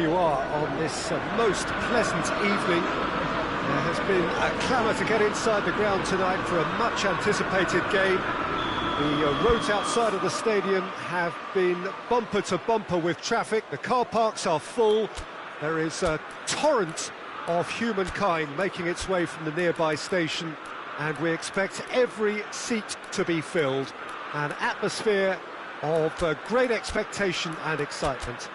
you are on this most pleasant evening. There has been a clamour to get inside the ground tonight for a much-anticipated game. The roads outside of the stadium have been bumper to bumper with traffic. The car parks are full. There is a torrent of humankind making its way from the nearby station, and we expect every seat to be filled. An atmosphere of great expectation and excitement.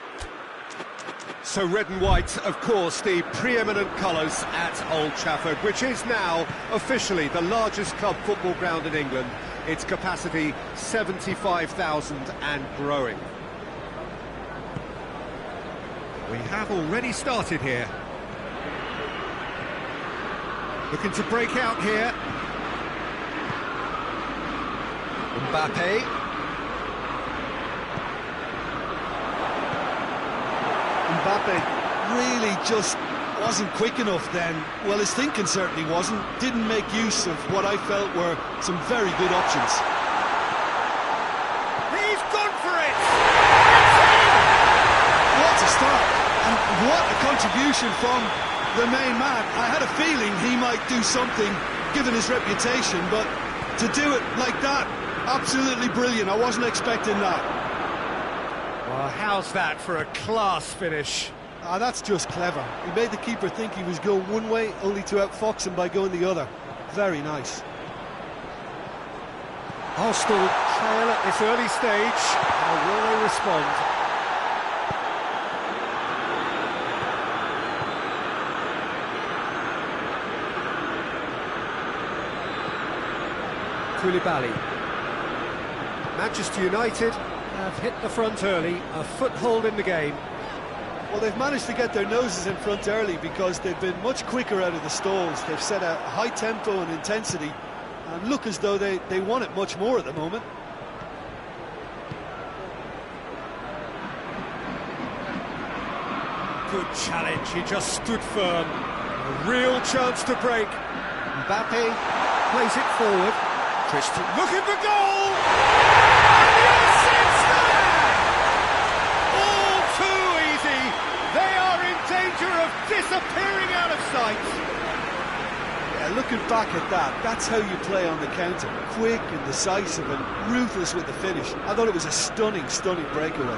So red and white, of course, the preeminent colours at Old Trafford, which is now officially the largest club football ground in England. Its capacity 75,000 and growing. We have already started here. Looking to break out here. Mbappe. Mbappe really just wasn't quick enough then. Well, his thinking certainly wasn't. Didn't make use of what I felt were some very good options. He's gone for it! What a start! And what a contribution from the main man. I had a feeling he might do something, given his reputation, but to do it like that, absolutely brilliant. I wasn't expecting that. Well, how's that for a class finish? That's just clever. He made the keeper think he was going one way, only to outfox him by going the other. Very nice. Arsenal trail at this early stage. How will they respond? Koulibaly. Manchester United have hit the front early, a foothold in the game. Well, they've managed to get their noses in front early because they've been much quicker out of the stalls. They've set a high tempo and intensity and look as though they want it much more at the moment. Good challenge, he just stood firm. A real chance to break. Mbappe plays it forward. Christian looking for goal! And the assist there! All too easy. They are in danger of disappearing out of sight. Yeah, looking back at that, that's how you play on the counter. Quick and decisive and ruthless with the finish. I thought it was a stunning breakaway.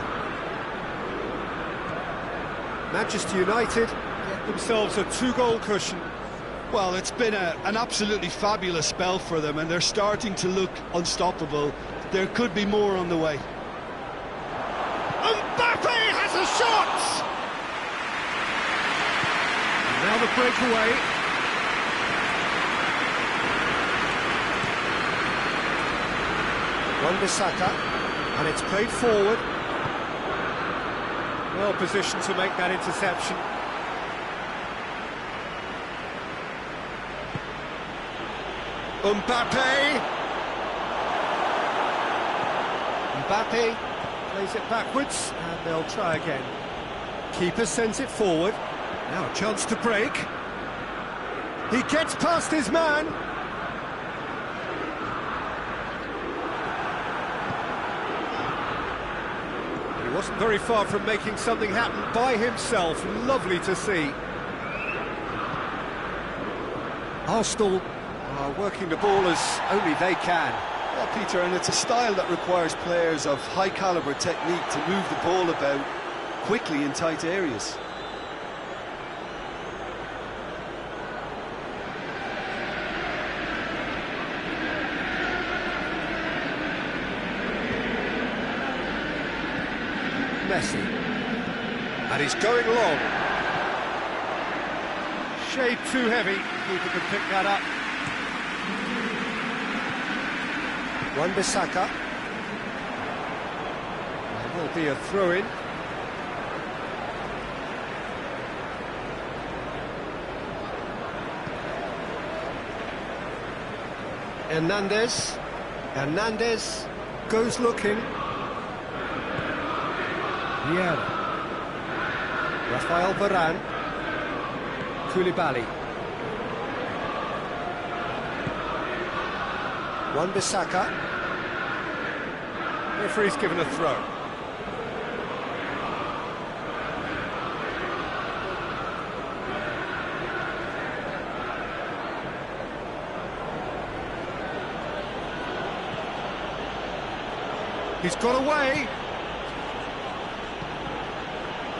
Manchester United get themselves a 2-goal cushion. Well, it's been an absolutely fabulous spell for them, and they're starting to look unstoppable. There could be more on the way. Mbappe has a shot! And now the breakaway. Wan-Bissaka, and it's played forward. Well positioned to make that interception. Mbappe plays it backwards, and they'll try again. Keeper sends it forward. Now a chance to break. He gets past his man. He wasn't very far from making something happen by himself. Lovely to see. Arsenal are working the ball as only they can. Well, Peter, and it's a style that requires players of high calibre technique to move the ball about quickly in tight areas. Messi. And he's going long. Shade too heavy. Keeper can pick that up. Wan-Bissaka. There will be a throw-in. Hernandez goes looking. Vieira. Rafael Varane. Koulibaly. Wan-Bissaka. Referee's given a throw. He's got away.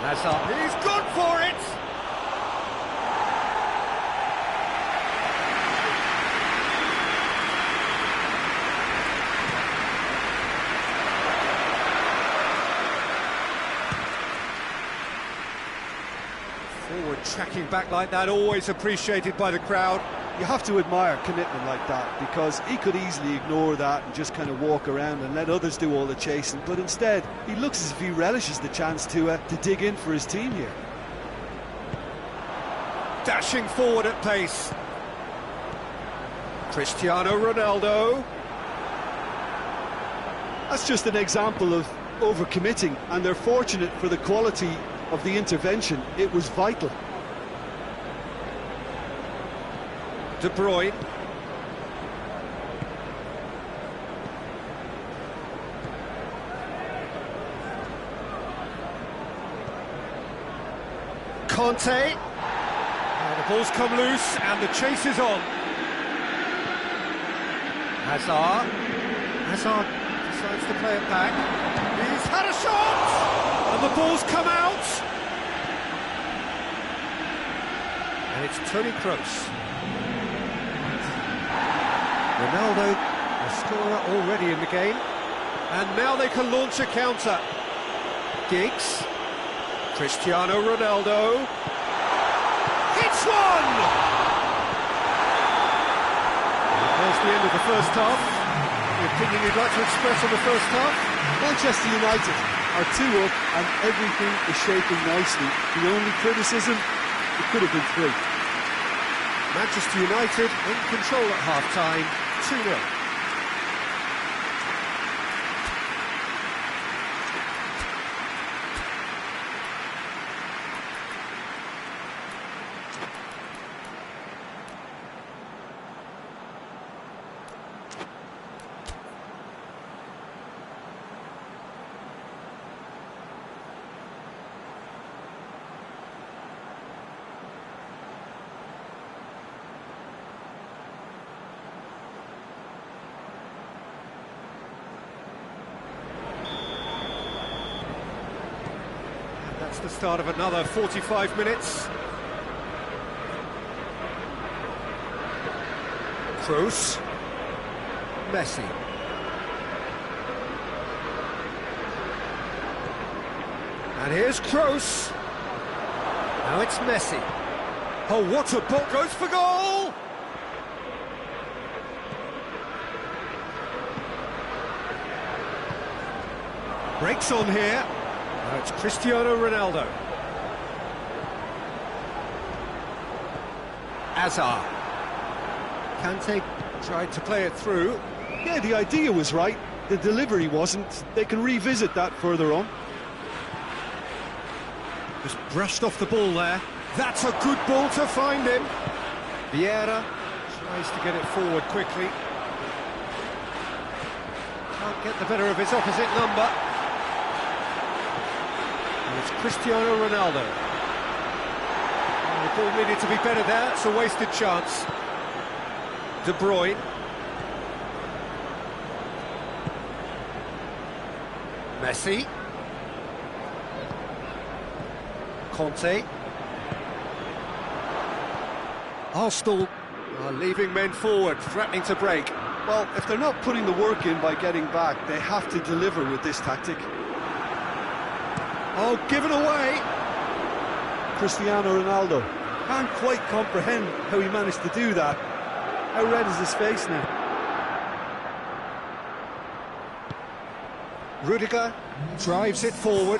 Hazard. He's gone for it. Forward tracking back like that, always appreciated by the crowd. You have to admire commitment like that, because he could easily ignore that and just kind of walk around and let others do all the chasing, but instead he looks as if he relishes the chance to dig in for his team here. Dashing forward at pace. Cristiano Ronaldo. That's just an example of overcommitting, and they're fortunate for the quality of the intervention. It was vital. De Bruyne. Conte. The ball's come loose and the chase is on. Hazard. Hazard decides to play it back. He's had a shot! And the ball's come out! And it's Toni Kroos. Ronaldo, the scorer already in the game. And now they can launch a counter. Giggs. Cristiano Ronaldo. It's one! And there's the end of the first half. The opinion you'd like to express on the first half? Manchester United are 2 up and everything is shaping nicely. The only criticism, it could have been 3. Manchester United in control at half-time, 2-0. That's the start of another 45 minutes. Kroos. Messi. And here's Kroos. Now it's Messi. Oh, what a ball, goes for goal! Breaks on here. Now it's Cristiano Ronaldo. Hazard. Kante tried to play it through. Yeah, the idea was right, the delivery wasn't. They can revisit that further on. Just brushed off the ball there. That's a good ball to find him. Vieira tries to get it forward quickly. Can't get the better of his opposite number. And it's Cristiano Ronaldo. The ball needed to be better there. It's a wasted chance. De Bruyne. Messi. Conte. Arsenal are leaving men forward, threatening to break. Well, if they're not putting the work in by getting back, they have to deliver with this tactic. Oh, given away! Cristiano Ronaldo. Can't quite comprehend how he managed to do that. How red is his face now? Rudiger drives it forward.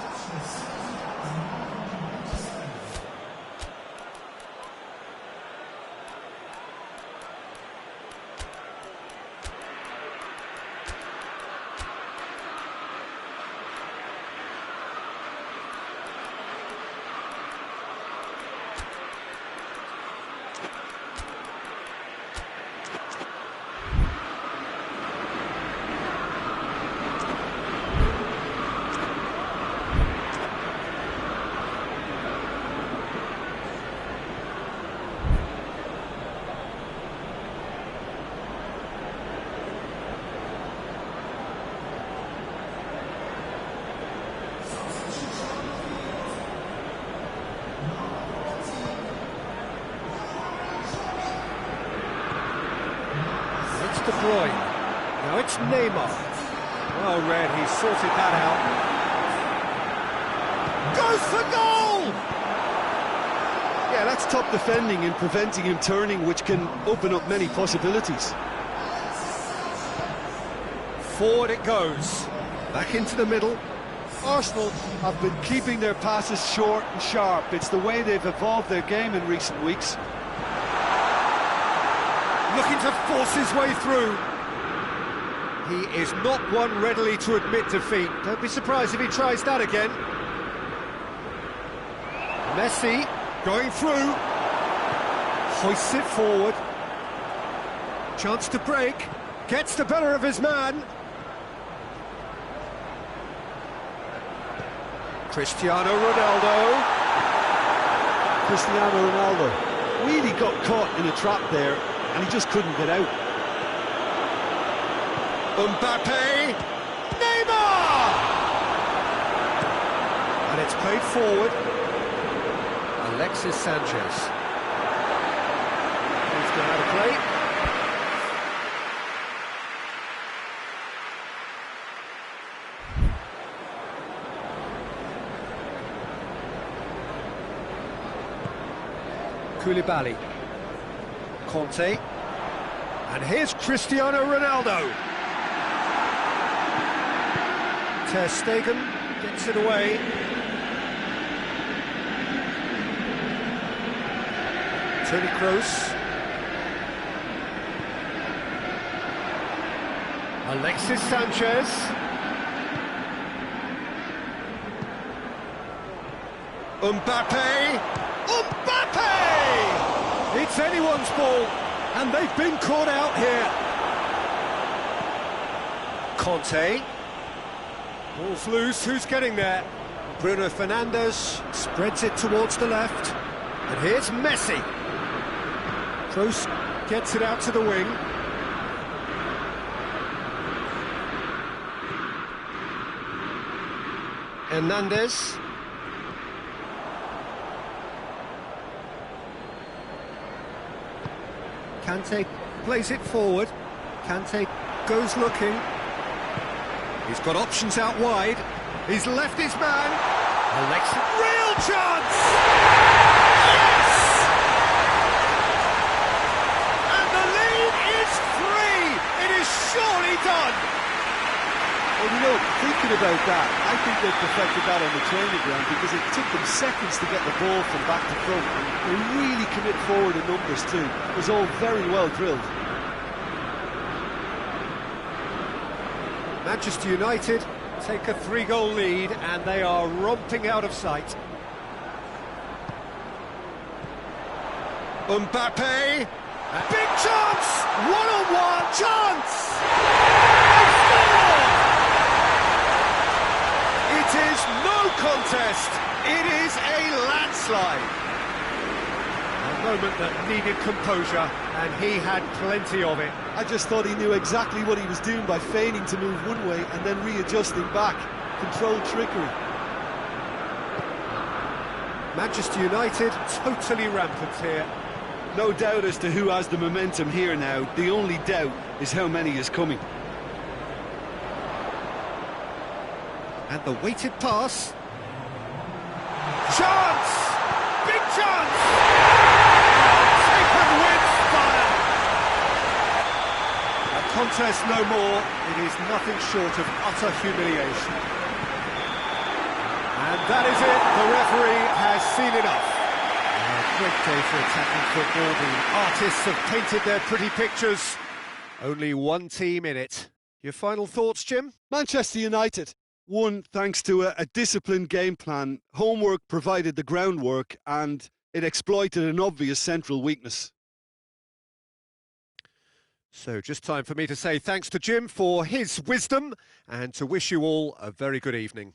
groin. Now it's Neymar. Well read, he sorted that out. Goes for goal! Yeah, that's top defending and preventing him turning, which can open up many possibilities. Forward it goes. Back into the middle. Arsenal have been keeping their passes short and sharp. It's the way they've evolved their game in recent weeks. Looking to force his way through. He is not one readily to admit defeat. Don't be surprised if he tries that again. Messi going through. Hoists it forward. Chance to break. Gets the better of his man. Cristiano Ronaldo. Cristiano Ronaldo really got caught in a trap there, and he just couldn't get out. Mbappe. Neymar! And it's played forward. Alexis Sanchez. He's going out of play. Koulibaly. Conte. And here's Cristiano Ronaldo. Ter Stegen gets it away. Toni Kroos. Alexis Sanchez. Mbappe. Mbappe! It's anyone's ball, and they've been caught out here. Conte. Ball's loose, who's getting there? Bruno Fernandes spreads it towards the left. And here's Messi. Kroos gets it out to the wing. Hernandez. Kante plays it forward. Kante goes looking. He's got options out wide. He's left his man. Alexis, real chance! Yes! And the lead is 3. It is surely done. Well, you know, thinking about that, I think they perfected that on the training ground because it took them seconds to get the ball from back to front. And they really commit forward in numbers too. It was all very well drilled. Manchester United take a 3-goal lead and they are romping out of sight. Mbappe! Big chance! One-on-one chance! It is no contest. It is a landslide. A moment that needed composure, and he had plenty of it. I just thought he knew exactly what he was doing by feigning to move one way and then readjusting back. Controlled trickery. Manchester United totally rampant here. No doubt as to who has the momentum here now. The only doubt is how many is coming. And the weighted pass. Chance! Big chance! Taken with fire! A contest no more. It is nothing short of utter humiliation. And that is it. The referee has seen enough. A great day for attacking football. The artists have painted their pretty pictures. Only one team in it. Your final thoughts, Jim? Manchester United won thanks to a disciplined game plan. Homework provided the groundwork and it exploited an obvious central weakness. So just time for me to say thanks to Jim for his wisdom and to wish you all a very good evening.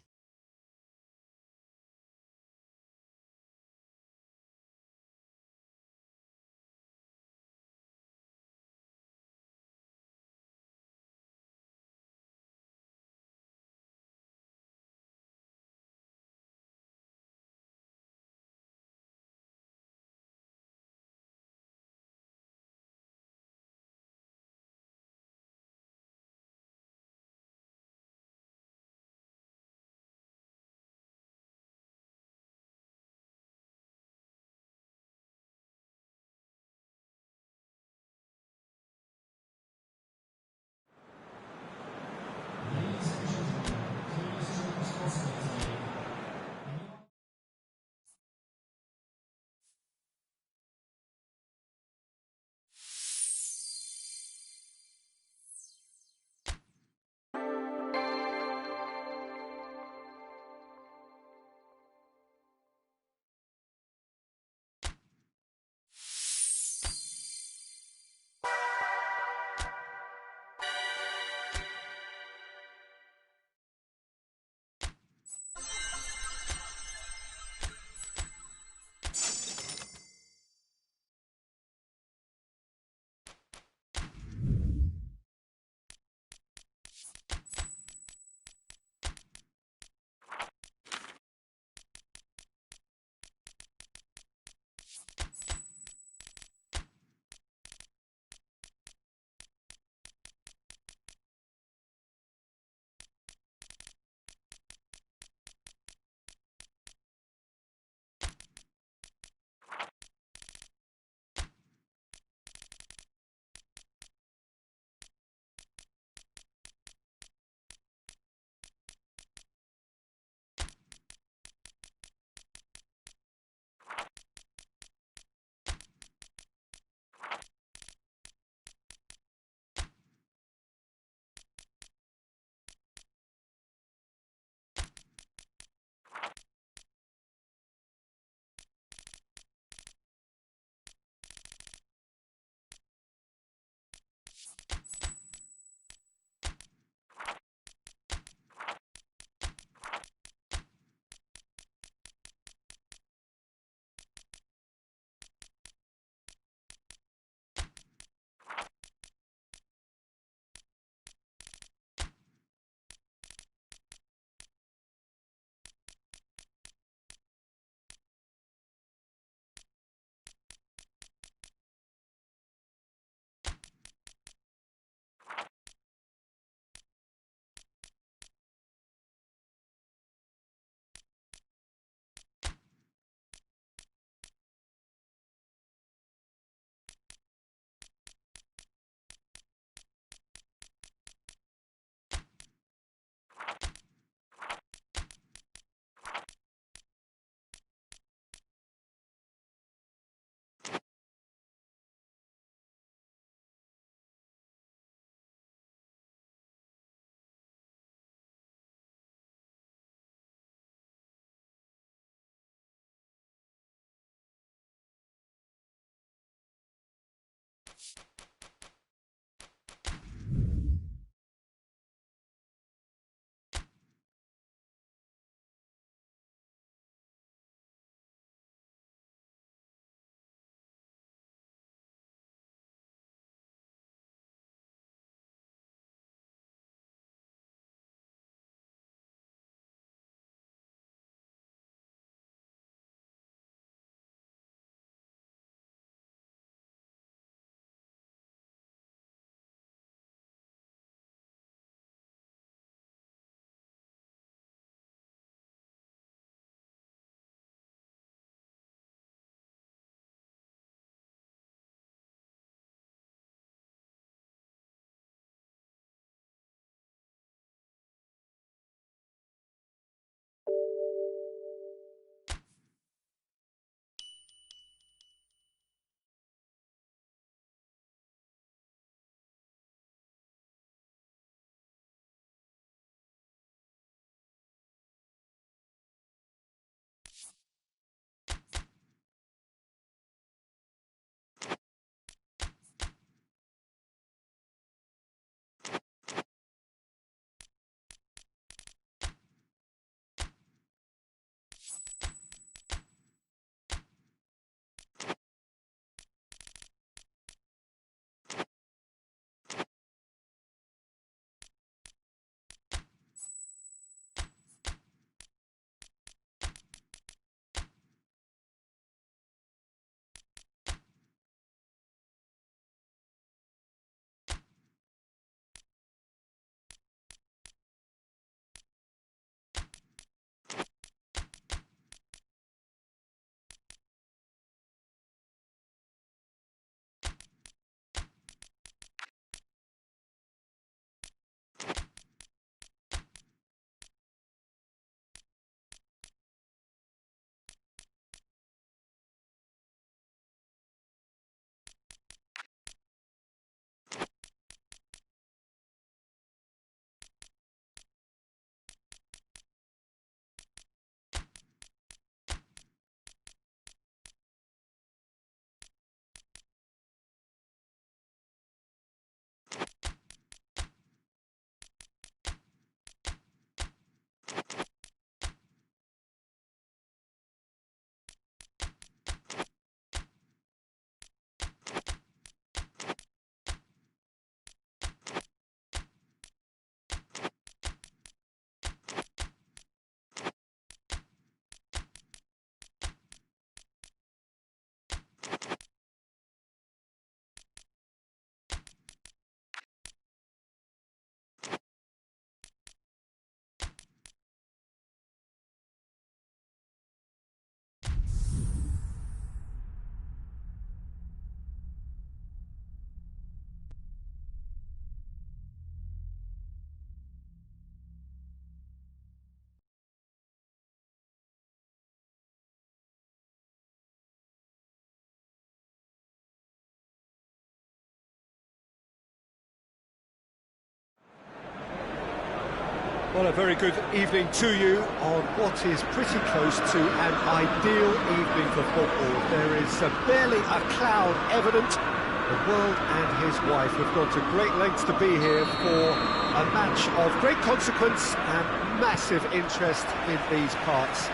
Well, a very good evening to you on what is pretty close to an ideal evening for football. There is barely a cloud evident. The world and his wife have gone to great lengths to be here for a match of great consequence and massive interest in these parts.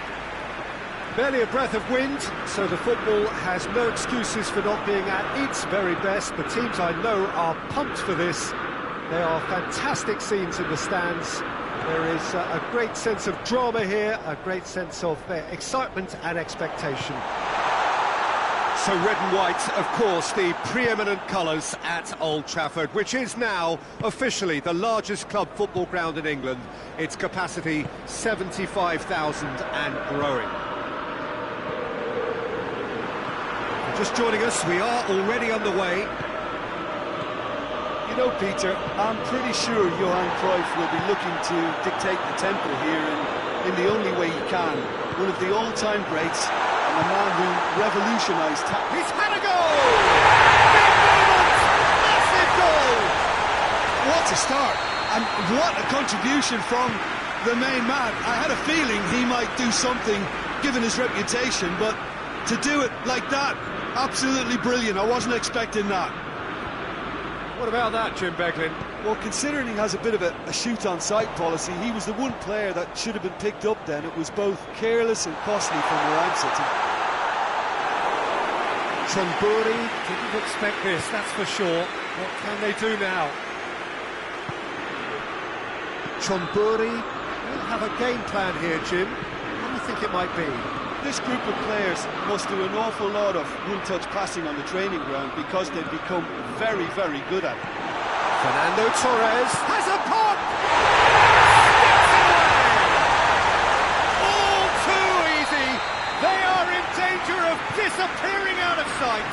Barely a breath of wind, so the football has no excuses for not being at its very best. The teams I know are pumped for this. There are fantastic scenes in the stands. There is a great sense of drama here, a great sense of excitement and expectation. So red and white, of course, the preeminent colours at Old Trafford, which is now officially the largest club football ground in England. Its capacity 75,000 and growing. Just joining us, we are already underway. You know, Peter, I'm pretty sure Johan Cruyff will be looking to dictate the tempo here in the only way he can. One of the all-time greats and a man who revolutionised... He's had a goal! Big moment! Massive goal! What a start! And what a contribution from the main man. I had a feeling he might do something, given his reputation, but to do it like that, absolutely brilliant. I wasn't expecting that. What about that, Jim Beglin? Well, considering he has a bit of a shoot-on-sight policy, he was the one player that should have been picked up then. It was both careless and costly from where I'm sitting. Chonburi didn't expect this, that's for sure. What can they do now? Chonburi will have a game plan here, Jim. What do you think it might be? This group of players must do an awful lot of one-touch passing on the training ground because they've become very, very good at it. Fernando Torres has a pop! All too easy! They are in danger of disappearing out of sight!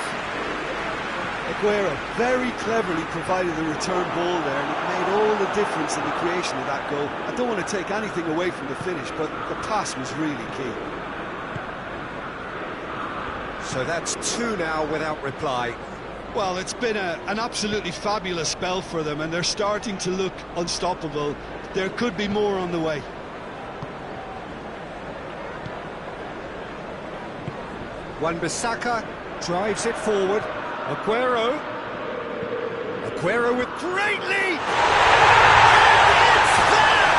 Aguero very cleverly provided the return ball there, and it made all the difference in the creation of that goal. I don't want to take anything away from the finish, but the pass was really key. So that's 2 now without reply. Well, it's been an absolutely fabulous spell for them, and they're starting to look unstoppable. There could be more on the way. Wan-Bissaka drives it forward. Aguero with great lead! It's there!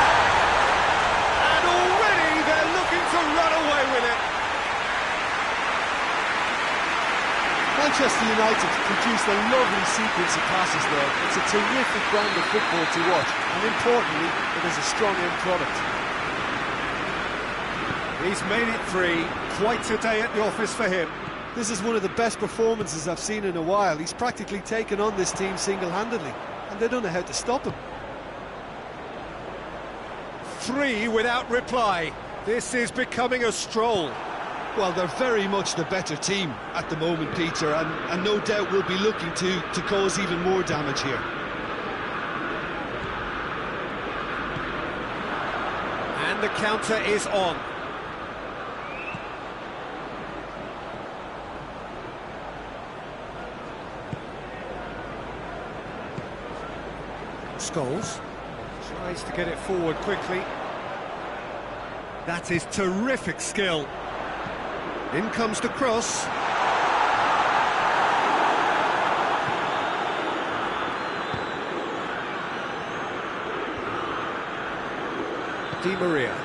And already they're looking to run away with it. Manchester United produced a lovely sequence of passes there. It's a terrific brand of football to watch, and importantly, it is a strong end product. He's made it 3. Quite a day at the office for him. This is one of the best performances I've seen in a while. He's practically taken on this team single-handedly, and they don't know how to stop him. 3 without reply. This is becoming a stroll. Well, they're very much the better team at the moment, Peter, and no doubt will be looking to cause even more damage here. And the counter is on. Scholes tries to get it forward quickly. That is terrific skill. In comes the cross. Di Maria.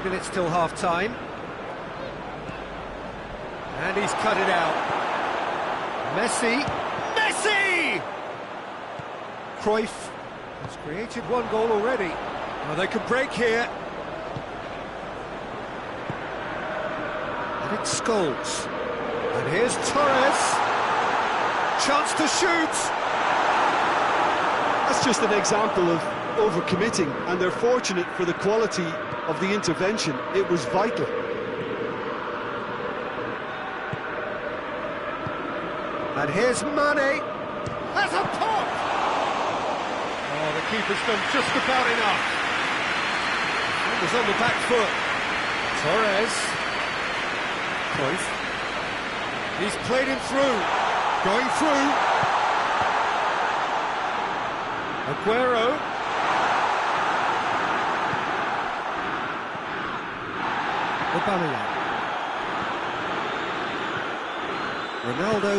Minutes till half-time. And he's cut it out. Messi! Cruyff has created 1 goal already. Well, they could break here. And it's Scholes. And here's Torres. Chance to shoot! That's just an example of overcommitting, and they're fortunate for the quality of the intervention. It was vital. And here's Mane. Has a pop! Oh, the keeper's done just about enough. It was on the back foot. Torres. Cruyff. He's played him through. Going through. Aguero. Ronaldo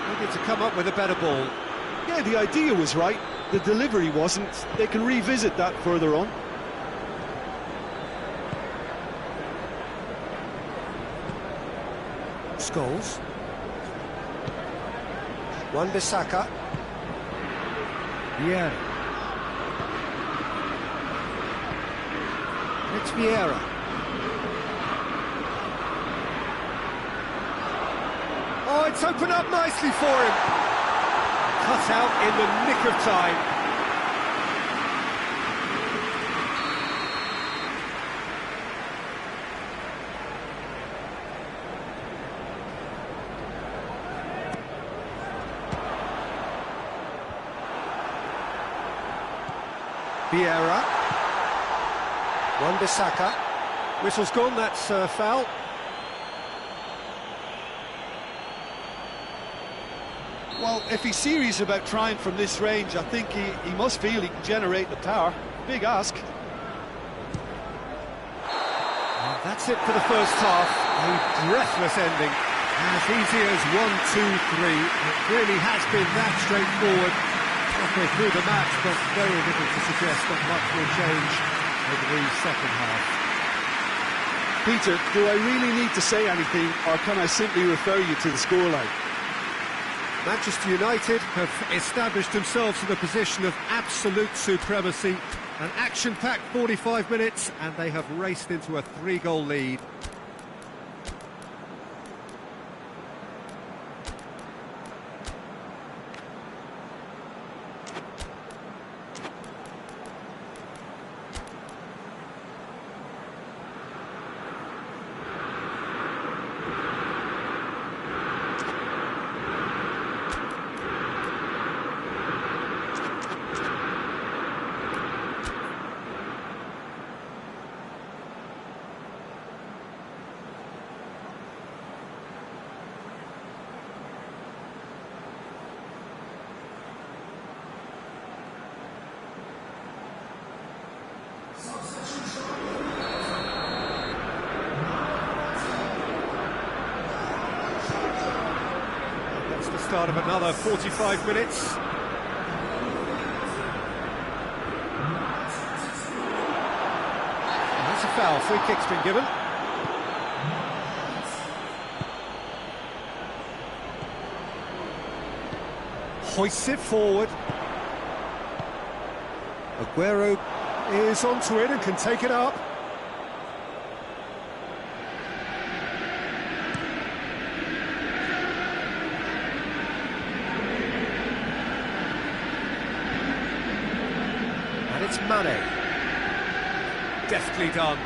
needed to come up with a better ball. Yeah, the idea was right. The delivery wasn't. They can revisit that further on. Scholes. Wan-Bissaka. Vieira. It's Vieira. Oh, it's opened up nicely for him. Cut out in the nick of time. Vieira. Wan-Bissaka. Whistle's gone, that's foul. Well, if he's serious about trying from this range, I think he must feel he can generate the power. Big ask. And that's it for the first half. A breathless ending. As easy as 1, 2, 3. It really has been that straightforward. Halfway through the match, but very little to suggest that much will change over the second half. Peter, do I really need to say anything, or can I simply refer you to the scoreline? Manchester United have established themselves in a position of absolute supremacy. An action-packed 45 minutes, and they have raced into a 3-goal lead. That's the start of another 45 minutes. That's a foul. Free kick's been given. Hoists it forward. Aguero is onto it and can take it up. And it's Mane. Deftly done.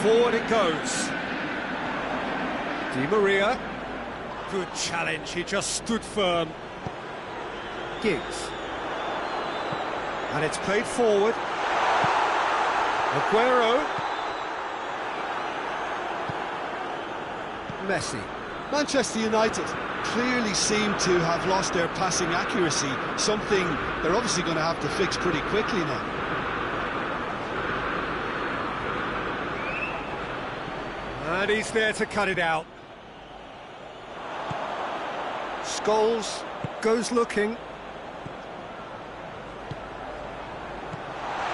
Forward it goes. Di Maria. Good challenge, he just stood firm. Giggs. And it's played forward. Aguero. Messi. Manchester United clearly seem to have lost their passing accuracy, something they're obviously going to have to fix pretty quickly now. And he's there to cut it out. Scholes goes looking.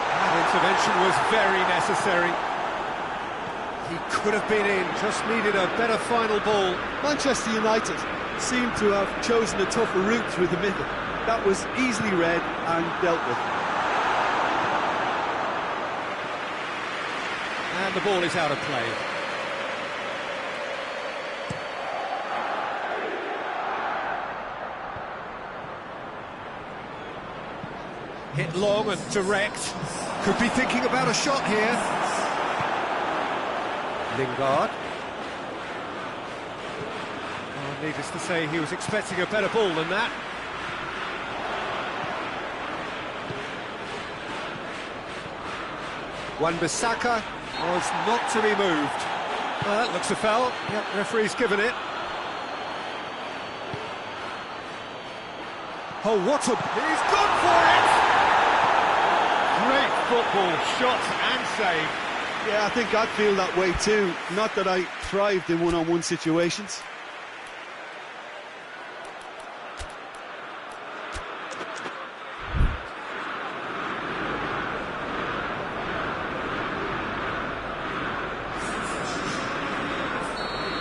That intervention was very necessary. He could have been in, just needed a better final ball. Manchester United seem to have chosen a tougher route through the middle. That was easily read and dealt with. And the ball is out of play. Hit long and direct. Could be thinking about a shot here. Lingard. Oh, needless to say, he was expecting a better ball than that. Wan-Bissaka was not to be moved. That looks a foul. Yep, referee's given it. Oh, what a... He's gone for it! Great football, shot and save. Yeah, I think I'd feel that way too. Not that I thrived in one-on-one situations.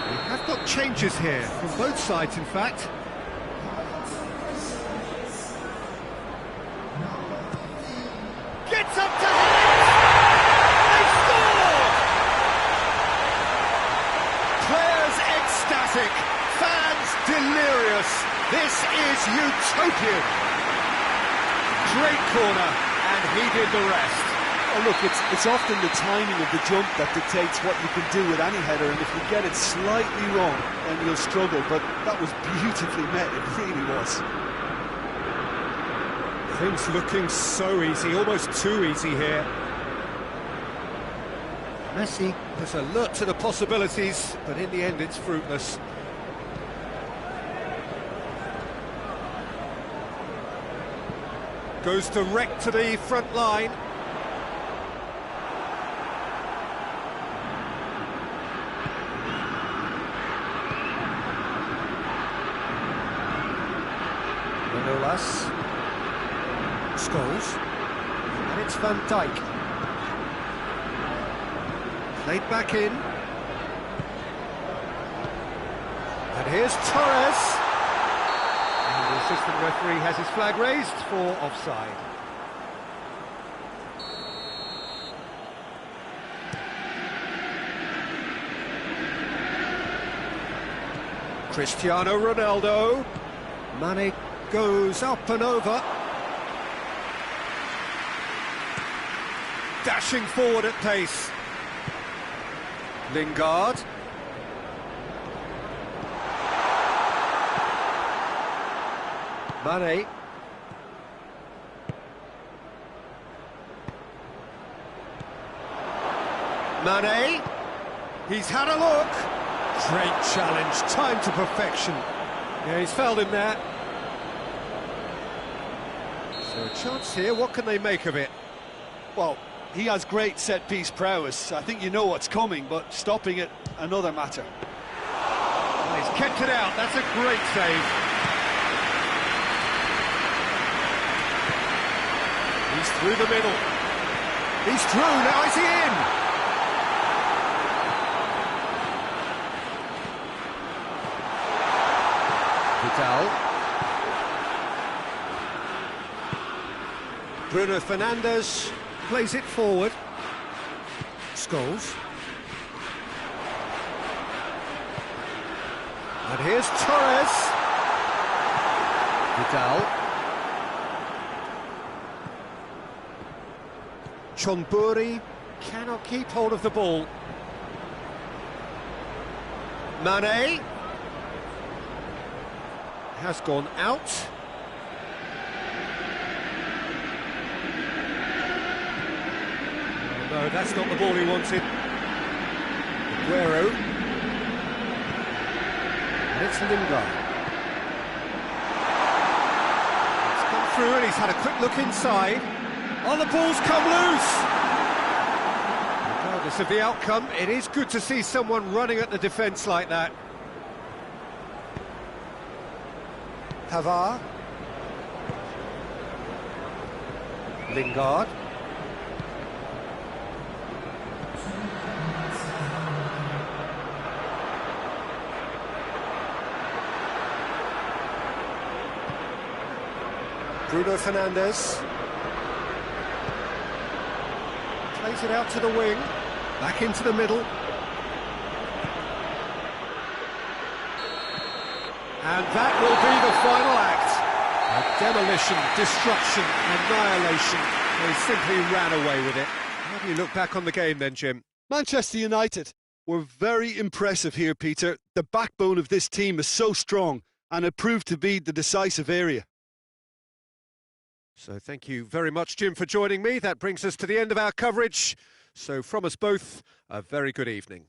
We have got changes here, from both sides in fact. Gets up to hit! They scored! Players ecstatic, fans delirious. This is utopian. Great corner, and he did the rest. Oh, look, it's often the timing of the jump that dictates what you can do with any header, and if you get it slightly wrong, then you'll struggle, but that was beautifully met, it really was. Things looking so easy, almost too easy here. Messi is alert to the possibilities, but in the end it's fruitless. Goes direct to the front line. Scholes. And it's Van Dijk. Played back in. And here's Torres. And the assistant referee has his flag raised for offside. Cristiano Ronaldo. Mane goes up and over. Dashing forward at pace. Lingard. Mane. Mane. He's had a look. Great challenge, time to perfection. Yeah, he's fouled him there. So a chance here, what can they make of it? Well, he has great set-piece prowess. I think you know what's coming, but stopping it, another matter. Well, he's kept it out, that's a great save. He's through the middle. He's through, now is he in? Vidal. Bruno Fernandes plays it forward. Scholes. And here's Torres. Vidal. Chonburi cannot keep hold of the ball. Mane has gone out. No, that's not the ball he wanted. Aguero. And it's Lingard. It's come through and he's had a quick look inside. Oh, the ball's come loose! Regardless of the outcome, it is good to see someone running at the defence like that. Pavard. Lingard. Bruno Fernandes. Plays it out to the wing. Back into the middle. And that will be the final act. A demolition, destruction, annihilation. They simply ran away with it. How do you look back on the game then, Jim? Manchester United were very impressive here, Peter. The backbone of this team is so strong, and it proved to be the decisive area. So thank you very much, Jim, for joining me. That brings us to the end of our coverage. So from us both, a very good evening.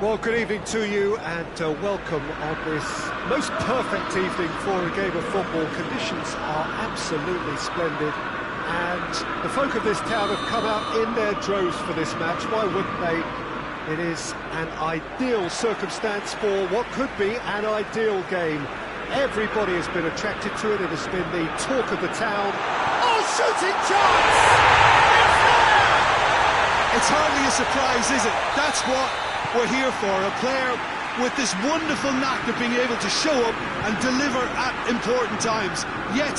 Well, good evening to you and welcome on this most perfect evening for a game of football. Conditions are absolutely splendid and the folk of this town have come out in their droves for this match. Why wouldn't they? It is an ideal circumstance for what could be an ideal game. Everybody has been attracted to it. It has been the talk of the town. Oh, shooting chance! It's there! It's hardly a surprise, is it? That's what we're here for, a player with this wonderful knack of being able to show up and deliver at important times. Yet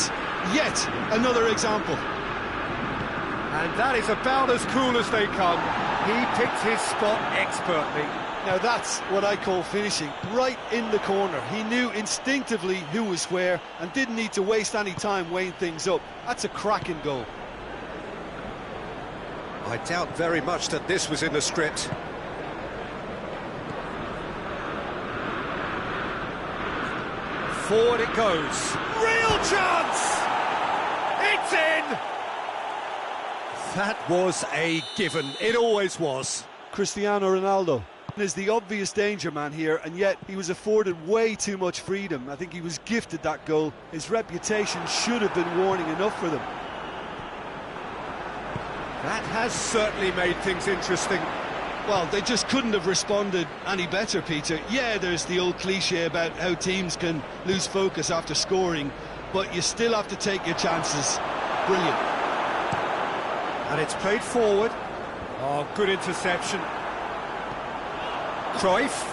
another example. And that is about as cool as they come. He picked his spot expertly. Now that's what I call finishing, right in the corner. He knew instinctively who was where and didn't need to waste any time weighing things up. That's a cracking goal. I doubt very much that this was in the script. Forward it goes. Real chance! It's in! That was a given. It always was. Cristiano Ronaldo is the obvious danger man here, and yet he was afforded way too much freedom. I think he was gifted that goal. His reputation should have been warning enough for them. That has certainly made things interesting. Well, they just couldn't have responded any better, Peter. Yeah, there's the old cliche about how teams can lose focus after scoring, but you still have to take your chances. Brilliant. And it's played forward. Oh, good interception. Cruyff.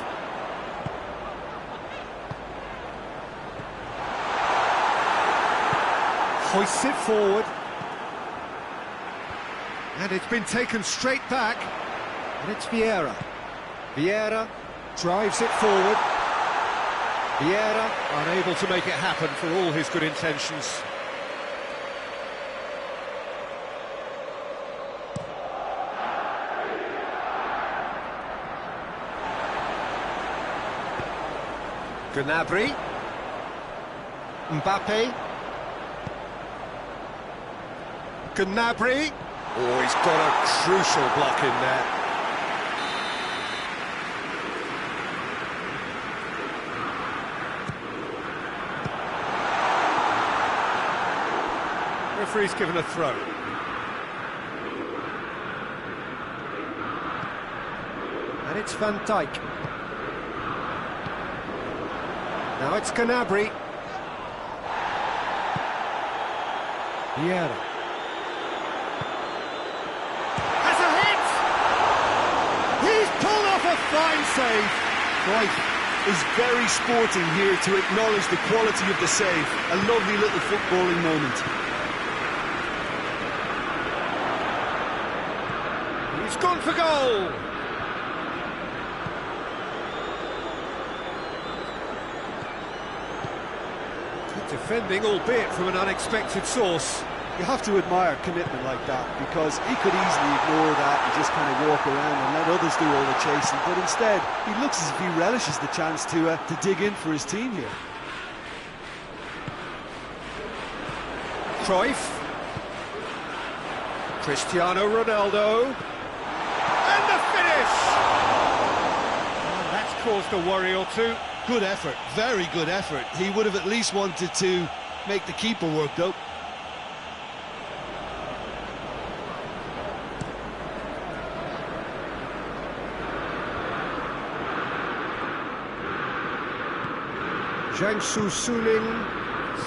Hoists it forward. And it's been taken straight back. And it's Vieira. Vieira drives it forward. Vieira unable to make it happen for all his good intentions. Gnabry, Mbappe, Gnabry. Oh, he's got a crucial block in there. Referee's given a throw. And it's Van Dijk. Now it's Gnabry. Vieira. Has a hit! He's pulled off a fine save. Cruyff is very sporting here to acknowledge the quality of the save. A lovely little footballing moment. He's gone for goal. Defending, albeit from an unexpected source. You have to admire commitment like that, because he could easily ignore that and just kind of walk around and let others do all the chasing, but instead he looks as if he relishes the chance to dig in for his team here. Cruyff. Cristiano Ronaldo. And the finish! Oh, that's caused a worry or two. Good effort, very good effort. He would have at least wanted to make the keeper work, though. Jiangsu Suning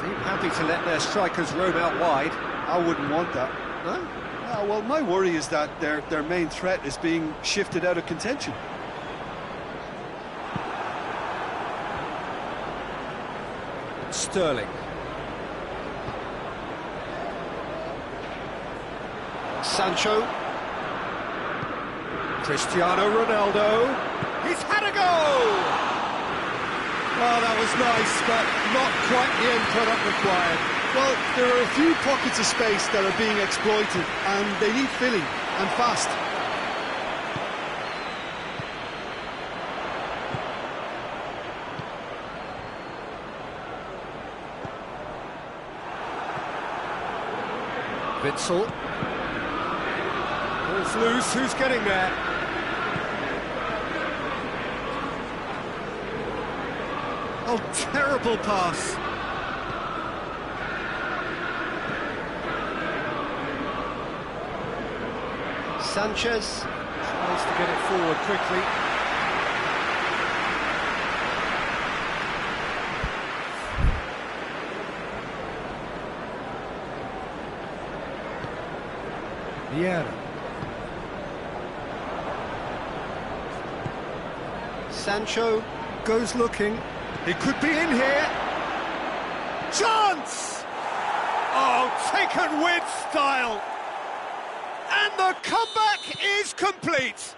seem happy to let their strikers roam out wide. I wouldn't want that. No? Well, my worry is that their main threat is being shifted out of contention. Sterling. Sancho. Cristiano Ronaldo. He's had a goal! Oh, that was nice, but not quite the end product required. Well, there are a few pockets of space that are being exploited, and they need filling, and fast. Witsel. Ball's loose, who's getting there? Oh, terrible pass. Sanchez tries to get it forward quickly. Vieira. Sancho goes looking. He could be in here. Chance! Oh, taken with style. And the comeback is complete.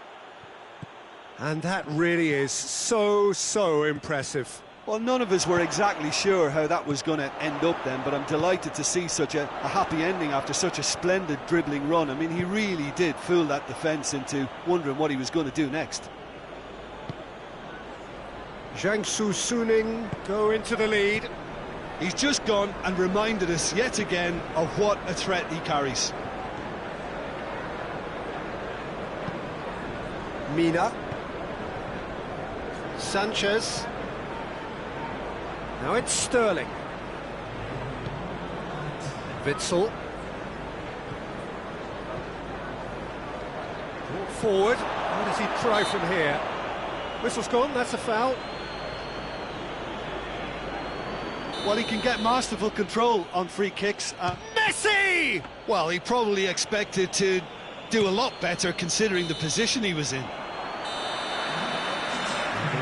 And that really is so impressive. Well, none of us were exactly sure how that was going to end up then, but I'm delighted to see such a happy ending after such a splendid dribbling run. I mean, he really did fool that defence into wondering what he was going to do next. Jiangsu Suning go into the lead. He's just gone and reminded us yet again of what a threat he carries. Mina. Sanchez. Now it's Sterling. Witsel. Brought forward. How does he try from here? Whistle's gone, that's a foul. Well, he can get masterful control on free kicks. Messi! Well, he probably expected to do a lot better considering the position he was in. The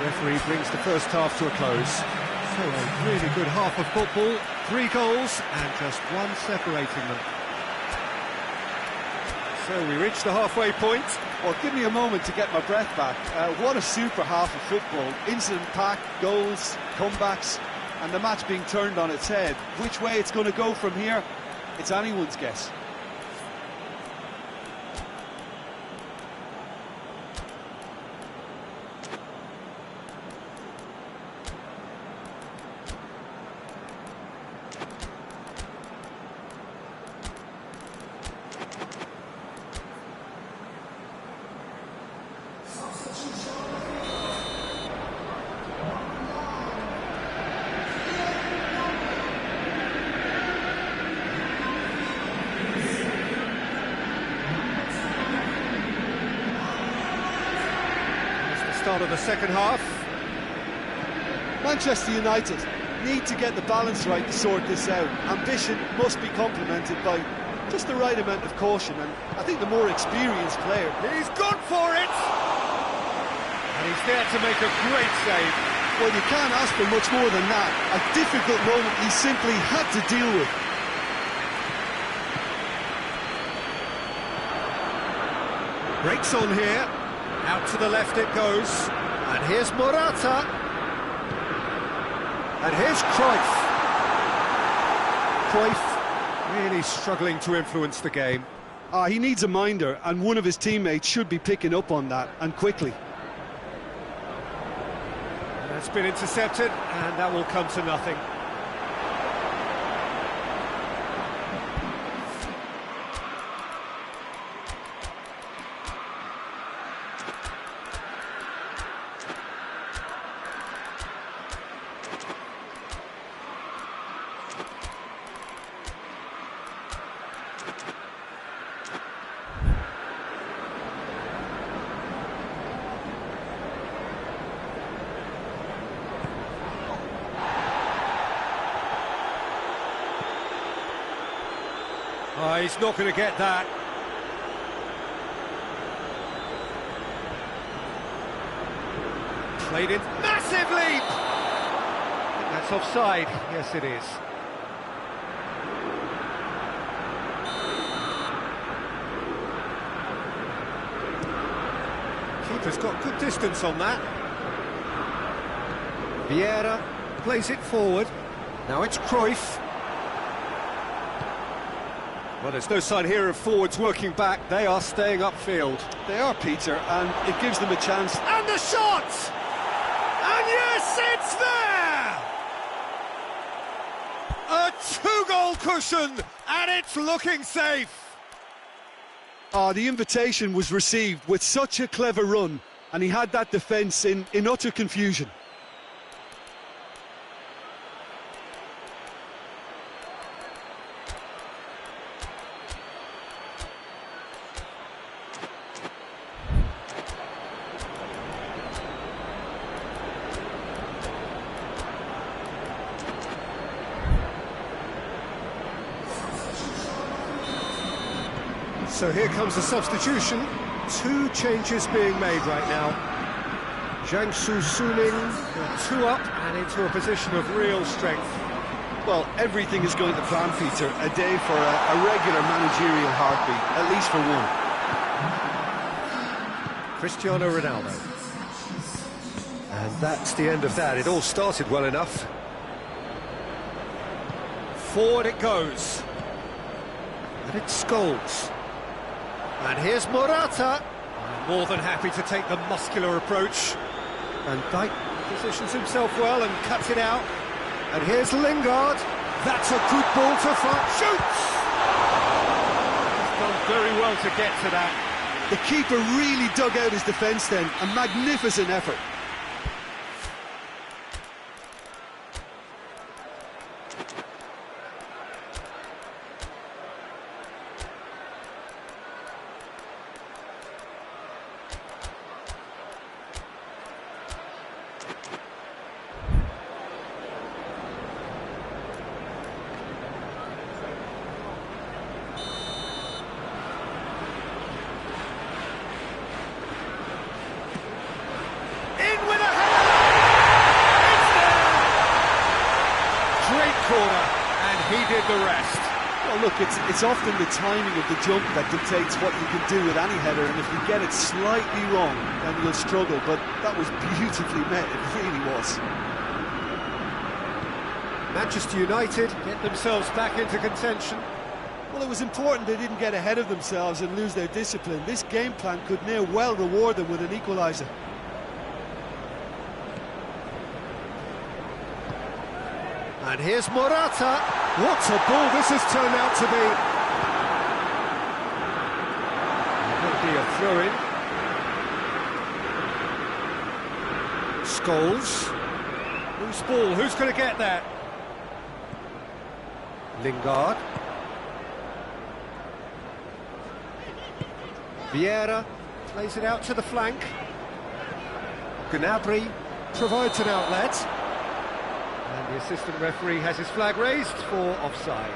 referee brings the first half to a close. So a really good half of football, 3 goals and just one separating them. So we reach the halfway point. Well, give me a moment to get my breath back. What a super half of football. Incident-packed, goals, comebacks, and the match being turned on its head. Which way it's going to go from here, it's anyone's guess. Start of the second half. Manchester United need to get the balance right to sort this out. Ambition must be complemented by just the right amount of caution, and I think the more experienced player... He's gone for it! And he's there to make a great save. Well, you can't ask for much more than that. A difficult moment he simply had to deal with. Breaks on here. Out to the left it goes. And here's Morata. And here's Cruyff. Cruyff really struggling to influence the game. He needs a minder, and one of his teammates should be picking up on that, and quickly. That's been intercepted, and that will come to nothing. He's not going to get that. Played it. Massive leap! I think that's offside. Yes, it is. Keeper's got good distance on that. Vieira plays it forward. Now it's Cruyff. Well, there's no sign here of forwards working back. They are staying upfield. They are, Peter, and it gives them a chance. And the shot! And yes, it's there! A 2-goal cushion, and it's looking safe. The invitation was received with such a clever run, and he had that defence in utter confusion. So here comes the substitution. 2 changes being made right now. Jiangsu Suning, 2 up and into a position of real strength. Well, everything is going to plan, Peter. A day for a regular managerial heartbeat, at least for one. Cristiano Ronaldo. And that's the end of that. It all started well enough. Forward it goes. And it's Scholes. And here's Morata. More than happy to take the muscular approach. And Dyke positions himself well and cuts it out. And here's Lingard. That's a good ball to find. Shoots! He's done very well to get to that. The keeper really dug out his defence then. A magnificent effort. He did the rest. Well, look, it's often the timing of the jump that dictates what you can do with any header, and if you get it slightly wrong, then you'll struggle, but that was beautifully met, it really was. Manchester United get themselves back into contention. Well, it was important they didn't get ahead of themselves and lose their discipline. This game plan could near well reward them with an equaliser. And here's Morata. What a ball this has turned out to be. It'll be a throw-in. Scholes. Loose ball, who's going to get that? Lingard. Vieira plays it out to the flank. Gnabry provides an outlet. And the assistant referee has his flag raised for offside.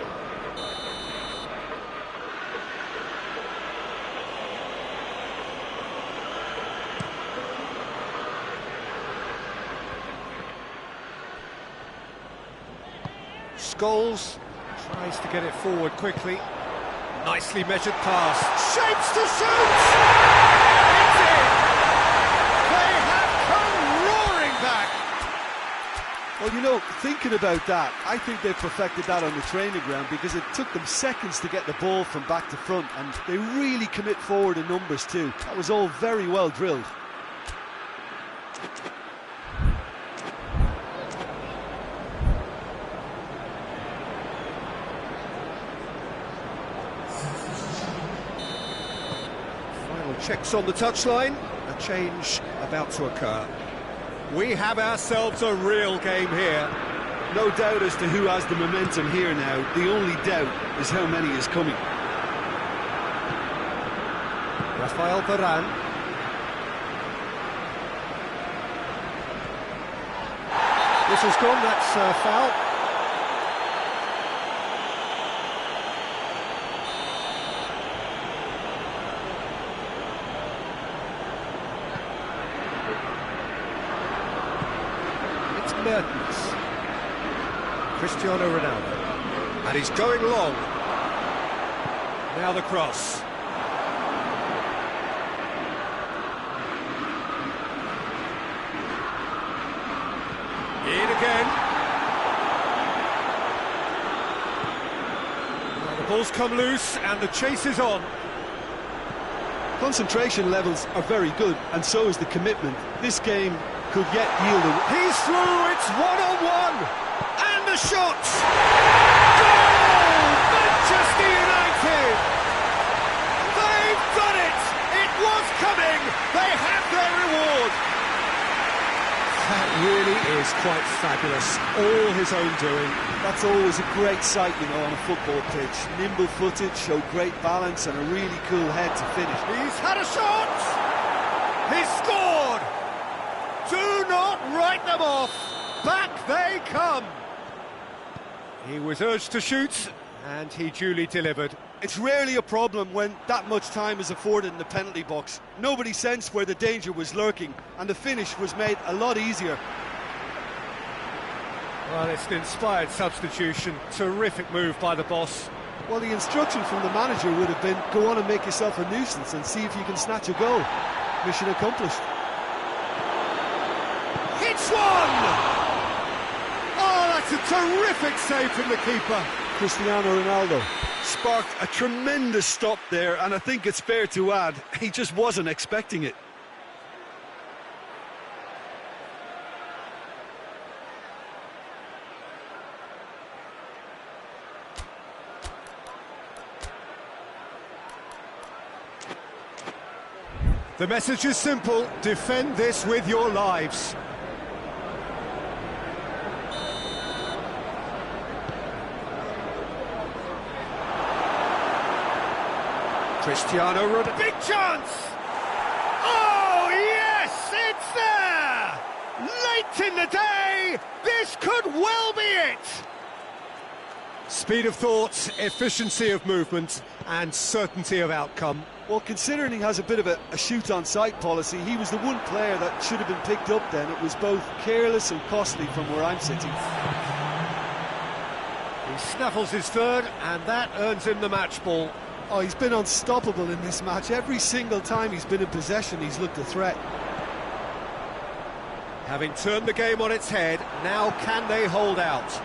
Scholes tries to get it forward quickly. Nicely measured pass. Shapes to shoot! It's in! They have come roaring back! Well, you know, thinking about that, I think they perfected that on the training ground because it took them seconds to get the ball from back to front, and they really commit forward in numbers too. That was all very well drilled. Final checks on the touchline. A change about to occur. We have ourselves a real game here. No doubt as to who has the momentum here now. The only doubt is how many is coming. Rafael Varane. Whistle's gone, that's a foul. Mertens. Cristiano Ronaldo. And he's going long. Now the cross. In again. Now the ball's come loose and the chase is on. Concentration levels are very good, and so is the commitment. This game could yet yield a... He's through, it's one-on-one! And the shot! Goal! Manchester United! They've done it! It was coming! They have their reward! That really is quite fabulous. All his own doing. That's always a great sight, you know, on a football pitch. Nimble-footed, showed great balance and a really cool head to finish. He's had a shot! He's scored! Do not write them off! Back they come! He was urged to shoot, and he duly delivered. It's rarely a problem when that much time is afforded in the penalty box. Nobody sensed where the danger was lurking, and the finish was made a lot easier. Well, it's an inspired substitution. Terrific move by the boss. Well, the instruction from the manager would have been, go on and make yourself a nuisance and see if you can snatch a goal. Mission accomplished. Hits one! Oh, that's a terrific save from the keeper. Cristiano Ronaldo sparked a tremendous stop there, and I think it's fair to add, he just wasn't expecting it. The message is simple: defend this with your lives. Cristiano Ronaldo, big chance! Oh yes, it's there! Late in the day, this could well be it! Speed of thought, efficiency of movement, and certainty of outcome. Well, considering he has a bit of a shoot-on-sight policy, he was the one player that should have been picked up then. It was both careless and costly from where I'm sitting. He snaffles his third, and that earns him the match ball. Oh, he's been unstoppable in this match. Every single time he's been in possession, he's looked a threat. Having turned the game on its head, now can they hold out?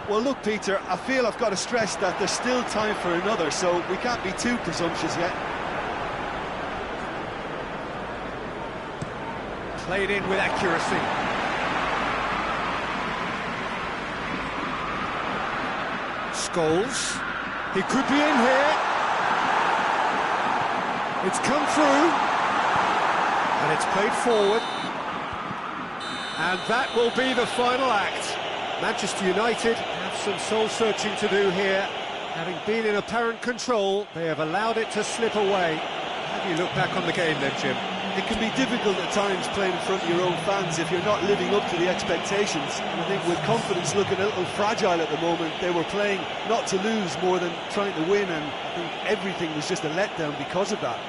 Well, look, Peter, I feel I've got to stress that there's still time for another, so we can't be too presumptuous yet. Played in with accuracy. Scholes. He could be in here. It's come through. And it's played forward. And that will be the final act. Manchester United have some soul-searching to do here. Having been in apparent control, they have allowed it to slip away. How do you look back on the game then, Jim? It can be difficult at times playing in front of your own fans if you're not living up to the expectations. And I think with confidence looking a little fragile at the moment, they were playing not to lose more than trying to win, and I think everything was just a letdown because of that.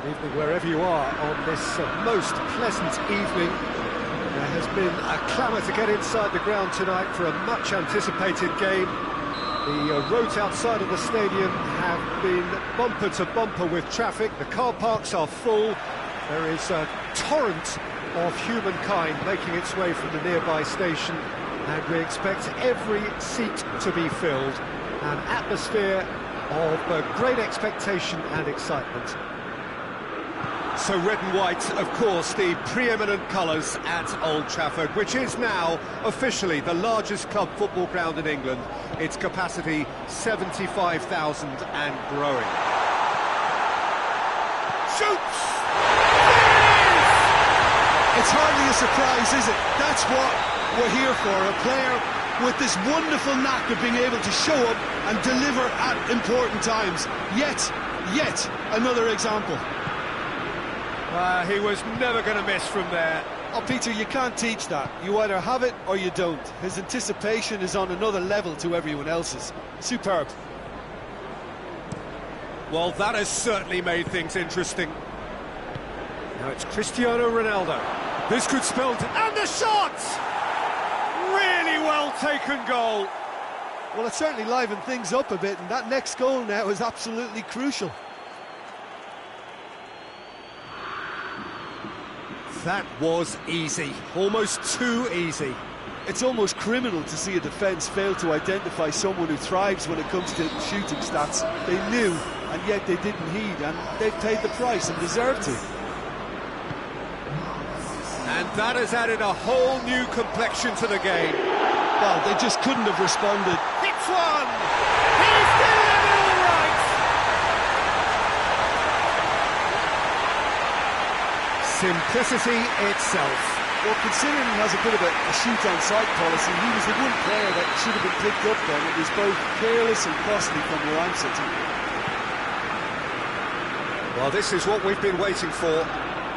Good evening wherever you are on this most pleasant evening. There has been a clamour to get inside the ground tonight for a much anticipated game. The roads outside of the stadium have been bumper to bumper with traffic. The car parks are full. There is a torrent of humankind making its way from the nearby station, and we expect every seat to be filled. An atmosphere of great expectation and excitement. So red and white, of course, the preeminent colours at Old Trafford, which is now officially the largest club football ground in England. Its capacity 75,000 and growing. Shoots! It's hardly a surprise, is it? That's what we're here for, a player with this wonderful knack of being able to show up and deliver at important times. Yet another example. He was never going to miss from there. Oh, Peter, you can't teach that. You either have it or you don't. His anticipation is on another level to everyone else's. Superb. Well, that has certainly made things interesting. Now it's Cristiano Ronaldo. This could spell... And the shot! Really well taken goal. Well, it certainly livened things up a bit, and that next goal now is absolutely crucial. That was easy, almost too easy. It's almost criminal to see a defence fail to identify someone who thrives when it comes to shooting stats. They knew, and yet they didn't heed, and they paid the price and deserved to. And that has added a whole new complexion to the game. Well, they just couldn't have responded. Hits one! He's delivered all right! Simplicity itself. Well, considering he has a bit of a shoot-on-sight policy, he was the one player that should have been picked up then. It was both careless and costly from where I'm sitting. Well, this is what we've been waiting for.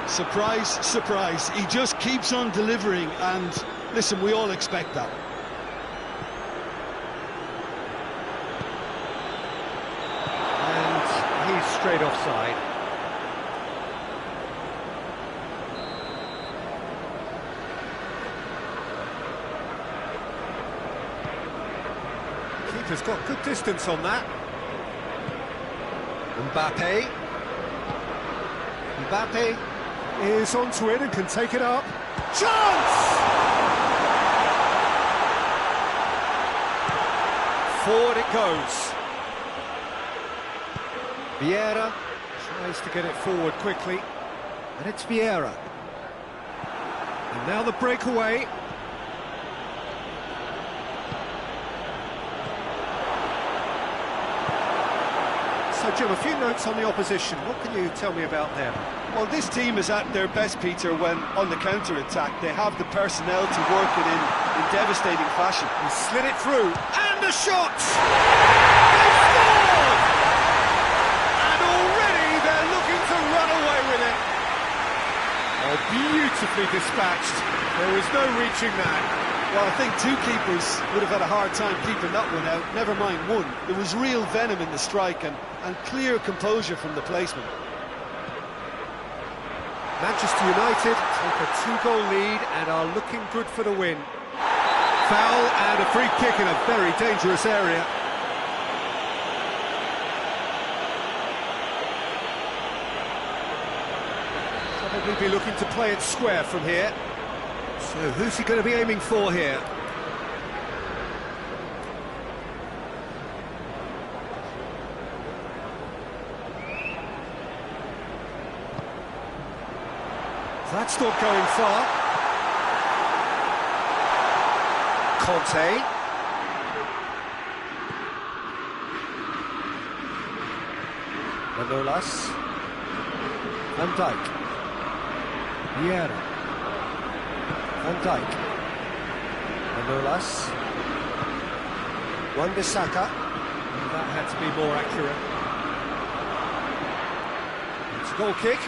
Surprise, surprise. He just keeps on delivering, and listen, we all expect that. And he's straight offside. Keeper's got good distance on that. Mbappe Is onto it and can take it up. Chance! Forward it goes. Vieira tries to get it forward quickly, and it's Vieira. And now the breakaway. So, Jim, a few notes on the opposition. What can you tell me about them? Well, this team is at their best, Peter, when on the counter-attack they have the personnel to work it in devastating fashion. He slid it through, and a shot! They scored! And already they're looking to run away with it. Oh, beautifully dispatched. There was no reaching that. Well, I think two keepers would have had a hard time keeping that one out, never mind one. There was real venom in the strike and clear composure from the placement. Manchester United take a 2-goal lead and are looking good for the win. Foul and a free kick in a very dangerous area. Probably be looking to play it square from here. So who's he going to be aiming for here? That's not going far. Conte. Manolas. Van Dijk. Vieira. Van Dijk. Manolas. Wan-Bissaka. That had to be more accurate. It's a goal kick.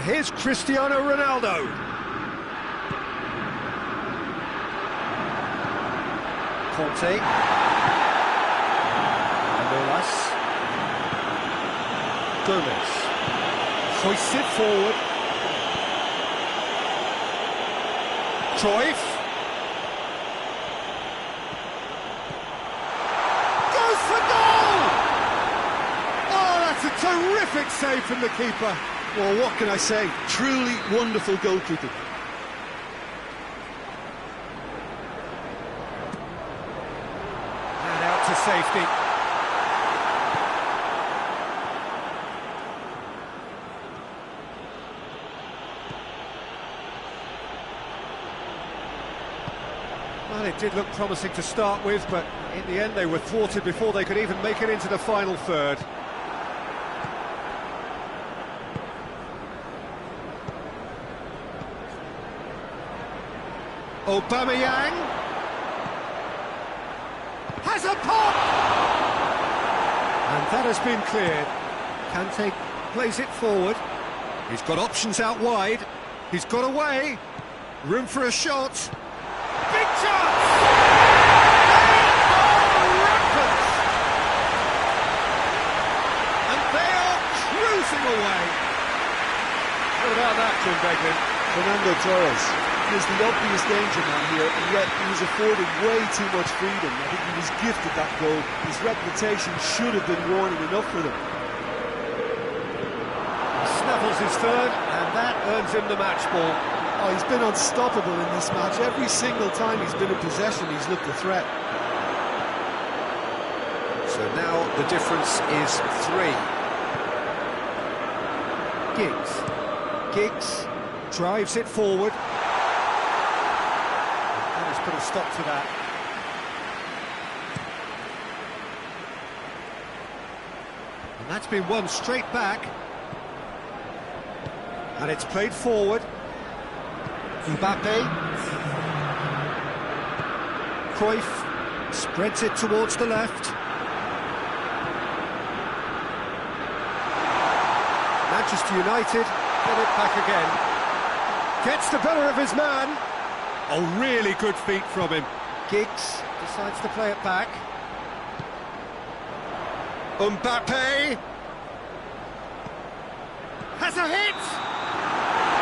here's Cristiano Ronaldo. Conte. Amolas. Gomez. Hoists it forward. Cruyff. Goes for goal! Oh, that's a terrific save from the keeper. Well, what can I say? Truly wonderful goalkeeping. And out to safety. Well, it did look promising to start with, but in the end they were thwarted before they could even make it into the final third. Aubameyang has a pop! And that has been cleared. Kante plays it forward. He's got options out wide. He's got away. Room for a shot. Big chance! They are rampant! And they are cruising away. What about that, Jim Beglin? Fernando Torres is the obvious danger man here, and yet he was afforded way too much freedom. I think he was gifted that goal. His reputation should have been warning enough for them. Snuffles his third, and that earns him the match ball. Oh, he's been unstoppable in this match. Every single time he's been in possession, he's looked a threat. So now the difference is 3. Giggs drives it forward. That has put a stop to that. And that's been won straight back. And it's played forward. Mbappe. Cruyff spreads it towards the left. Manchester United get it back again. Gets the better of his man. Oh, really good feet from him. Giggs decides to play it back. Mbappe has a hit.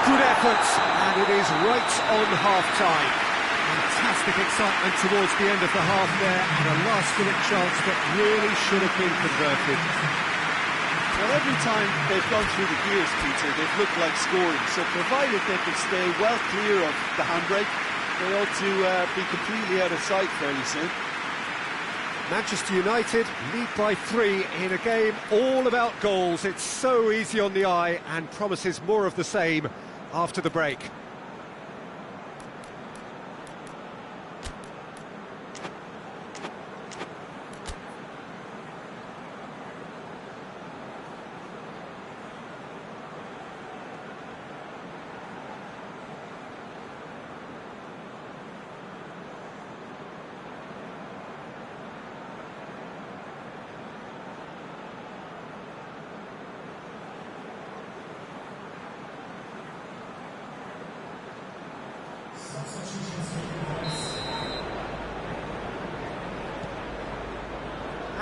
Good effort, and it is right on half-time. Fantastic excitement towards the end of the half there, and a last-minute chance that really should have been converted. Well, every time they've gone through the gears, Peter, they've looked like scoring. So provided they can stay well clear of the handbrake, they ought to be completely out of sight fairly soon. Manchester United lead by 3 in a game all about goals. It's so easy on the eye and promises more of the same after the break.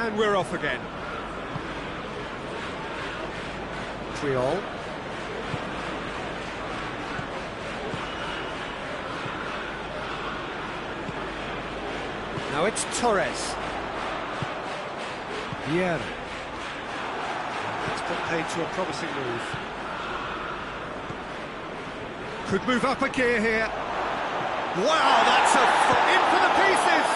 And we're off again. Triol. Now it's Torres. Vieira. That's put paid to a promising move. Could move up a gear here. Wow, that's in for the pieces!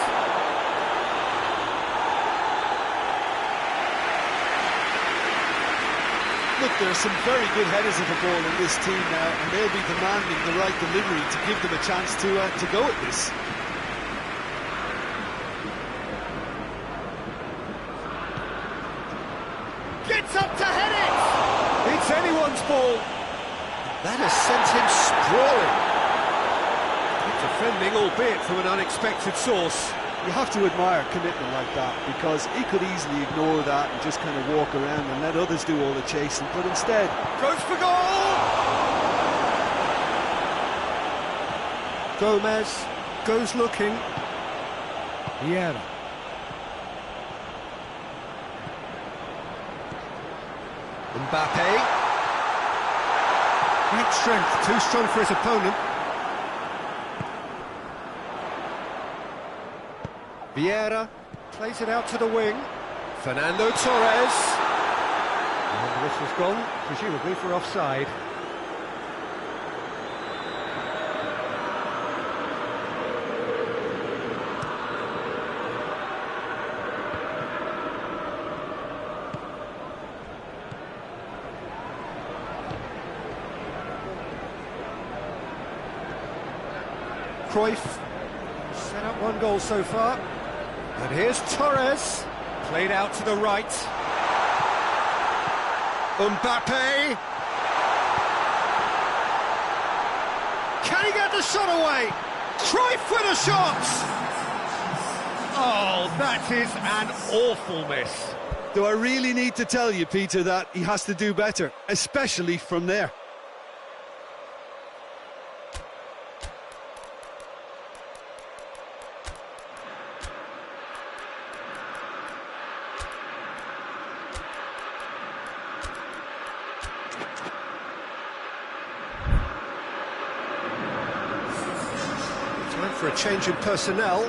Look, there are some very good headers of the ball in this team now, and they'll be demanding the right delivery to give them a chance to go at this. Gets up to head it! It's anyone's ball. That has sent him sprawling. Good defending, albeit from an unexpected source. You have to admire commitment like that, because he could easily ignore that and just kind of walk around and let others do all the chasing, but instead goes for goal! Gomez goes looking. Vieira. Mbappe. Great strength, too strong for his opponent. Vieira plays it out to the wing. Fernando Torres. And this has gone, presumably for offside. Cruyff set up one goal so far. And here's Torres, played out to the right. Mbappe. Can he get the shot away? Cruyff with a shot! Oh, that is an awful miss. Do I really need to tell you, Peter, that he has to do better, especially from there? Time for a change in personnel.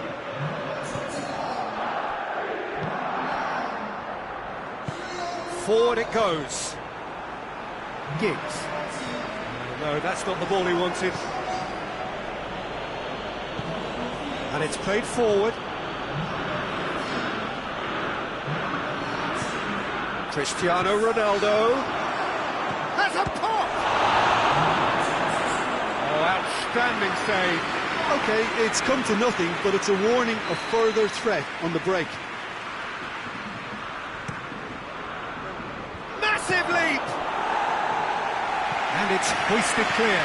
Forward it goes. Giggs. No, that's not the ball he wanted. And it's played forward. Cristiano Ronaldo has a pop! Oh, outstanding save. OK, it's come to nothing, but it's a warning of further threat on the break. Massive leap! And it's hoisted clear.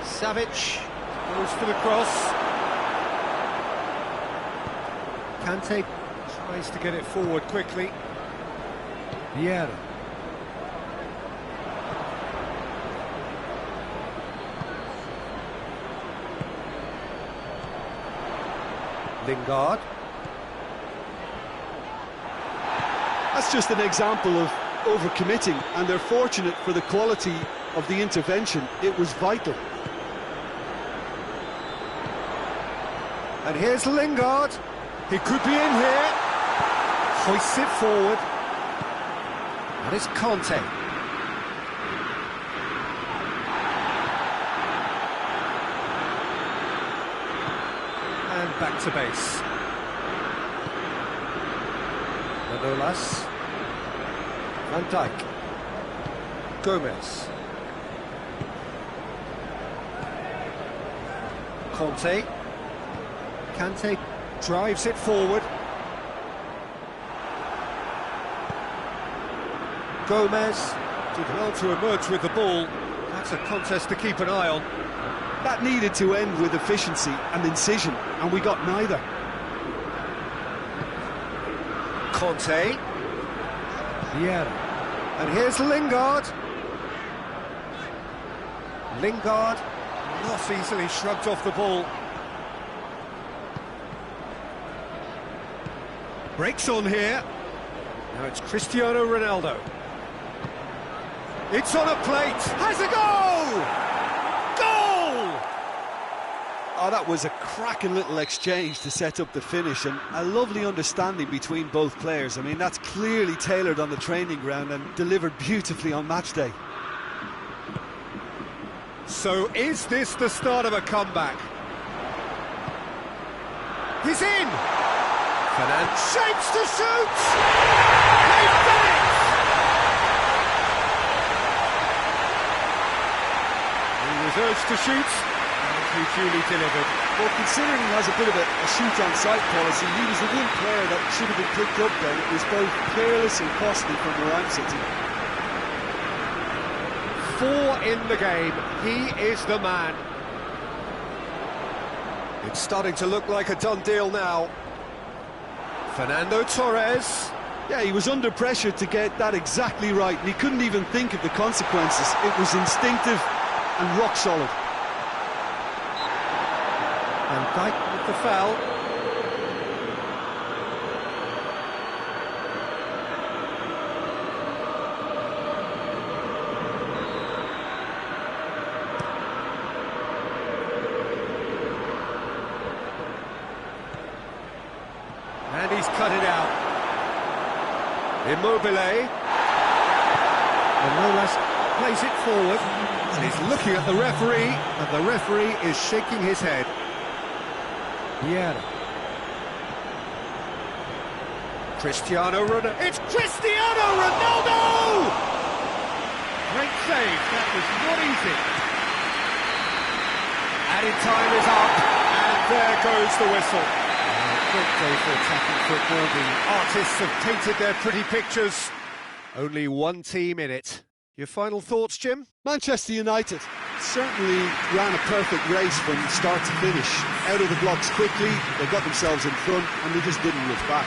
Savic goes for the cross. Kante tries to get it forward quickly. Vieira. Lingard. That's just an example of overcommitting, and they're fortunate for the quality of the intervention. It was vital. And here's Lingard. He could be in here. Hoists it forward. That is Conte. And back to base. Manolas. Van Dijk. Gomez. Conte. Kante drives it forward. Gomez did well to emerge with the ball. That's a contest to keep an eye on. That needed to end with efficiency and incision, and we got neither. Conte. Vieira. And here's Lingard. Lingard not easily shrugged off the ball. Breaks on here. Now it's Cristiano Ronaldo. It's on a plate. Has a goal! Goal! Oh, that was a cracking little exchange to set up the finish, and a lovely understanding between both players. I mean, that's clearly tailored on the training ground and delivered beautifully on match day. So is this the start of a comeback? He's in! Fernand shapes to shoot! They've done it! He was urged to shoot, and he duly delivered. Well, considering he has a bit of a shoot-on-sight policy, he was the one player that should have been picked up then. It was both careless and costly from Moran City. 4 in the game. He is the man. It's starting to look like a done deal now. Fernando Torres. Yeah, he was under pressure to get that exactly right, and he couldn't even think of the consequences. It was instinctive and rock solid. And Dyke with the foul. And he's cut it out. Immobile. And Rolas plays it forward. And he's looking at the referee, and the referee is shaking his head. Yeah. Cristiano Ronaldo. It's Cristiano Ronaldo! Great save. That was not easy. Added time is up, and there goes the whistle. Good day for attacking football. The artists have painted their pretty pictures. Only one team in it. Your final thoughts, Jim? Manchester United certainly ran a perfect race from start to finish. Out of the blocks quickly, they got themselves in front, and they just didn't look back.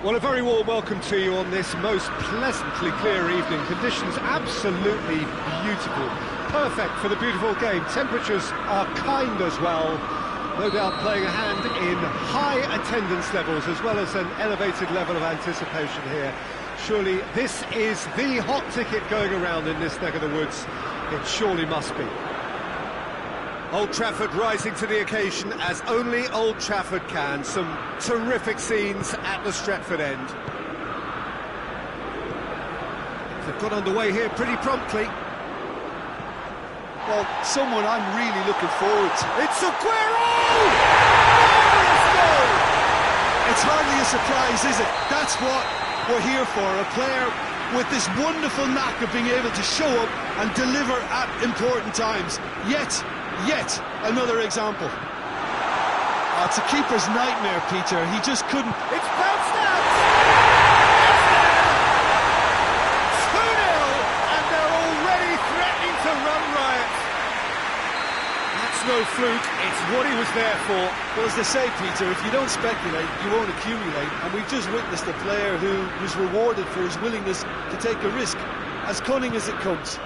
Well, a very warm welcome to you on this most pleasantly clear evening. Conditions absolutely beautiful. Perfect for the beautiful game. Temperatures are kind as well. No doubt playing a hand in high attendance levels as well as an elevated level of anticipation here. Surely this is the hot ticket going around in this neck of the woods. It surely must be. Old Trafford rising to the occasion as only Old Trafford can. Some terrific scenes at the Stretford end. They've got underway here pretty promptly. Well, someone I'm really looking forward to. It's Aguero! Marvellous goal! It's hardly a surprise, is it? That's what we're here for. A player with this wonderful knack of being able to show up and deliver at important times. Yet another example. Oh, it's a keeper's nightmare, Peter. He just couldn't... It's bounced out! It's there! 2-0, and they're already threatening to run riot. That's no fluke, it's what he was there for. Well, as they say, Peter, if you don't speculate, you won't accumulate. And we've just witnessed a player who was rewarded for his willingness to take a risk, as cunning as it comes.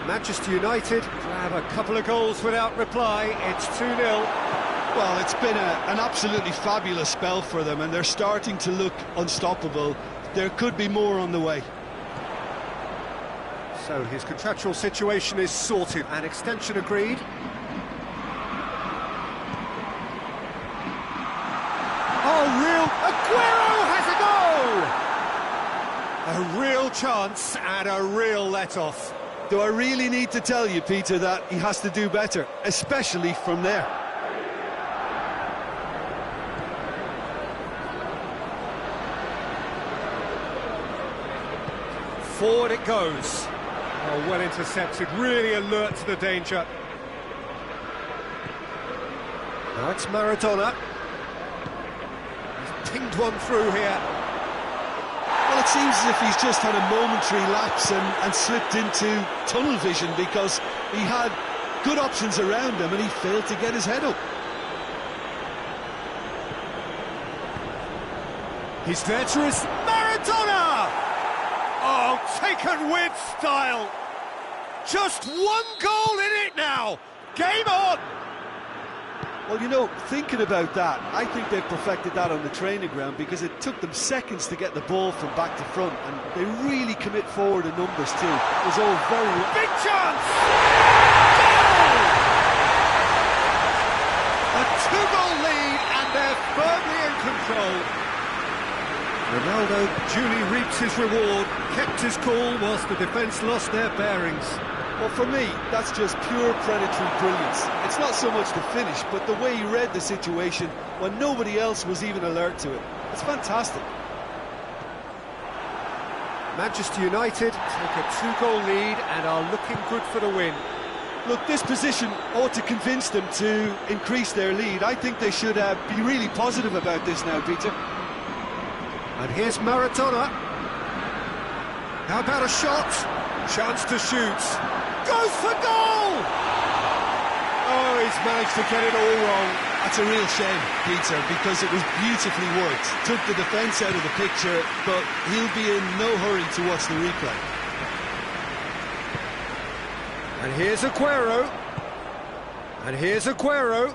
Manchester United grab a couple of goals without reply. It's 2-0. Well, it's been an absolutely fabulous spell for them, and they're starting to look unstoppable. There could be more on the way. So his contractual situation is sorted. An extension agreed. Oh, real... Aguero has a goal! A real chance and a real let-off. Do I really need to tell you, Peter, that he has to do better, especially from there? Forward it goes. Oh, well intercepted, really alert to the danger. Now it's Maradona. He's pinged one through here. Well, it seems as if he's just had a momentary lapse and slipped into tunnel vision, because he had good options around him and he failed to get his head up. He's there to his... Maradona! Oh, taken with style. Just one goal in it now. Game on! Well, you know, thinking about that, I think they've perfected that on the training ground, because it took them seconds to get the ball from back to front, and they really commit forward in numbers too. It was all very... Big chance! Goal! A two-goal lead, and they're firmly in control. Ronaldo duly reaps his reward, kept his cool whilst the defence lost their bearings. Well, for me, that's just pure predatory brilliance. It's not so much the finish, but the way he read the situation when nobody else was even alert to it. It's fantastic. Manchester United take a two-goal lead and are looking good for the win. Look, this position ought to convince them to increase their lead. I think they should be really positive about this now, Peter. And here's Maradona. How about a shot? Chance to shoot. Goes for goal! Oh, he's managed to get it all wrong. That's a real shame, Peter, because it was beautifully worked. Took the defence out of the picture, but he'll be in no hurry to watch the replay. And here's Aguero. And here's Aguero.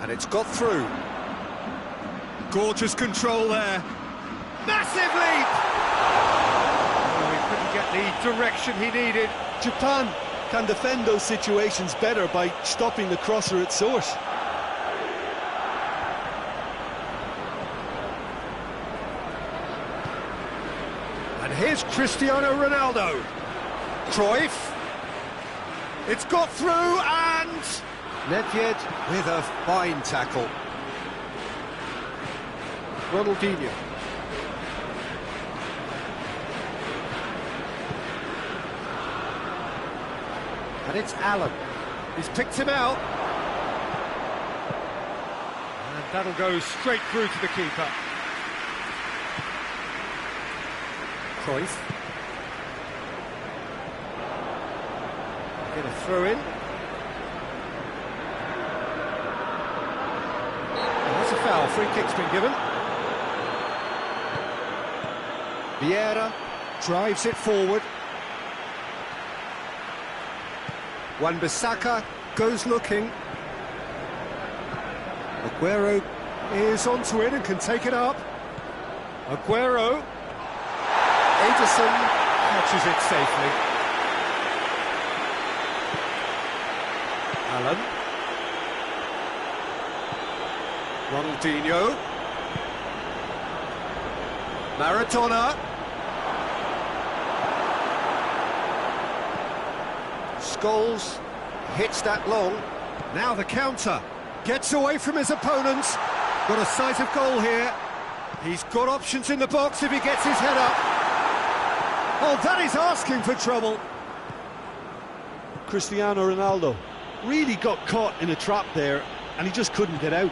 And it's got through. Gorgeous control there. Massive leap! Get the direction he needed. Japan can defend those situations better by stopping the crosser at source. And here's Cristiano Ronaldo. Cruyff. It's got through, and Nedved with a fine tackle. Ronaldinho. And it's Allen. He's picked him out. And that'll go straight through to the keeper. Cruyff. Get a throw in. That's a foul. Free kick's been given. Vieira drives it forward. Wan-Bissaka goes looking. Aguero is onto it and can take it up. Aguero. Ederson catches it safely. Allen. Ronaldinho. Maradona. Scholes hits that long. Now the counter. Gets away from his opponents. Got a sight of goal here. He's got options in the box if he gets his head up. Oh, that is asking for trouble. Cristiano Ronaldo really got caught in a trap there, and he just couldn't get out.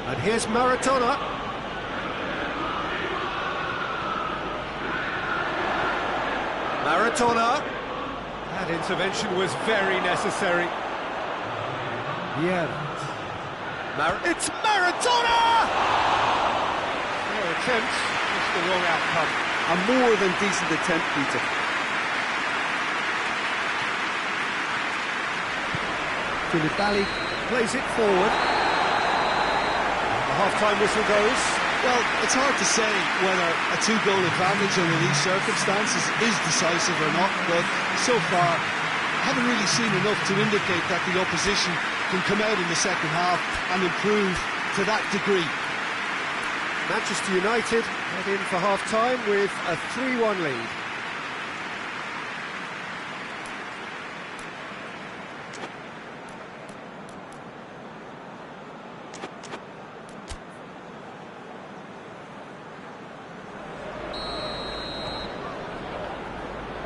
And here's Maradona. Maradona. That intervention was very necessary. Yeah. It's Maradona! Their attempt, just the wrong outcome. A more than decent attempt, Peter. Koulibaly plays it forward. The half-time whistle goes. Well, it's hard to say whether a two-goal advantage under these circumstances is decisive or not, but so far, I haven't really seen enough to indicate that the opposition can come out in the second half and improve to that degree. Manchester United head in for half-time with a 3-1 lead.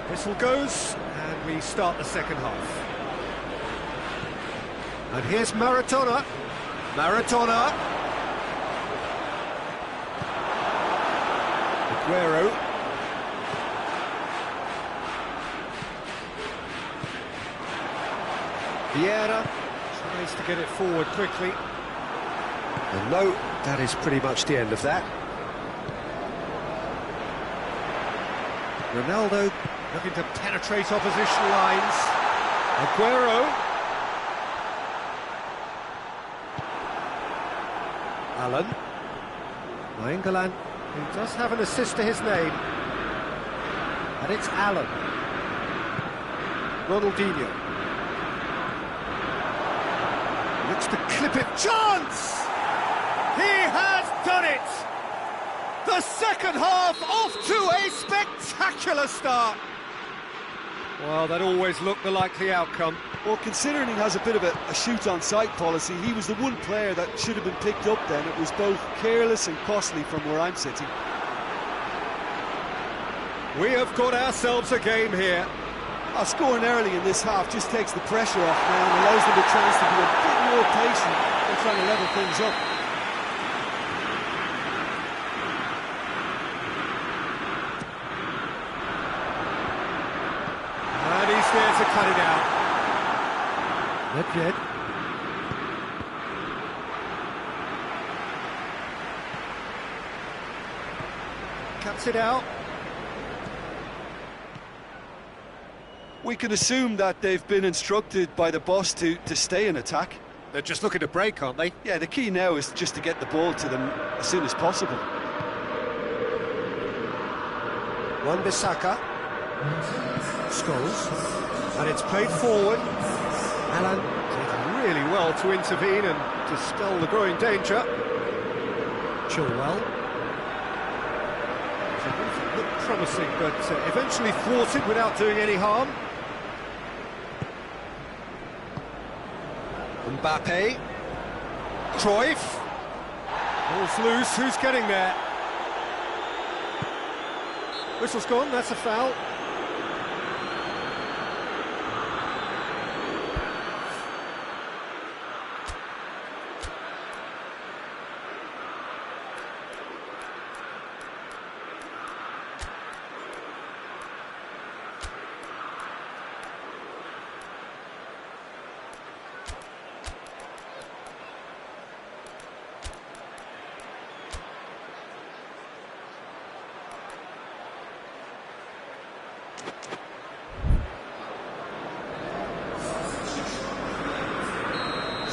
Whistle goes, and we start the second half. And here's Maradona. Maradona. Aguero. Vieira tries to get it forward quickly. And no, that is pretty much the end of that. Ronaldo looking to penetrate opposition lines. Aguero. Allen. Nainggolan, who does have an assist to his name. And it's Allen. Ronaldinho. Looks to clip it. Chance! He has done it! The second half off to a spectacular start. Well, that always looked the likely outcome. Well, considering he has a bit of a shoot-on-sight policy, he was the one player that should have been picked up then. It was both careless and costly from where I'm sitting. We have got ourselves a game here. Scoring early in this half just takes the pressure off now and allows them a chance to be a bit more patient and trying to level things up. And he's there to cut it out. Nedved. Cuts it out. We can assume that they've been instructed by the boss to stay in attack. They're just looking to break, aren't they? Yeah, the key now is just to get the ball to them as soon as possible. Wan-Bissaka. Scholes. And it's played forward. Allen did really well to intervene and dispel the growing danger. Chilwell. It looked promising, but eventually thwarted without doing any harm. Mbappe. Cruyff. Ball's loose, who's getting there? Whistle's gone, that's a foul.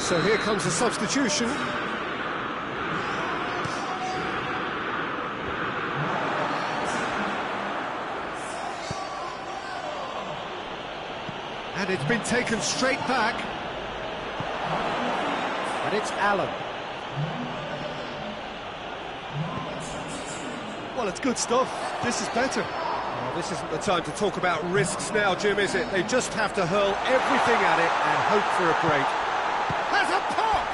So here comes a substitution. And it's been taken straight back. And it's Allen. Well, it's good stuff. This is better. Well, this isn't the time to talk about risks now, Jim, is it? They just have to hurl everything at it and hope for a break. Has a pop!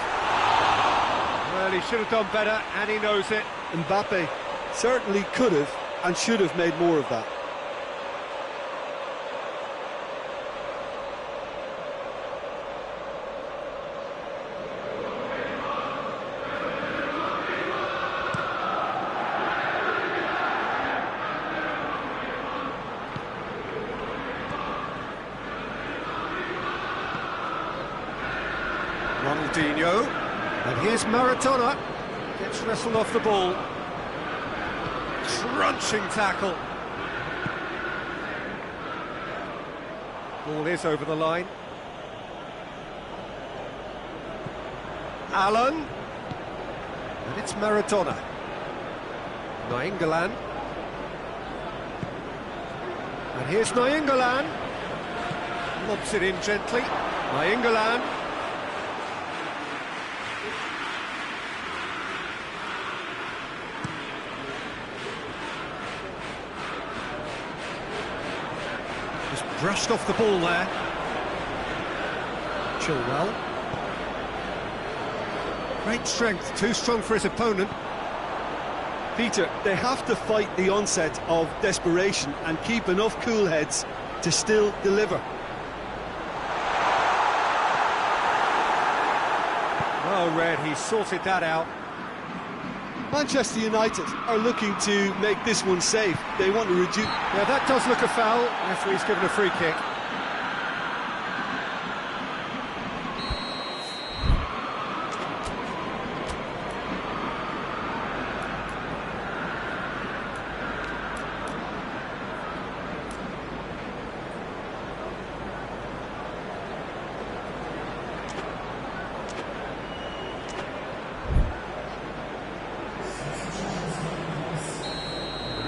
Well, he should have done better, and he knows it. Mbappe certainly could have and should have made more of that. Ronaldinho, and here's Maradona, gets wrestled off the ball, crunching tackle, ball is over the line, Allen, and it's Maradona, Nainggolan, and here's Nainggolan, lobs it in gently, Nainggolan, brushed off the ball there. Chilwell. Great strength, too strong for his opponent. Peter, they have to fight the onset of desperation and keep enough cool heads to still deliver. Well read, he sorted that out. Manchester United are looking to make this one safe. They want to reduce... Yeah, that does look a foul. Referee's given a free kick.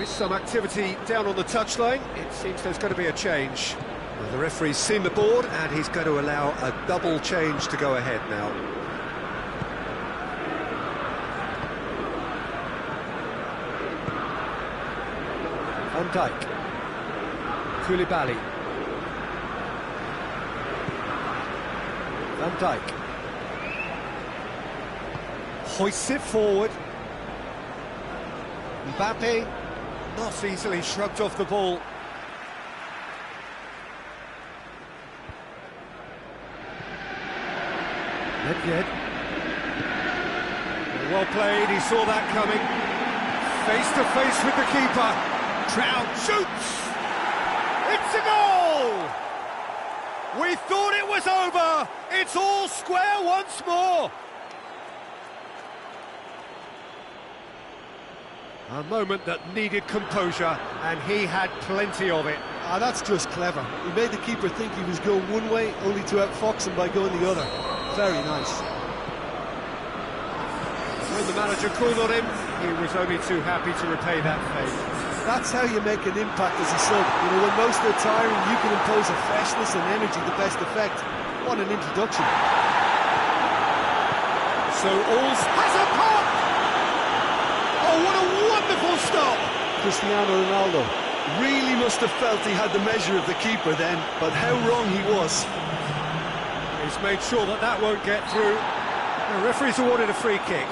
Some activity down on the touchline. It seems there's going to be a change. Well, the referee's seen the board and he's going to allow a double change to go ahead now. Van Dijk, Koulibaly, Van Dijk hoists it forward. Mbappe not easily shrugged off the ball. Nedved. Well played, he saw that coming. Face to face with the keeper. Trout shoots! It's a goal! We thought it was over. It's all square once more. A moment that needed composure, and he had plenty of it. Ah, that's just clever. He made the keeper think he was going one way, only to outfox him by going the other. Very nice. When the manager called on him, he was only too happy to repay that favour. That's how you make an impact as a sub. You know, when most are tiring, you can impose a freshness and energy to best effect. What an introduction. So Alls has a pop! Oh, what a wonderful stop! Cristiano Ronaldo really must have felt he had the measure of the keeper then, but how wrong he was. He's made sure that that won't get through. The referee's awarded a free kick.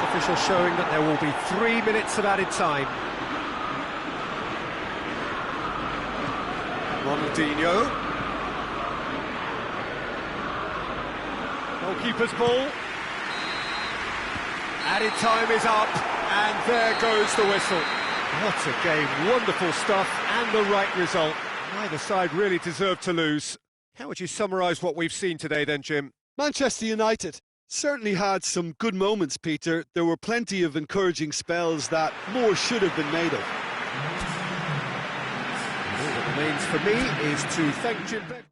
Official showing that there will be 3 minutes of added time. Ronaldinho. Goalkeeper's ball. Added time is up, and there goes the whistle. What a game, wonderful stuff, and the right result. Neither side really deserved to lose. How would you summarise what we've seen today then, Jim? Manchester United Certainly had some good moments, Peter. There were plenty of encouraging spells that more should have been made of. All that remains for me is to thank Jim Beck.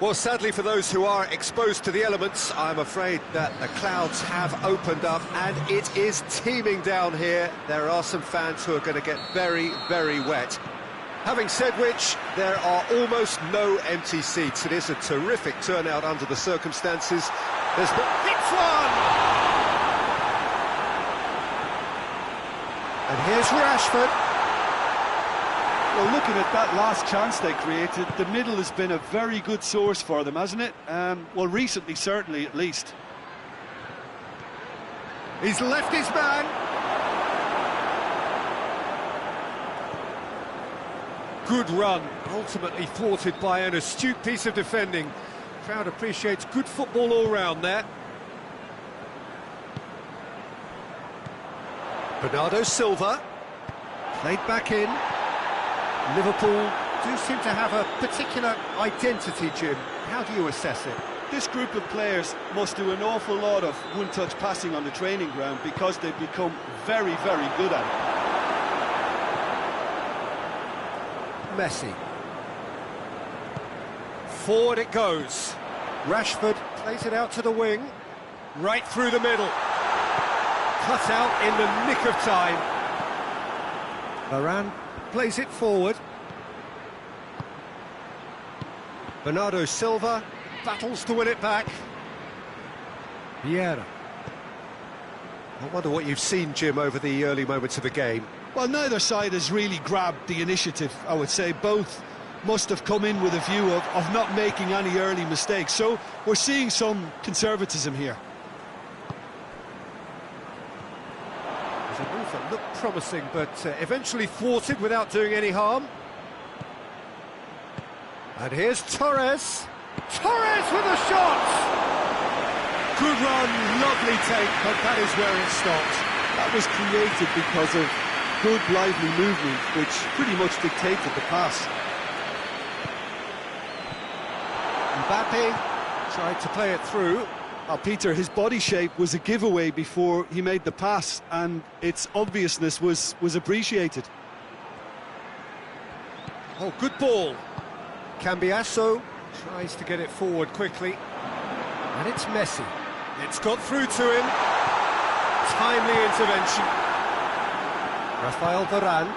Well, sadly for those who are exposed to the elements, I'm afraid that the clouds have opened up and it is teeming down here. There are some fans who are going to get very, very wet. Having said which, there are almost no empty seats. It is a terrific turnout under the circumstances. There's the hits one! And here's Rashford. Well, looking at that last chance they created, the middle has been a very good source for them, hasn't it? Well, recently, certainly, at least. He's left his man. Good run, ultimately thwarted by an astute piece of defending. Crowd appreciates good football all round there. Bernardo Silva, played back in. Liverpool do seem to have a particular identity, Jim. How do you assess it? This group of players must do an awful lot of one-touch passing on the training ground because they've become very, very good at it. Messi. Forward it goes. Rashford plays it out to the wing. Right through the middle. Cut out in the nick of time. Varane plays it forward. Bernardo Silva battles to win it back. Vieira. I wonder what you've seen, Jim, over the early moments of the game. Well, neither side has really grabbed the initiative, I would say. Both must have come in with a view of not making any early mistakes. So we're seeing some conservatism here. There's a move that looked promising, but eventually thwarted without doing any harm. And here's Torres. Torres with a shot! Good run, lovely take, but that is where it stopped. That was created because of good, lively movement, which pretty much dictated the pass. Mbappe tried to play it through. Peter, his body shape was a giveaway before he made the pass, and its obviousness was appreciated. Oh, good ball. Cambiasso tries to get it forward quickly. And it's Messi. It's got through to him. Timely intervention. Rafael Varane.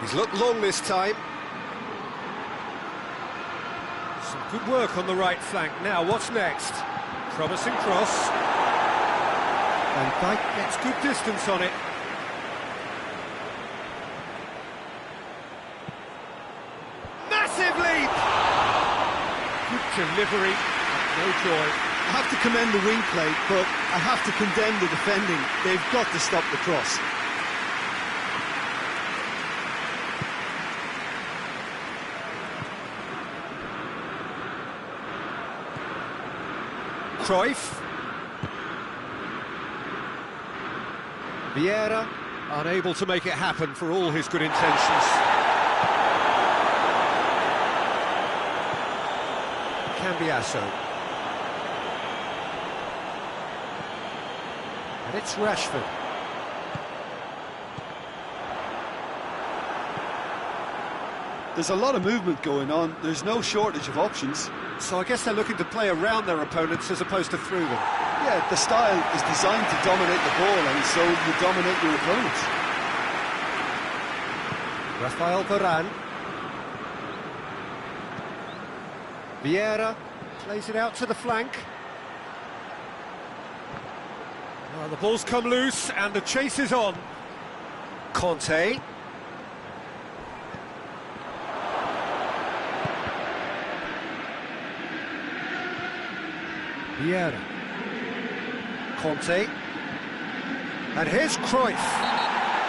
He's looked long this time. Some good work on the right flank. Now, what's next? Promising cross. Van Dijk gets good distance on it. Massive leap! Good delivery, no joy. I have to commend the wing play, but I have to condemn the defending. They've got to stop the cross. Cruyff. Vieira, unable to make it happen for all his good intentions. Cambiasso. And it's Rashford. There's a lot of movement going on. There's no shortage of options. So I guess they're looking to play around their opponents as opposed to through them. Yeah, the style is designed to dominate the ball, and so you dominate your opponents. Rafael Varane. Vieira plays it out to the flank. Well, the ball's come loose and the chase is on. Conte. Vieira. Conte. And here's Cruyff.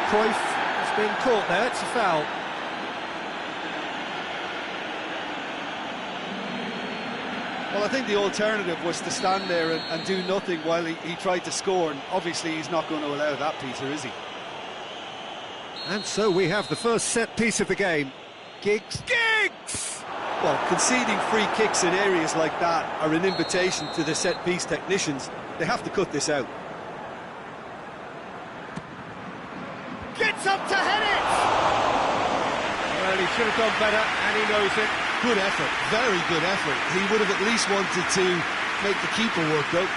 Cruyff has been caught there, it's a foul. Well, I think the alternative was to stand there and do nothing while he tried to score, and obviously he's not going to allow that, Peter, is he? And so we have the first set piece of the game. Giggs. Well, conceding free kicks in areas like that are an invitation to the set-piece technicians. They have to cut this out. Gets up to head it! should have done better, and he knows it. Good effort, very good effort. He would have at least wanted to make the keeper work, though.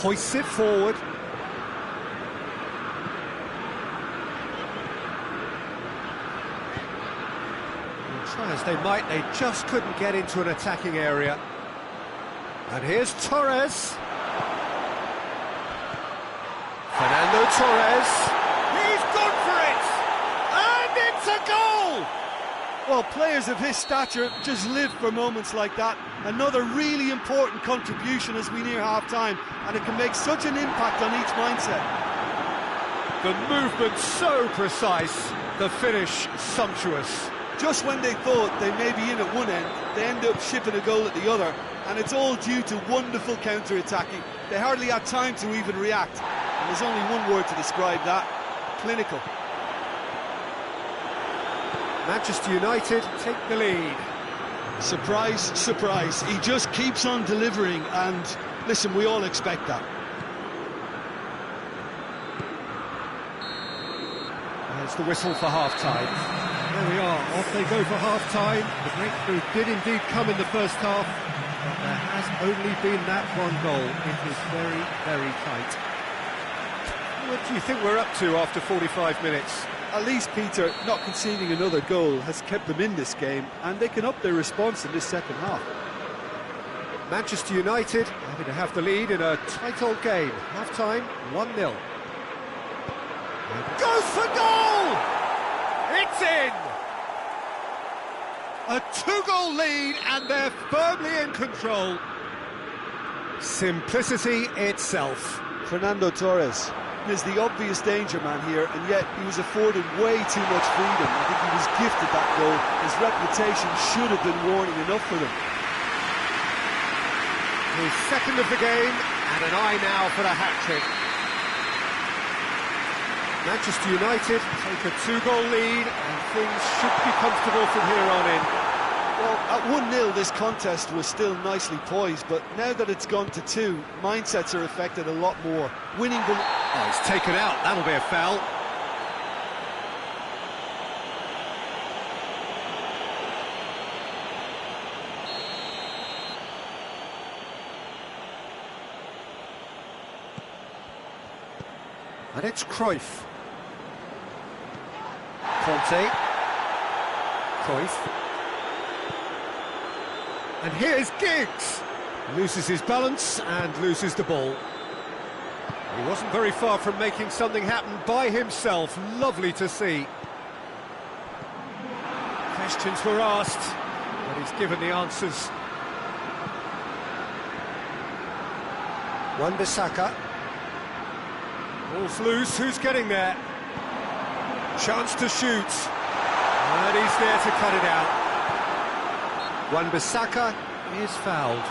Hoists it forward. Try as they might, they just couldn't get into an attacking area. And here's Torres. Fernando Torres. He's gone for it! And it's a goal! Well, players of his stature just live for moments like that. Another really important contribution as we near half-time, and it can make such an impact on each mindset. The movement so precise, the finish sumptuous. Just when they thought they may be in at one end, they end up shipping a goal at the other, and it's all due to wonderful counter-attacking. They hardly had time to even react, and there's only one word to describe that: clinical. Manchester United take the lead. Surprise, surprise, he just keeps on delivering, and listen, we all expect that. There's the whistle for half-time. There we are, off they go for half-time. The breakthrough did indeed come in the first half, but there has only been that one goal. It was very, very tight. What do you think we're up to after 45 minutes? At least, Peter, not conceding another goal has kept them in this game, and they can up their response in this second half. Manchester United happy to have the lead in a tight old game. Half-time, 1-0. Goes for goal! It's in! A two-goal lead, and they're firmly in control. Simplicity itself. Fernando Torres is the obvious danger man here, and yet he was afforded way too much freedom. I think he was gifted that goal. His reputation should have been warning enough for them. His second of the game, and an eye now for the hat-trick. Manchester United take a two-goal lead, and things should be comfortable from here on in. Well, at 1-0 this contest was still nicely poised, but now that it's gone to 2, mindsets are affected a lot more. Winning them... Oh, he's taken out, that'll be a foul. And it's Cruyff. Conte. Cruyff. And here's Giggs. Loses his balance and loses the ball. He wasn't very far from making something happen by himself. Lovely to see. Questions were asked, but he's given the answers. Wan-Bissaka. Ball's loose, who's getting there? Chance to shoot. And he's there to cut it out. Wan-Bissaka is fouled.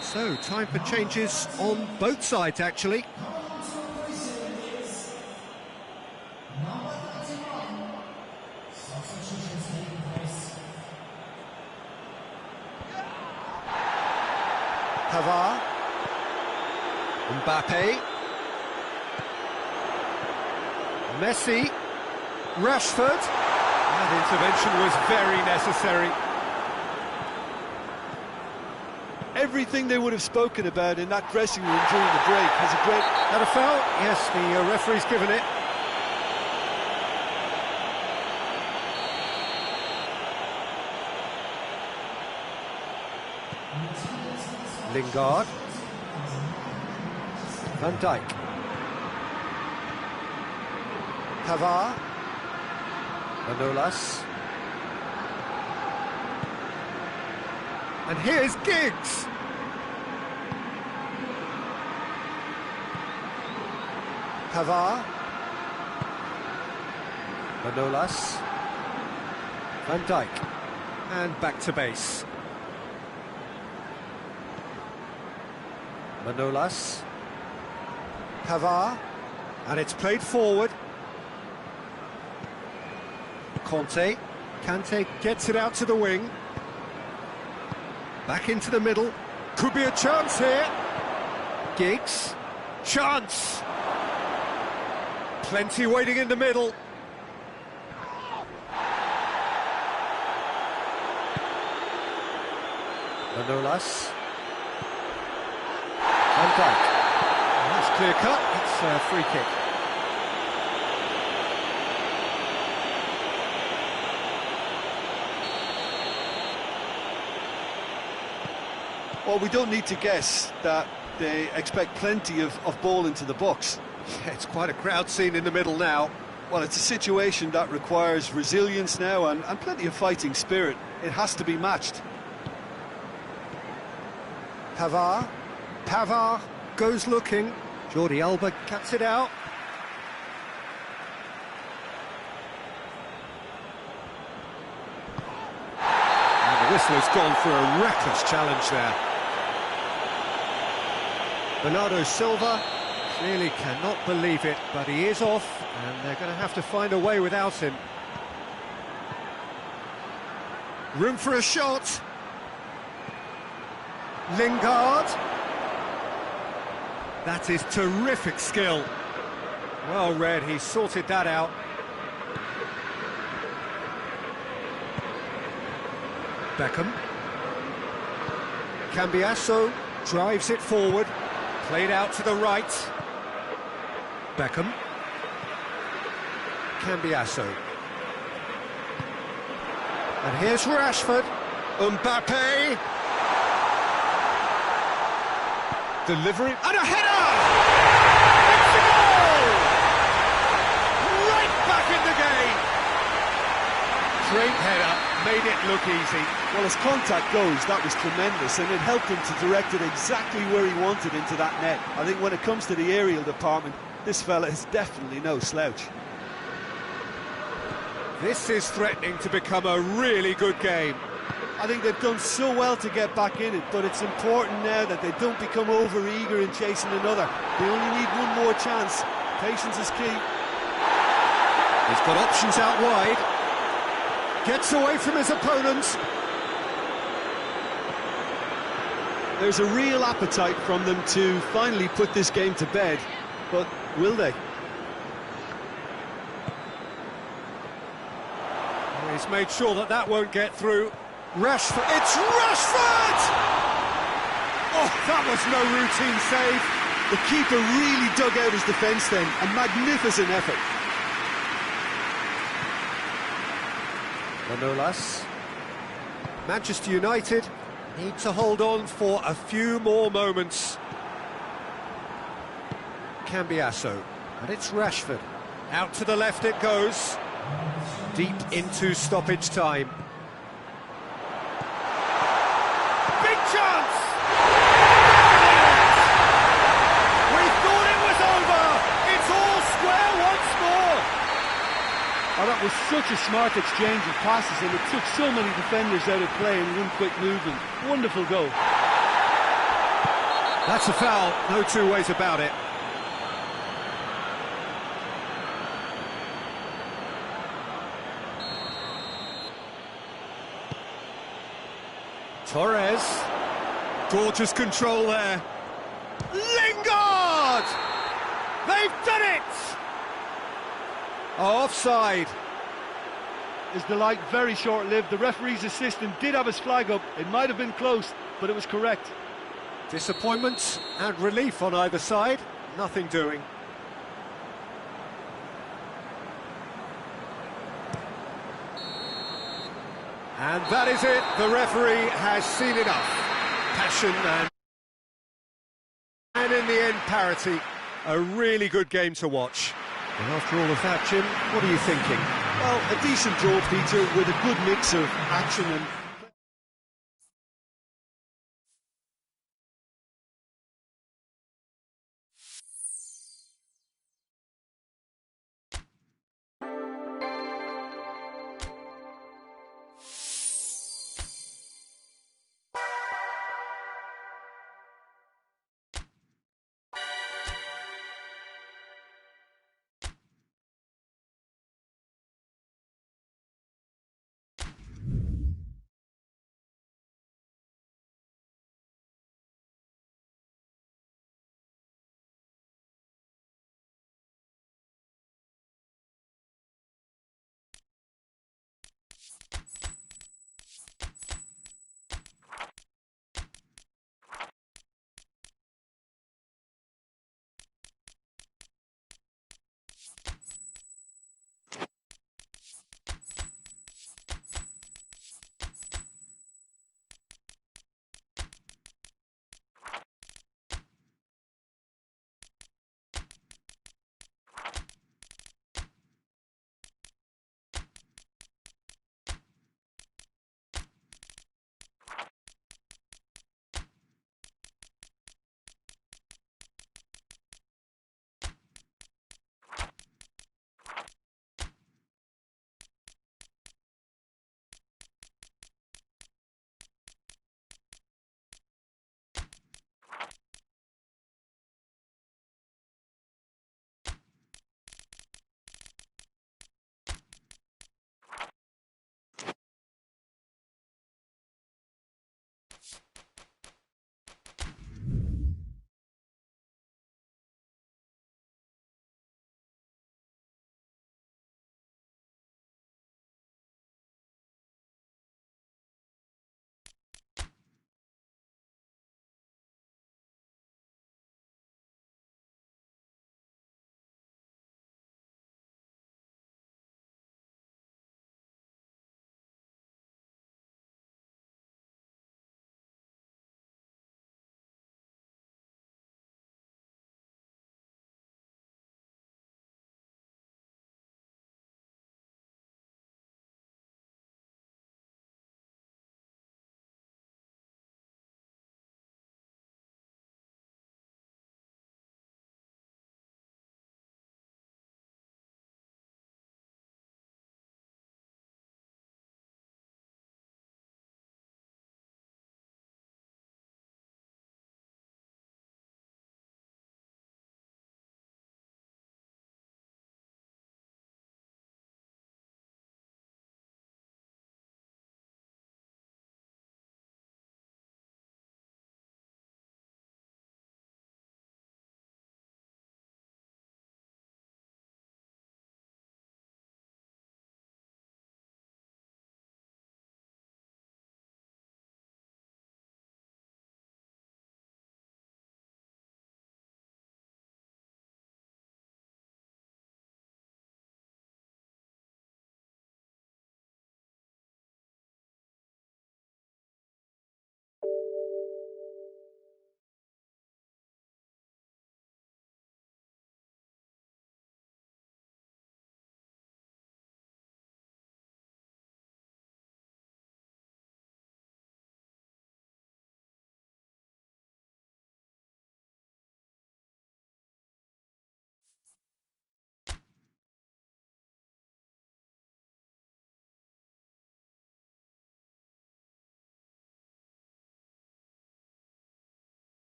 So, time for changes on both sides, actually. Pavard. Mbappe. Messi. Rashford. That intervention was very necessary. Everything they would have spoken about in that dressing room during the break has a great... Had a foul? Yes, the referee's given it. Lingard. Van Dijk. Pavard. Manolas. And here's Giggs. Pavard. Manolas. Van Dijk. And back to base. Manolas. Pavard. And it's played forward. Conte. Kante gets it out to the wing. Back into the middle. Could be a chance here. Giggs. Chance. Plenty waiting in the middle. Manolas. Van Dijk. That's clear cut. It's a free kick. Well, we don't need to guess that they expect plenty of ball into the box. Yeah, it's quite a crowd scene in the middle now. Well, it's a situation that requires resilience now and plenty of fighting spirit. It has to be matched. Pavard. Pavard goes looking. Jordi Alba cuts it out. And the whistle has gone for a reckless challenge there. Bernardo Silva clearly cannot believe it, but he is off, and they're going to have to find a way without him. Room for a shot. Lingard. That is terrific skill. Well read, he sorted that out. Beckham. Cambiasso drives it forward. Played out to the right. Beckham. Cambiasso. And here's Rashford. Mbappe. Delivery. And a header! It's a goal! Right back in the game! Great header. Made it look easy. Well, as contact goes, that was tremendous, and it helped him to direct it exactly where he wanted into that net. I think when it comes to the aerial department, this fella is definitely no slouch. This is threatening to become a really good game. I think they've done so well to get back in it, but it's important now that they don't become over-eager in chasing another. They only need one more chance. Patience is key. He's got options out wide. Gets away from his opponents. There's a real appetite from them to finally put this game to bed, but will they? He's made sure that that won't get through. Rashford, it's Rashford! Oh, that was no routine save. The keeper really dug out his defence then, a magnificent effort. Manolas. Manchester United need to hold on for a few more moments. Cambiasso, and it's Rashford. Out to the left it goes. Deep into stoppage time. Big chance! We thought it was over! It's all square once more! Oh, that was such a smart exchange of passes, and it took so many defenders out of play in one quick movement. Wonderful goal. That's a foul, no two ways about it. Torres. Gorgeous control there. Lingard! They've done it! Offside. Is the light very short-lived? The referee's assistant did have his flag up. It might have been close, but it was correct. Disappointment and relief on either side. Nothing doing. And that is it. The referee has seen enough. Passion and in the end, parity. A really good game to watch. And after all of that, Jim, what are you thinking? Well, a decent draw, Peter, with a good mix of action and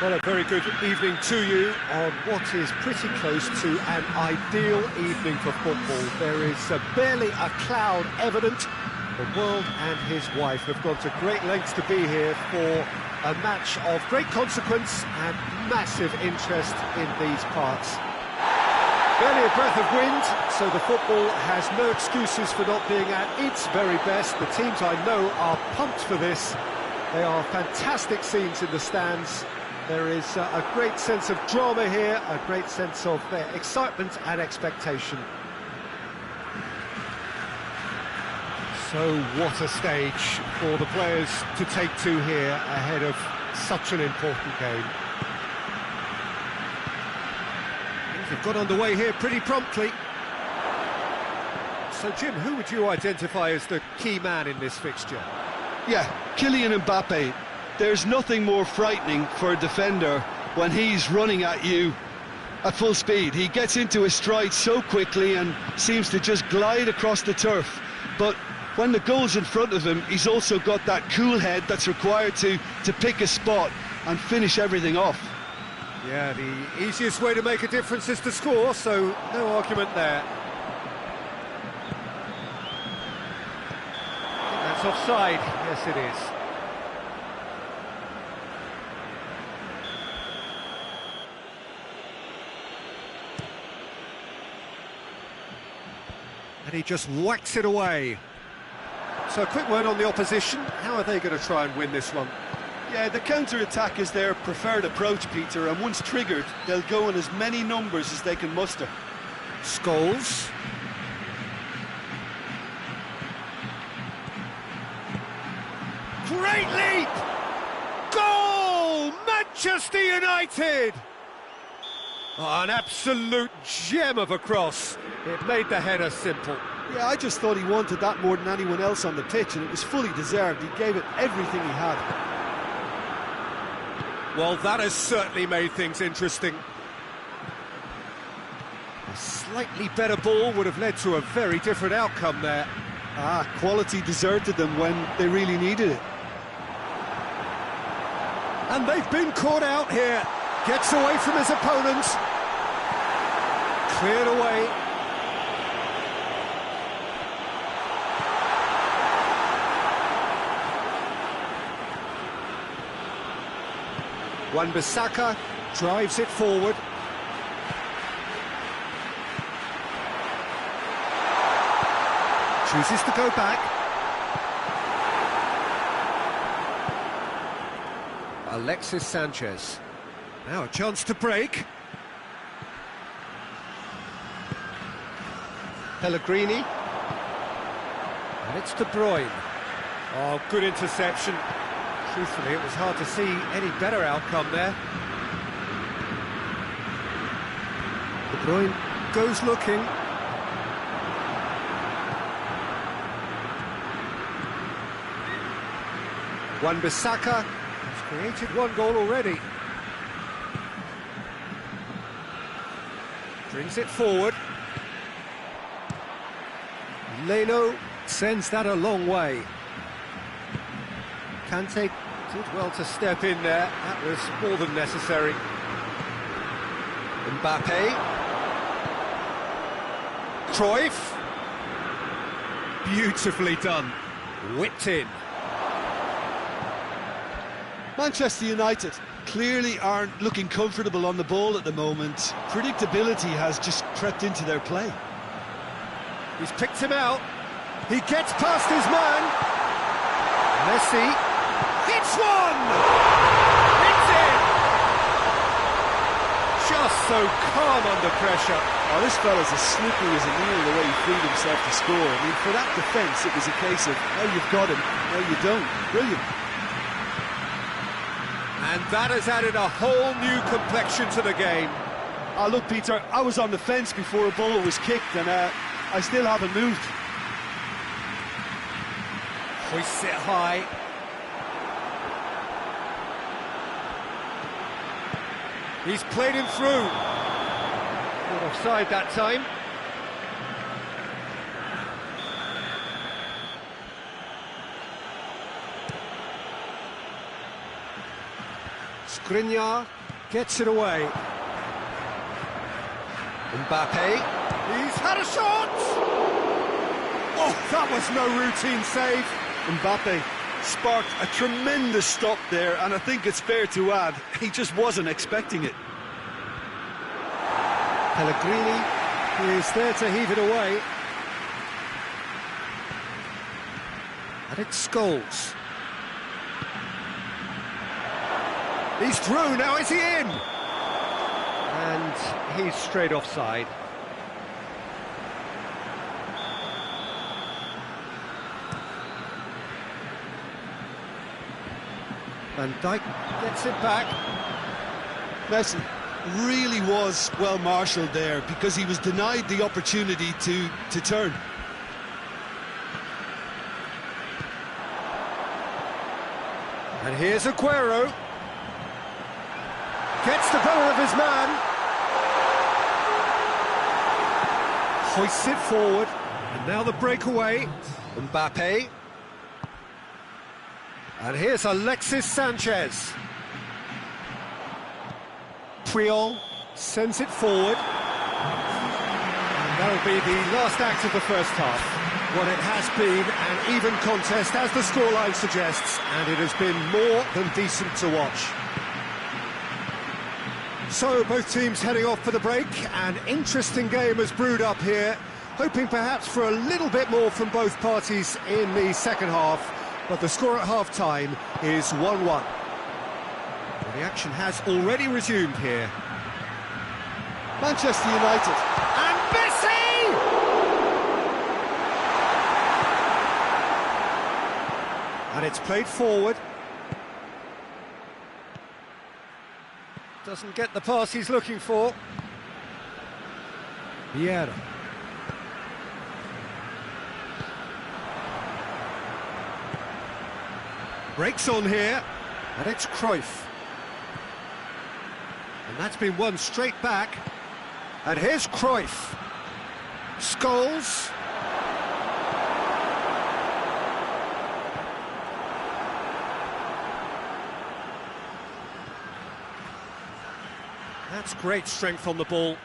Well, a very good evening to you on what is pretty close to an ideal evening for football. There is barely a cloud evident. The world and his wife have gone to great lengths to be here for a match of great consequence and massive interest in these parts. Barely a breath of wind, so the football has no excuses for not being at its very best. The teams I know are pumped for this. They are fantastic scenes in the stands. There is a great sense of drama here, a great sense of excitement and expectation. So what a stage for the players to take to here ahead of such an important game. Things have got underway here pretty promptly. So Jim, who would you identify as the key man in this fixture? Yeah, Kylian Mbappe. There's nothing more frightening for a defender when he's running at you at full speed. He gets into his stride so quickly and seems to just glide across the turf. But when the goal's in front of him, he's also got that cool head that's required to pick a spot and finish everything off. Yeah, the easiest way to make a difference is to score, so no argument there. I think that's offside. Yes, it is. And he just whacks it away. So a quick word on the opposition. How are they going to try and win this one? Yeah, the counter-attack is their preferred approach, Peter, and once triggered, they'll go in as many numbers as they can muster. Scholes. Great leap! Goal! Manchester United! Oh, an absolute gem of a cross. It made the header simple. Yeah, I just thought he wanted that more than anyone else on the pitch, and it was fully deserved. He gave it everything he had. Well, that has certainly made things interesting. A slightly better ball would have led to a very different outcome there. Quality deserted them when they really needed it. And they've been caught out here. Gets away from his opponent. Cleared away. Wan-Bissaka drives it forward. Chooses to go back. Alexis Sanchez. Now a chance to break. Pellegrini. And it's De Bruyne. Oh, good interception. Truthfully, it was hard to see any better outcome there. De Bruyne goes looking. Wan-Bissaka has created one goal already. Brings it forward. Leno sends that a long way. Kante did well to step in there. That was more than necessary. Mbappe. Cruyff. Beautifully done. Whipped in. Manchester United clearly aren't looking comfortable on the ball at the moment. Predictability has just crept into their play. He's picked him out. He gets past his man. Messi hits one! It's in! Just so calm under pressure. Oh, this fella's as slippery as a needle the way he freed himself to score. I mean, for that defence, it was a case of, now you've got him, now you don't. Brilliant. And that has added a whole new complexion to the game. Look, Peter, I was on the fence before a ball was kicked, and I still haven't moved. Hoists it high. He's played him through. Not offside that time. Skriniar gets it away. Mbappe, he's had a shot! Oh, that was no routine save. Mbappe sparked a tremendous stop there, and I think it's fair to add, he just wasn't expecting it. Pellegrini is there to heave it away. And it's Scholes. He's through, now is he in? And he's straight offside. Van Dijk gets it back. Messi really was well marshalled there because he was denied the opportunity to turn. And here's Aguero. Gets the better of his man. Hoists it forward. And now the breakaway. Mbappe. And here's Alexis Sanchez. Puyol sends it forward. And that'll be the last act of the first half. What it has been an even contest, as the scoreline suggests, and it has been more than decent to watch. So, both teams heading off for the break. An interesting game has brewed up here, hoping perhaps for a little bit more from both parties in the second half. But the score at half-time is 1-1. Well, the action has already resumed here. Manchester United. And Messi! And it's played forward. Doesn't get the pass he's looking for. Vieira. Breaks on here, and it's Cruyff. And that's been won straight back. And here's Cruyff. Scholes. That's great strength on the ball.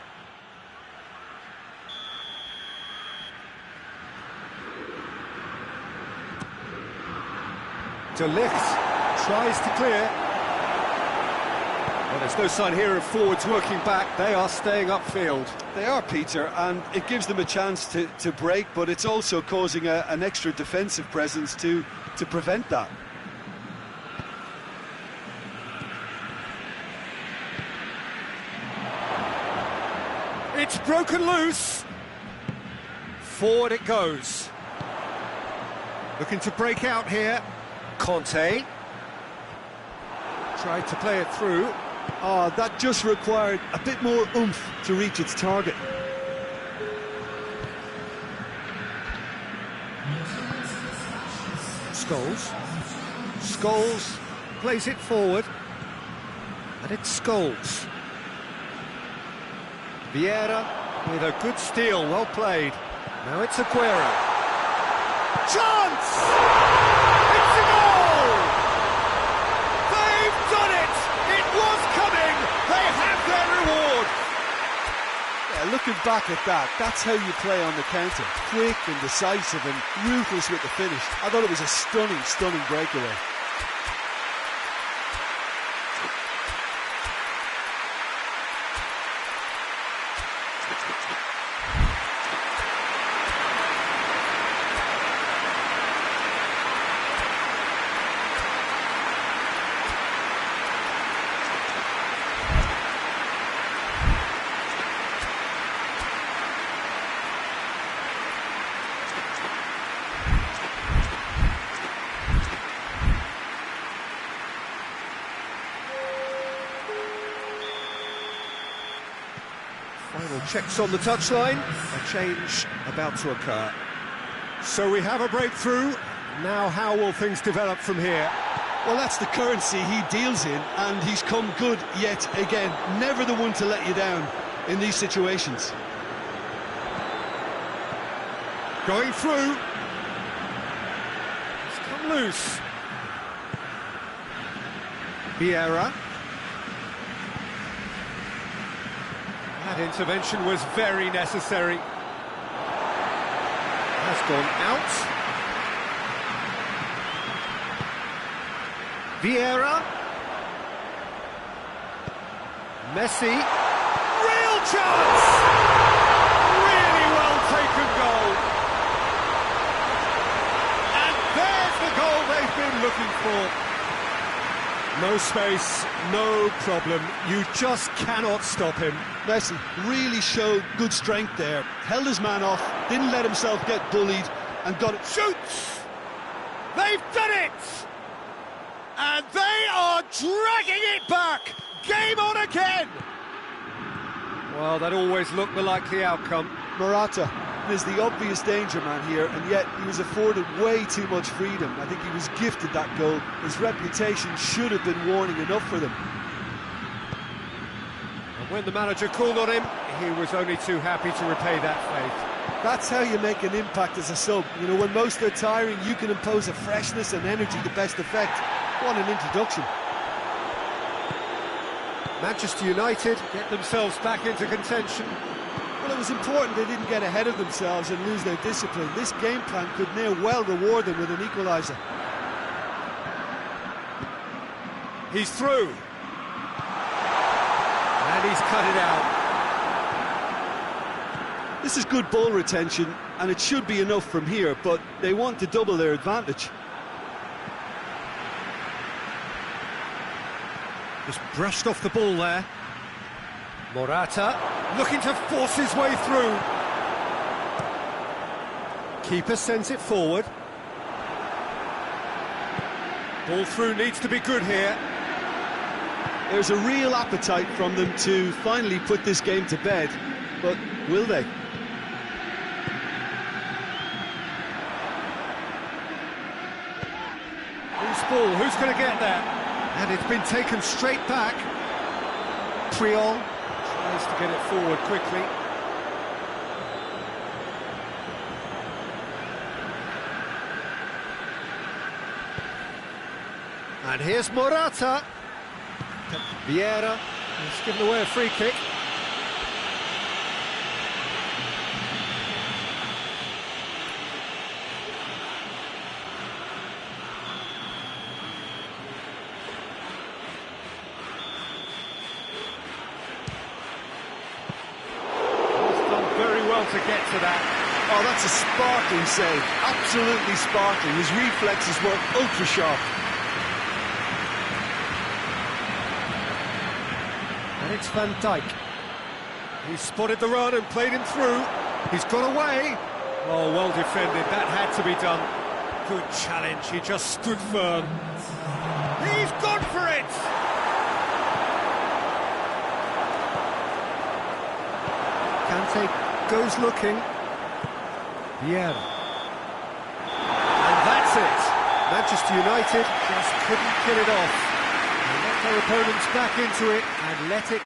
De Ligt tries to clear. Well, there's no sign here of forwards working back. They are staying upfield. They are, Peter, and it gives them a chance to break, but it's also causing an extra defensive presence to prevent that. It's broken loose. Forward it goes. Looking to break out here. Conte tried to play it through. That just required a bit more oomph to reach its target. Scholes plays it forward. And it's Scholes. Vieira with a good steal, well played. Now it's Aguero. Chance! It's a goal! They've done it! It was coming! They have their reward! Yeah, looking back at that, that's how you play on the counter. Quick and decisive and ruthless with the finish. I thought it was a stunning, stunning breakaway. Final checks on the touchline. A change about to occur. So we have a breakthrough. Now how will things develop from here? Well, that's the currency he deals in, and he's come good yet again. Never the one to let you down in these situations. Going through. It's come loose. Vieira. That intervention was very necessary. Has gone out. Vieira. Messi. Real chance! Really well taken goal. And there's the goal they've been looking for. No space, no problem. You just cannot stop him. Messi really showed good strength there. Held his man off, didn't let himself get bullied, and got it. Shoots! They've done it! And they are dragging it back! Game on again! Well, that always looked the likely outcome. Morata is the obvious danger man here, and yet he was afforded way too much freedom. I think he was gifted that goal. His reputation should have been warning enough for them. And when the manager called on him, he was only too happy to repay that faith. That's how you make an impact as a sub. You know, when most are tiring, you can impose a freshness and energy to best effect. What an introduction. Manchester United get themselves back into contention. Well, it was important they didn't get ahead of themselves and lose their discipline. This game plan could near well reward them with an equaliser. He's through. And he's cut it out. This is good ball retention, and it should be enough from here, but they want to double their advantage. Just brushed off the ball there. Morata looking to force his way through. Keeper sends it forward. Ball through needs to be good here. There's a real appetite from them to finally put this game to bed, but will they? Loose ball, who's going to get that? And it's been taken straight back. Priol tries to get it forward quickly. And here's Morata. Vieira has given away a free kick. To get to that. Oh, that's a sparkling save. Absolutely sparkling. His reflexes were ultra sharp. And it's Van Dijk. He spotted the run and played him through. He's got away. Oh, well defended. That had to be done. Good challenge. He just stood firm. He's gone for it! Kante goes looking. Vieira. And that's it. Manchester United just couldn't kill it off. They let their opponents back into it and let it...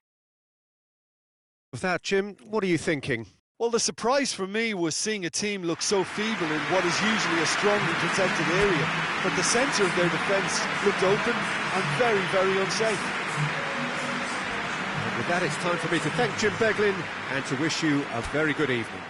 With that, Jim, what are you thinking? Well, the surprise for me was seeing a team look so feeble in what is usually a strongly protected area. But the centre of their defence looked open and very, very unsafe. And with that, it's time for me to thank Jim Beglin and to wish you a very good evening.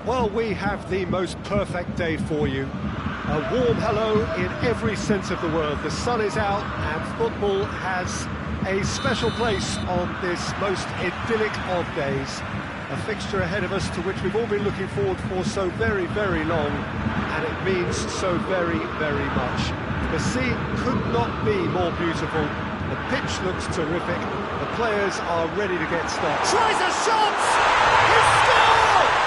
Well, we have the most perfect day for you. A warm hello in every sense of the word. The sun is out and football has a special place on this most idyllic of days. A fixture ahead of us to which we've all been looking forward for so very, very long, and it means so very, very much. The scene could not be more beautiful. The pitch looks terrific. The players are ready to get started. Tries a shot! He scored!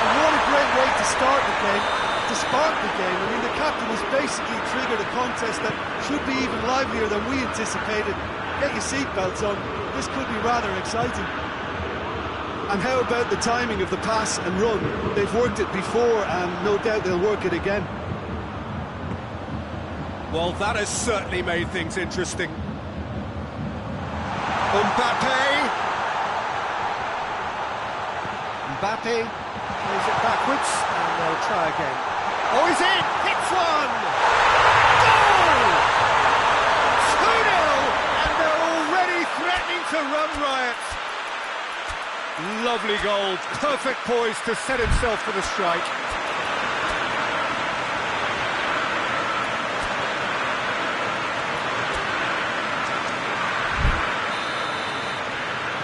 And what a great way to start the game, to spark the game. I mean, the captain has basically triggered a contest that should be even livelier than we anticipated. Get your seatbelts on, this could be rather exciting. And how about the timing of the pass and run? They've worked it before and no doubt they'll work it again. Well, that has certainly made things interesting. Mbappe plays it backwards, and they'll try again. Oh, he's in! Hits one! Goal! 2-0, and they're already threatening to run riot. Lovely goal, perfect poise to set himself for the strike.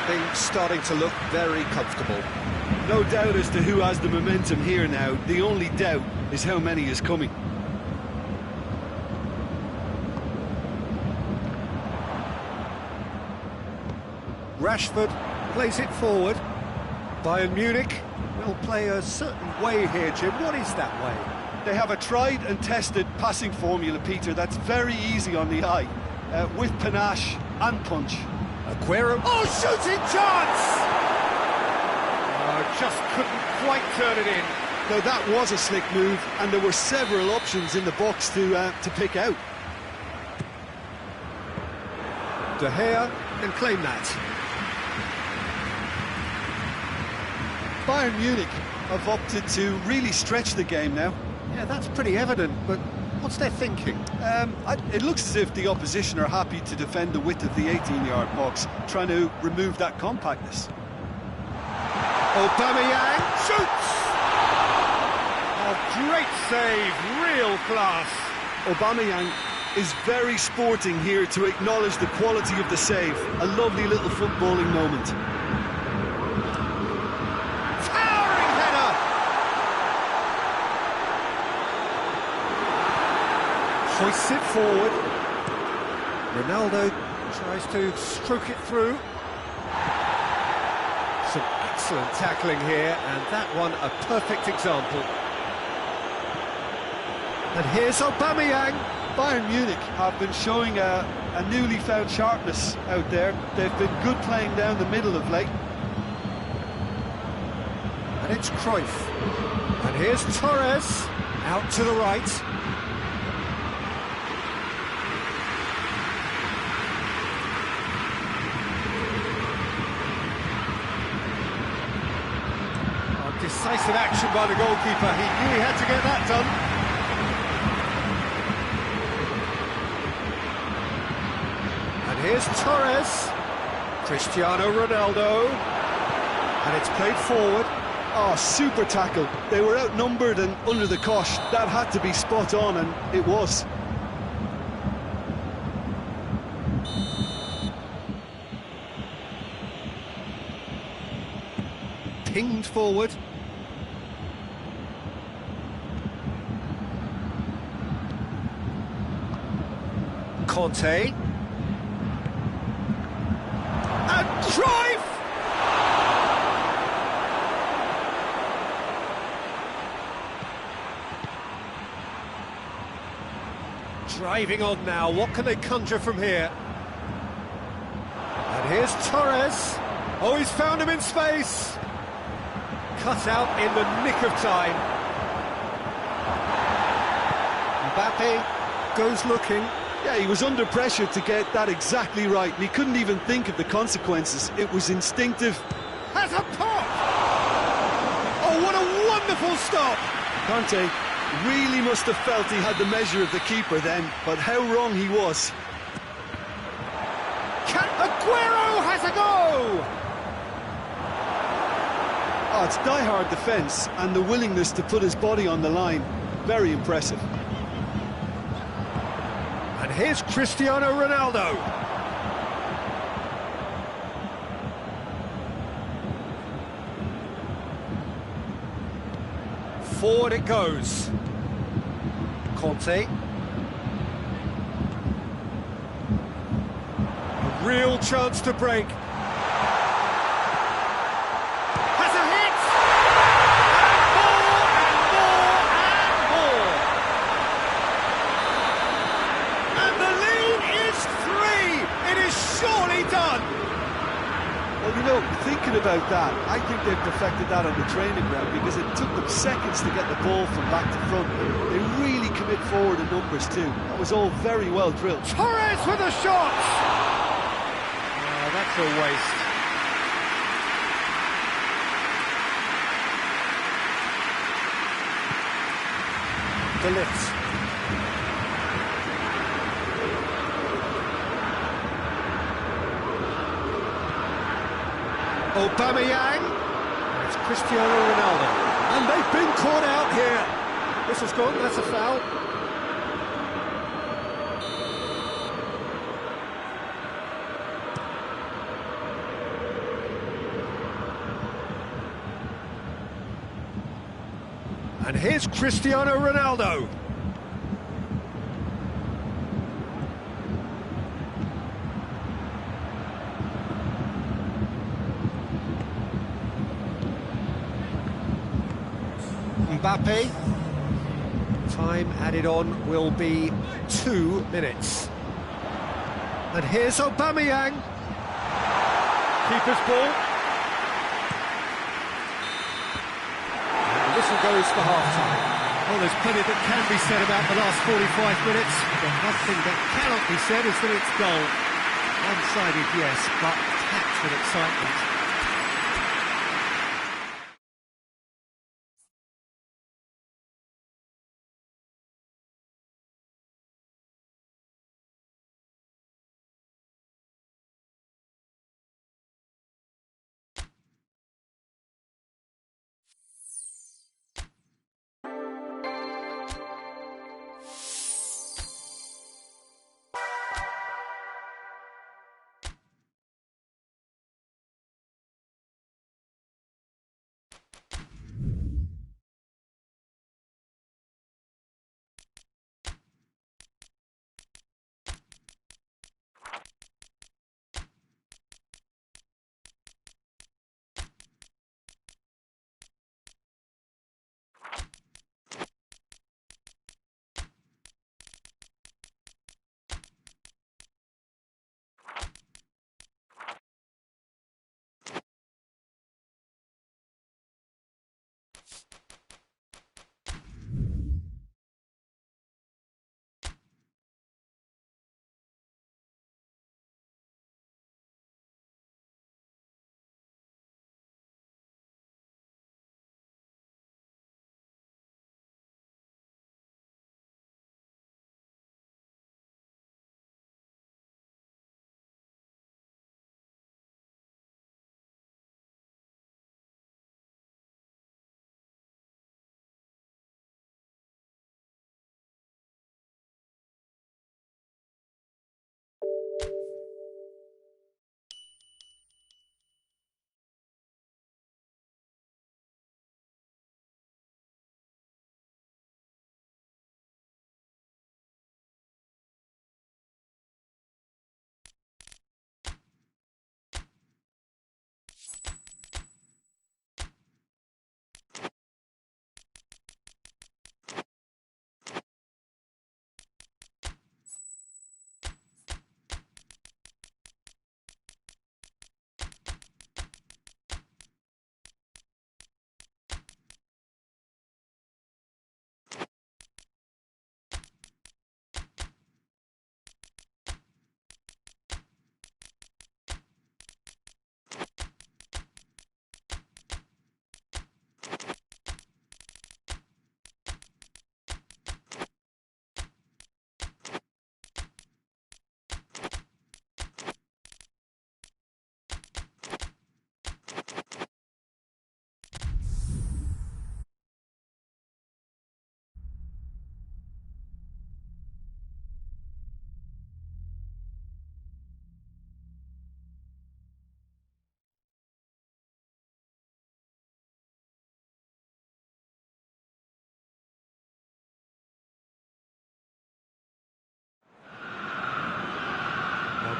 Things starting to look very comfortable. No doubt as to who has the momentum here now. The only doubt is how many is coming. Rashford plays it forward. Bayern Munich will play a certain way here, Jim. What is that way? They have a tried and tested passing formula, Peter, that's very easy on the eye, with panache and punch. Aguero. Oh, shooting chance! Oh, just couldn't quite turn it in. Now that was a slick move, and there were several options in the box to pick out. De Gea can claim that. Bayern Munich have opted to really stretch the game now. Yeah, that's pretty evident, but what's their thinking? It looks as if the opposition are happy to defend the width of the 18-yard box, trying to remove that compactness. Aubameyang shoots! Oh, great save, real class. Aubameyang is very sporting here to acknowledge the quality of the save. A lovely little footballing moment. Towering header! Hoists it forward. Ronaldo tries to stroke it through. Some excellent tackling here, and that one a perfect example. And here's Aubameyang. Bayern Munich have been showing a newly found sharpness out there. They've been good playing down the middle of late. And it's Cruyff. And here's Torres, out to the right. Oh, decisive action by the goalkeeper. He knew he had to get that done. Here's Torres, Cristiano Ronaldo, and it's played forward. Oh, super tackle. They were outnumbered and under the cosh. That had to be spot on, and it was. Pinged forward. Conte. Cruyff! Driving on now, what can they conjure from here? And here's Torres. Oh, he's found him in space. Cut out in the nick of time. Mbappe goes looking. Yeah, he was under pressure to get that exactly right, and he couldn't even think of the consequences. It was instinctive. Has a pop! Oh, what a wonderful stop! Conte really must have felt he had the measure of the keeper then, but how wrong he was. Aguero has a go! Oh, it's die-hard defence, and the willingness to put his body on the line. Very impressive. And here's Cristiano Ronaldo. Forward it goes. Conte. A real chance to break. Has a hit! And the lead is 3. It is surely done. Well, you know, thinking about that, I think they've perfected that on the training ground because it took them seconds to get the ball from back to front. They really commit forward in numbers too. That was all very well drilled. Torres with a shot! Oh, that's a waste. De Ligt. Aubameyang. It's Cristiano Ronaldo. And they've been caught out here. This has gone, that's a foul. And here's Cristiano Ronaldo. Mbappe. Time added on will be 2 minutes. And here's Aubameyang. Keeper's ball. And the whistle goes for half-time. Well, there's plenty that can be said about the last 45 minutes. The nothing that cannot be said is that it's goal. One-sided, yes, but packed with excitement.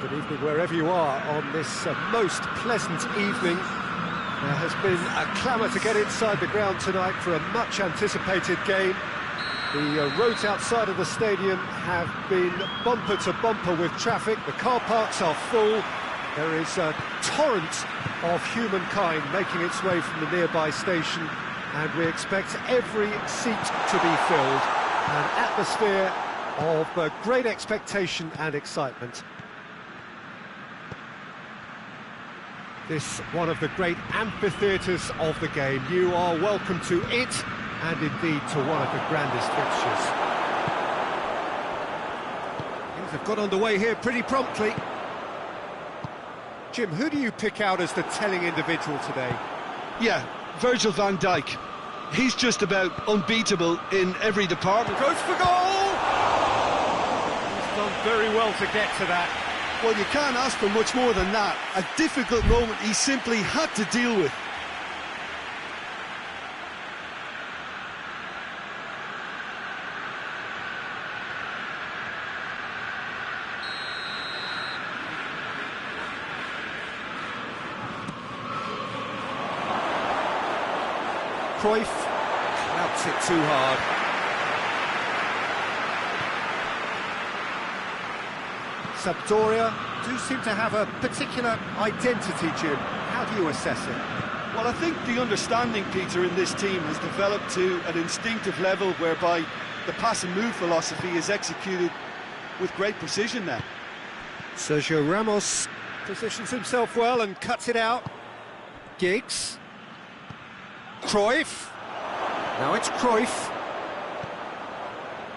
Good evening wherever you are on this most pleasant evening. There has been a clamour to get inside the ground tonight for a much-anticipated game. The roads outside of the stadium have been bumper to bumper with traffic. The car parks are full. There is a torrent of humankind making its way from the nearby station, and we expect every seat to be filled. An atmosphere of great expectation and excitement. This one of the great amphitheatres of the game. You are welcome to it, and indeed to one of the grandest fixtures. Things have got underway here pretty promptly. Jim, who do you pick out as the telling individual today? Yeah, Virgil van Dijk. He's just about unbeatable in every department. Goes for goal! He's done very well to get to that. Well, you can't ask for much more than that. A difficult moment he simply had to deal with. Cruyff clouts it too hard. Sampdoria do seem to have a particular identity, Jim. How do you assess it? Well, I think the understanding, Peter, in this team has developed to an instinctive level whereby the pass and move philosophy is executed with great precision now. Sergio Ramos positions himself well and cuts it out. Giggs. Cruyff. Now it's Cruyff.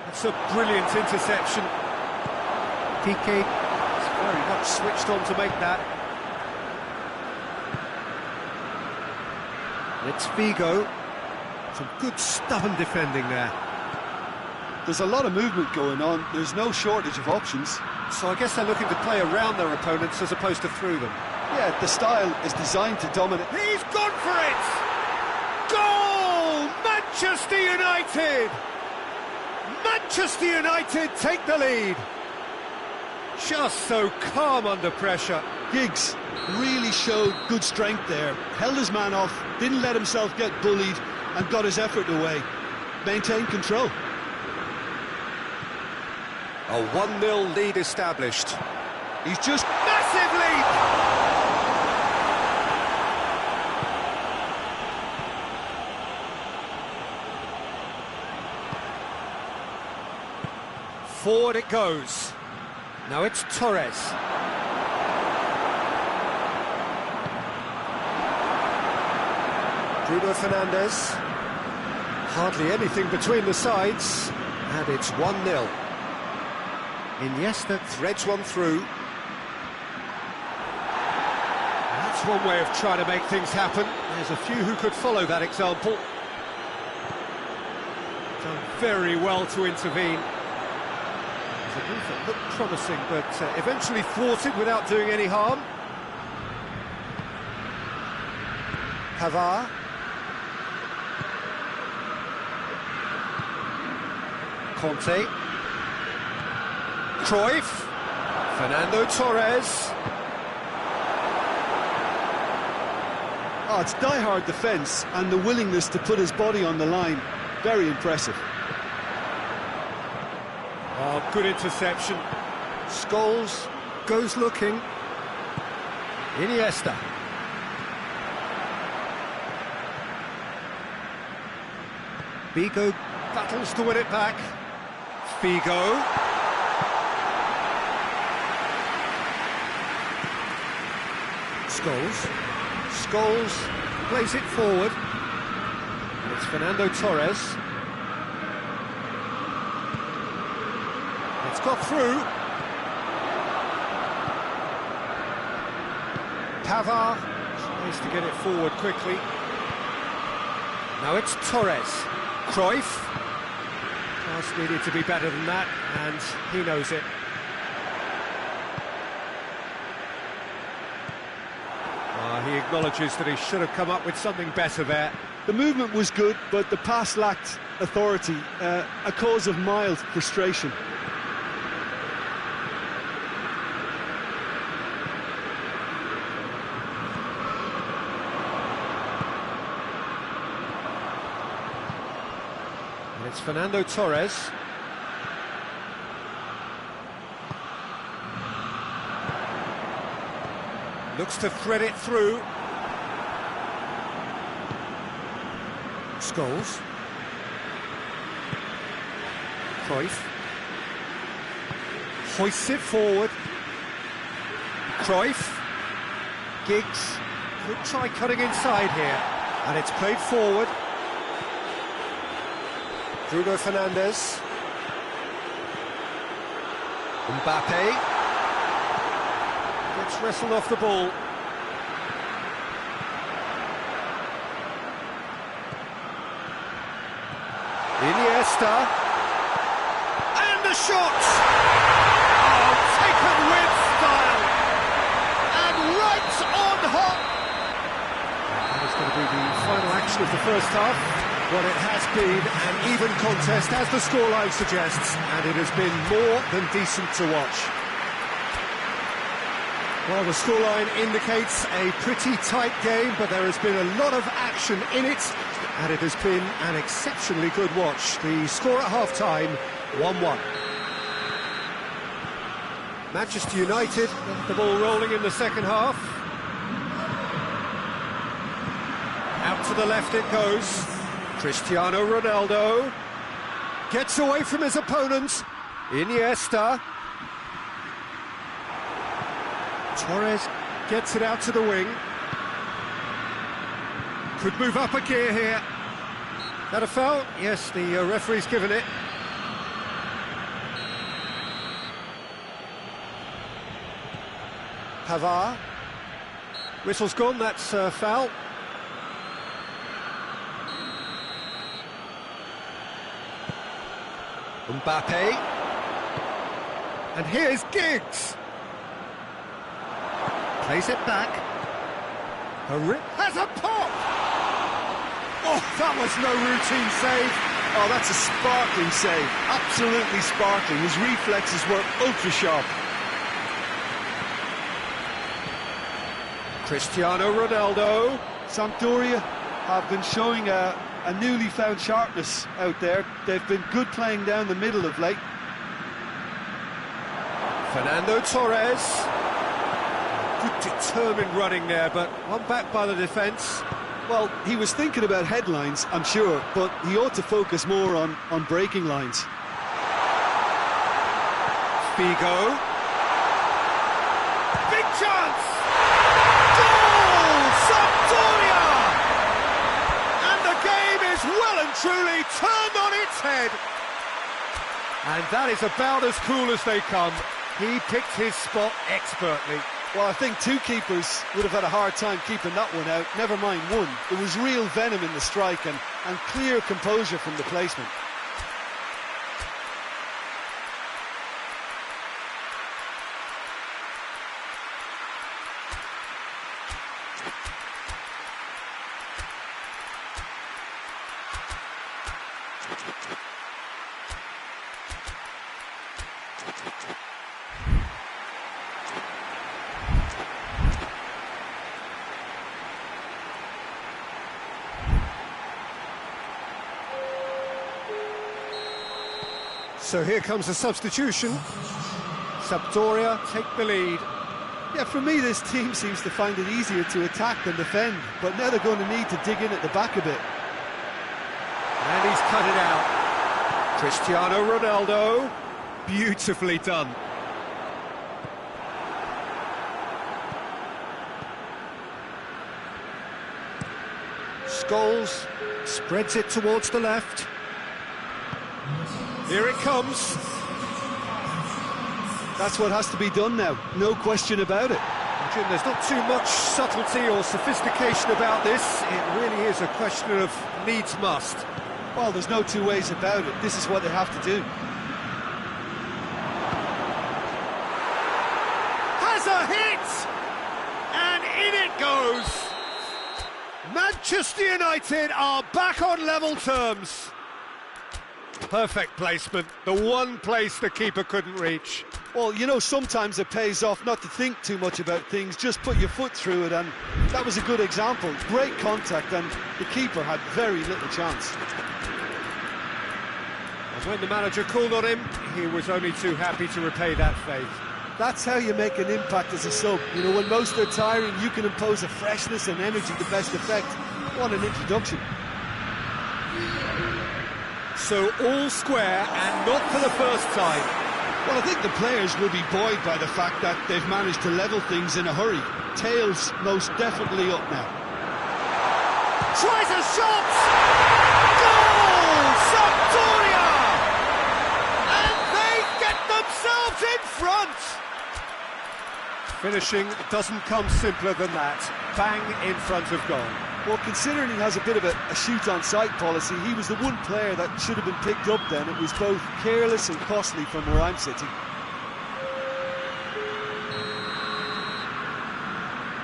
That's a brilliant interception. Piqué is very much switched on to make that. And it's Figo. Some good stubborn defending there. There's a lot of movement going on. There's no shortage of options. So I guess they're looking to play around their opponents as opposed to through them. Yeah, the style is designed to dominate. He's gone for it! Goal! Manchester United! Manchester United take the lead. Just so calm under pressure. Giggs really showed good strength there. Held his man off, didn't let himself get bullied, and got his effort away. Maintained control. A 1-0 lead established. He's just... Massive lead! Forward it goes. Now it's Torres. Bruno Fernandes. Hardly anything between the sides. And it's 1-0. Iniesta threads one through. That's one way of trying to make things happen. There's a few who could follow that example. Done very well to intervene. A move that looked promising, but eventually thwarted without doing any harm. Pavard. Conte. Cruyff. Fernando Torres. Oh, it's die-hard defence and the willingness to put his body on the line. Very impressive. Oh, good interception. Scholes goes looking. Iniesta. Figo battles to win it back. Figo. Scholes plays it forward. It's Fernando Torres. It's got through. Pavard tries to get it forward quickly. Now it's Torres. Cruyff. Pass needed to be better than that, and he knows it. He acknowledges that he should have come up with something better there. The movement was good, but the pass lacked authority, a cause of mild frustration. And it's Fernando Torres. Looks to thread it through. Scholes. Cruyff. Hoists it forward. Cruyff. Giggs could try cutting inside here. And it's played forward. Bruno Fernandes. Mbappe. Gets wrestled off the ball. Iniesta. And the shot! Oh, taken with style. And right on hot. That is going to be the final action of the first half. Well, it has been an even contest, as the scoreline suggests, and it has been more than decent to watch. Well, the scoreline indicates a pretty tight game, but there has been a lot of action in it, and it has been an exceptionally good watch. The score at half-time, 1-1. Manchester United get the ball rolling in the second half. Out to the left it goes. Cristiano Ronaldo gets away from his opponent. Iniesta. Torres gets it out to the wing. Could move up a gear here. That a foul? Yes, the referee's given it. Pavard. Whistle's gone, that's a foul. Mbappe. And here's Giggs. Plays it back. Has a pop! Oh, that was no routine save. Oh, that's a sparkling save. Absolutely sparkling. His reflexes were ultra-sharp. Cristiano Ronaldo. Sampdoria have been showing a newly found sharpness out there. They've been good playing down the middle of late. Fernando Torres. Good determined running there, but one back by the defence. Well, he was thinking about headlines, I'm sure, but he ought to focus more on breaking lines. Figo. Big chance! Goal! Sampdoria! And the game is well and truly turned on its head. And that is about as cool as they come. He picked his spot expertly. Well, I think two keepers would have had a hard time keeping that one out, never mind one. There was real venom in the strike and clear composure from the placement. So here comes a substitution. Sampdoria take the lead. Yeah, for me, this team seems to find it easier to attack than defend, but now they're going to need to dig in at the back a bit. And he's cut it out. Cristiano Ronaldo. Beautifully done. Scholes spreads it towards the left. Here it comes. That's what has to be done now, no question about it. Jim, there's not too much subtlety or sophistication about this. It really is a question of needs must. Well, there's no two ways about it. This is what they have to do. Has a hit! And in it goes! Manchester United are back on level terms. Perfect placement, the one place the keeper couldn't reach. Well, you know, sometimes it pays off not to think too much about things, just put your foot through it, and that was a good example. Great contact, and the keeper had very little chance. And when the manager called on him, he was only too happy to repay that faith. That's how you make an impact as a sub. You know, when most are tiring, you can impose a freshness and energy to best effect. What an introduction. So all square, and not for the first time. Well, I think the players will be buoyed by the fact that they've managed to level things in a hurry. Tails most definitely up now. Tries a shot! Goal! Sampdoria! And they get themselves in front! Finishing doesn't come simpler than that. Bang in front of goal. Well, considering he has a bit of a shoot-on-sight policy, he was the one player that should have been picked up then. It was both careless and costly from where I'm sitting.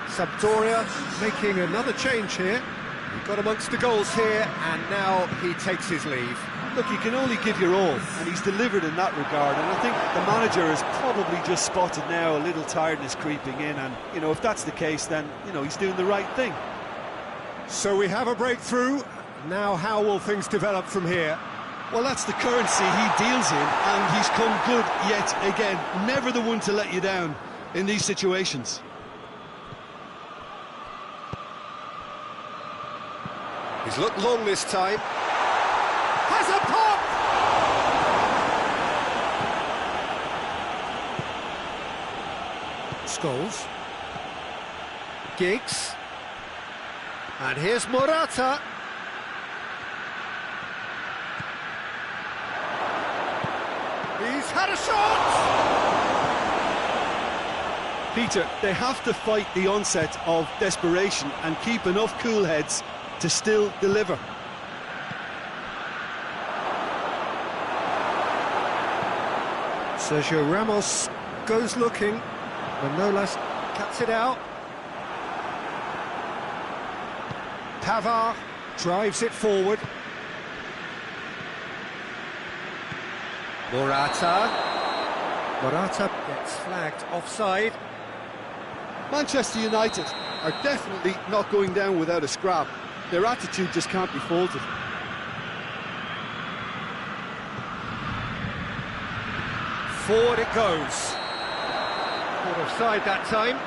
Sampdoria making another change here. He got amongst the goals here, and now he takes his leave. Look, you can only give your all, and he's delivered in that regard, and I think the manager has probably just spotted now a little tiredness creeping in, and, you know, if that's the case, then, you know, he's doing the right thing. So we have a breakthrough. Now how will things develop from here? Well, that's the currency he deals in, and he's come good yet again. Never the one to let you down in these situations. He's looked long this time. Has a pop! Scholes. Giggs. And here's Morata. He's had a shot! Peter, they have to fight the onset of desperation and keep enough cool heads to still deliver. Sergio Ramos goes looking. Manolas cuts it out. Pavard drives it forward. Morata gets flagged offside. Manchester United are definitely not going down without a scrap. Their attitude just can't be faulted. Forward it goes. Caught offside that time.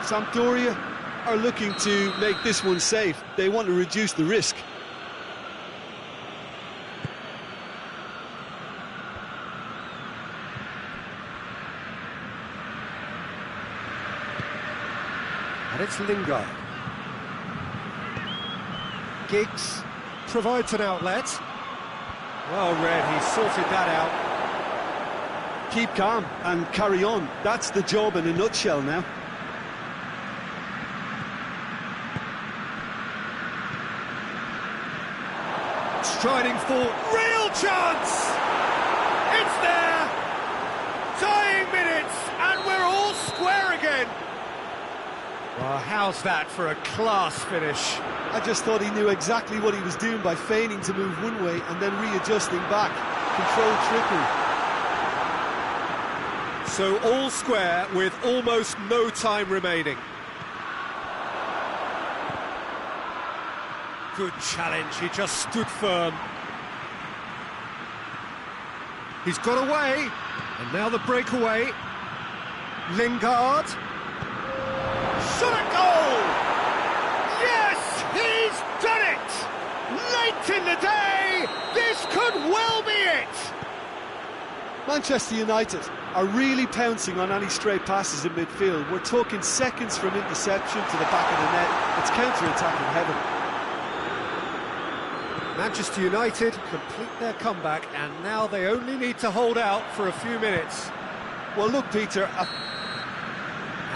Sampdoria are looking to make this one safe. They want to reduce the risk. And it's Lingard. Giggs provides an outlet. Well read, he sorted that out. Keep calm and carry on. That's the job in a nutshell now. Striding forward, real chance! It's there! Dying minutes, and we're all square again! Well, how's that for a class finish? I just thought he knew exactly what he was doing by feigning to move one way and then readjusting back. Controlled trickery. So all square with almost no time remaining. Good challenge, he just stood firm. He's got away, and now the breakaway. Lingard. Shot at goal! Yes, he's done it! Late in the day, this could well be it! Manchester United are really pouncing on any stray passes in midfield. We're talking seconds from interception to the back of the net. It's counter-attacking heaven. Manchester United complete their comeback, and now they only need to hold out for a few minutes. Well, look, Peter...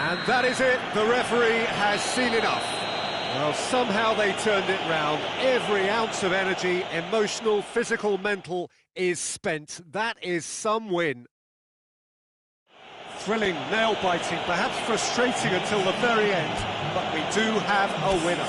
And that is it. The referee has seen enough. Well, somehow they turned it round. Every ounce of energy, emotional, physical, mental, is spent. That is some win. Thrilling, nail-biting, perhaps frustrating until the very end, but we do have a winner.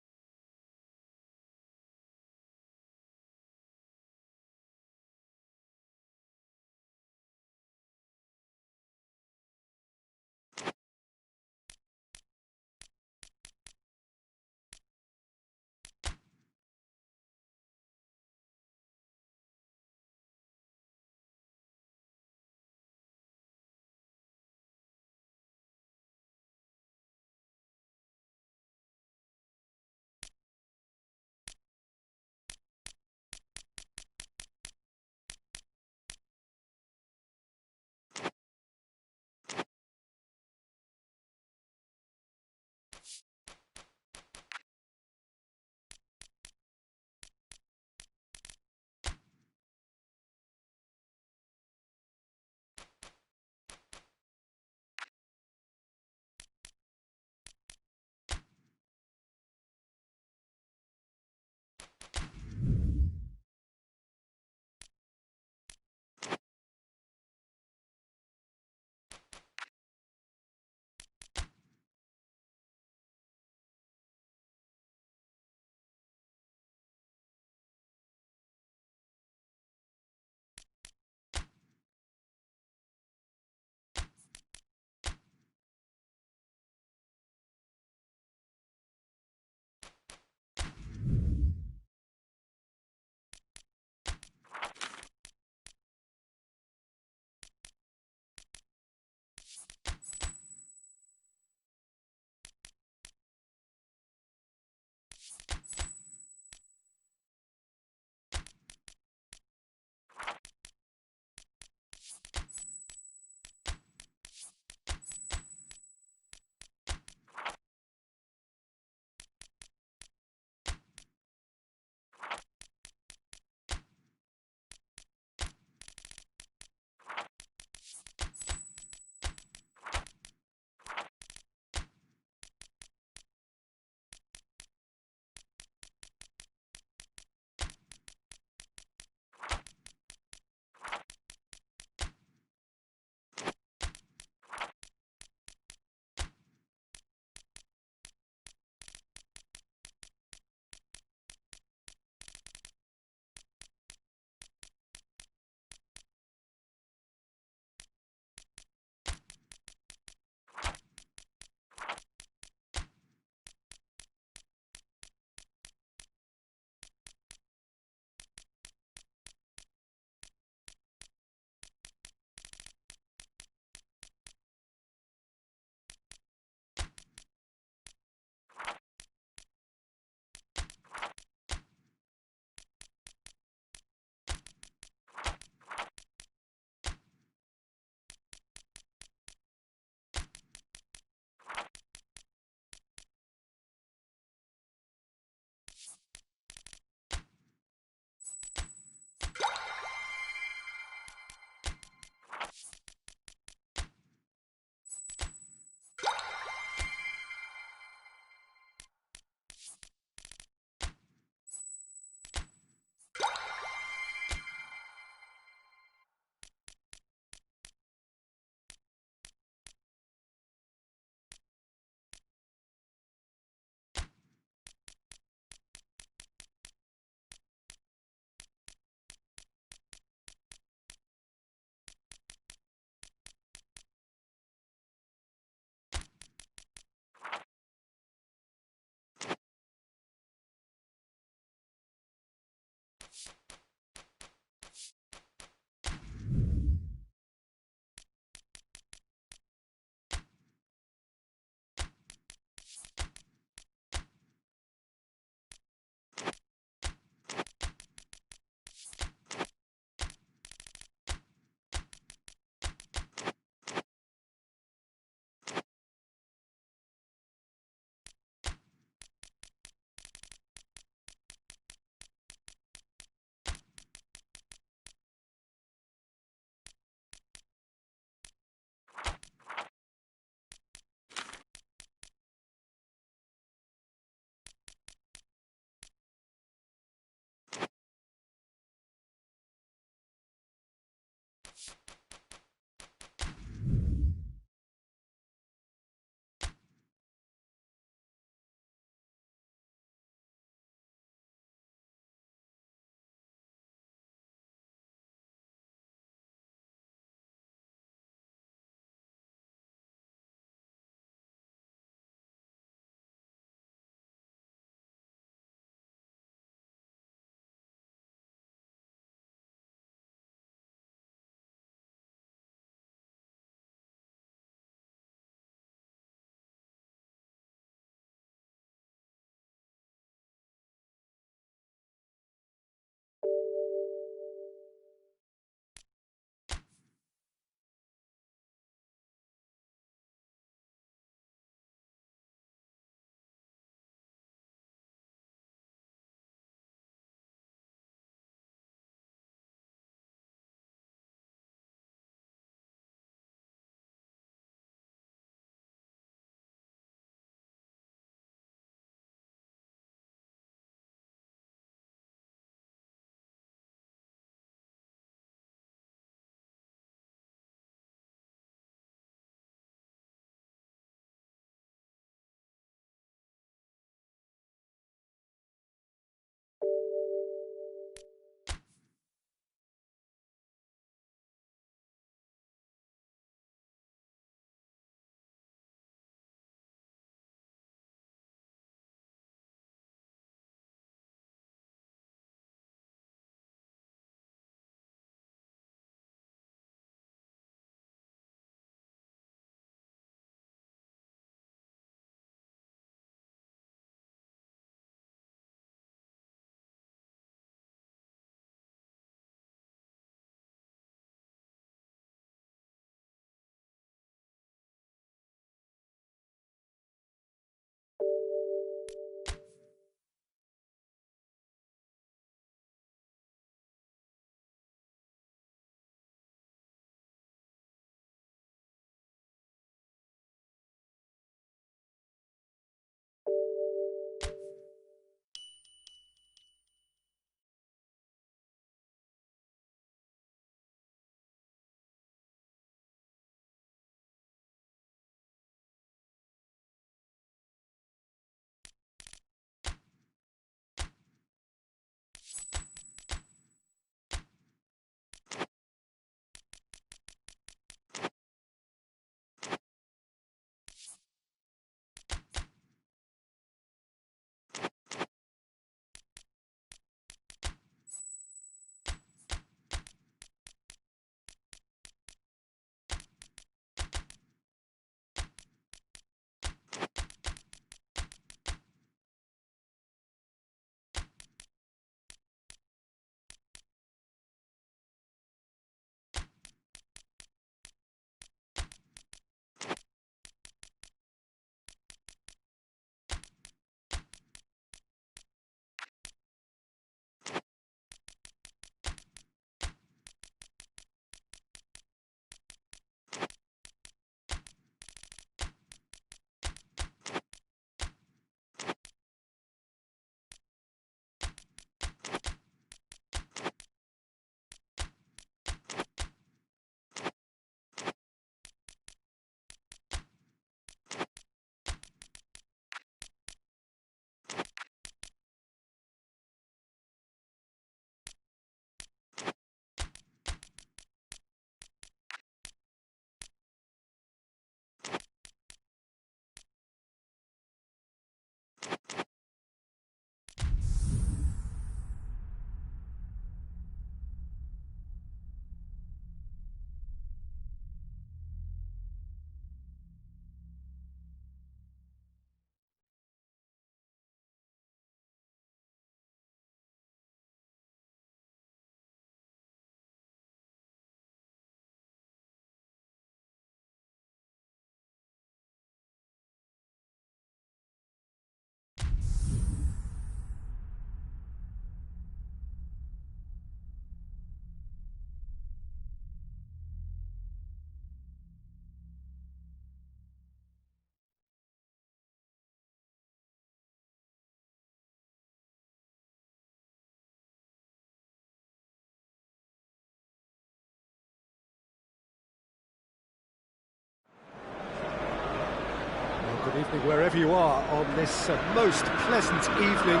evening, wherever you are on this most pleasant evening.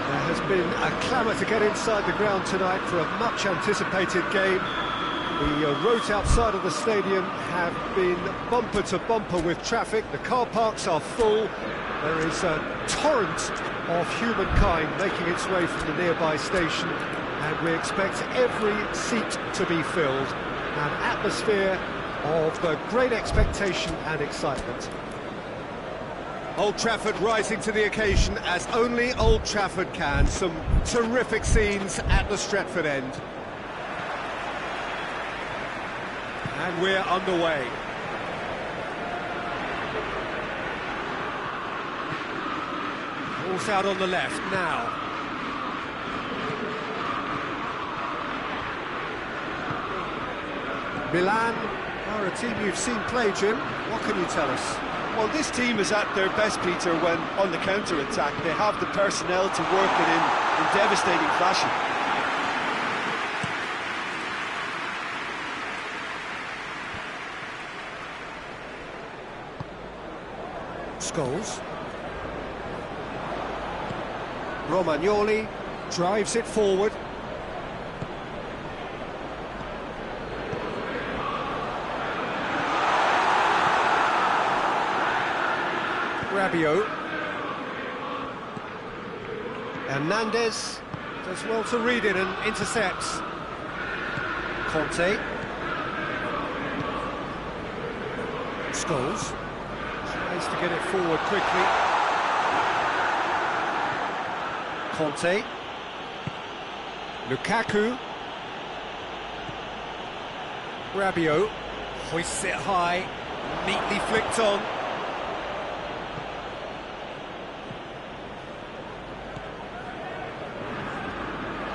There has been a clamour to get inside the ground tonight for a much-anticipated game. The roads outside of the stadium have been bumper to bumper with traffic. The car parks are full. There is a torrent of humankind making its way from the nearby station, and we expect every seat to be filled. An atmosphere of great expectation and excitement. Old Trafford rising to the occasion as only Old Trafford can. Some terrific scenes at the Stretford end. And we're underway. Ball's out on the left now. Milan are a team you've seen play, Jim. What can you tell us? Well, this team is at their best, Peter, when on the counter-attack. They have the personnel to work it in devastating fashion. Scholes. Romagnoli drives it forward. Rabiot. Hernandez does well to read it and intercepts. Conte. Scholes tries to get it forward quickly. Conte. Lukaku. Rabiot hoists it high, neatly flicked on.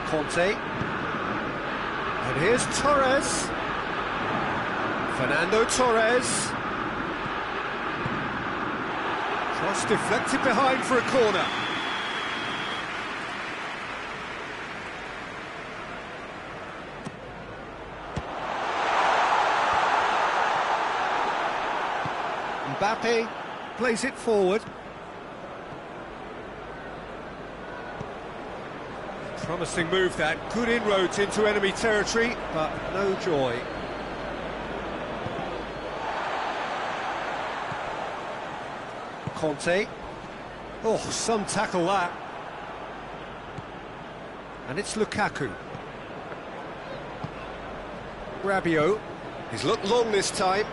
Conte. And here's Torres. Fernando Torres. Cross deflected behind for a corner. Mbappe plays it forward. Promising move that, good inroads into enemy territory, but no joy. Conte. Oh, some tackle that. And it's Lukaku. Rabiot. He's looked long this time.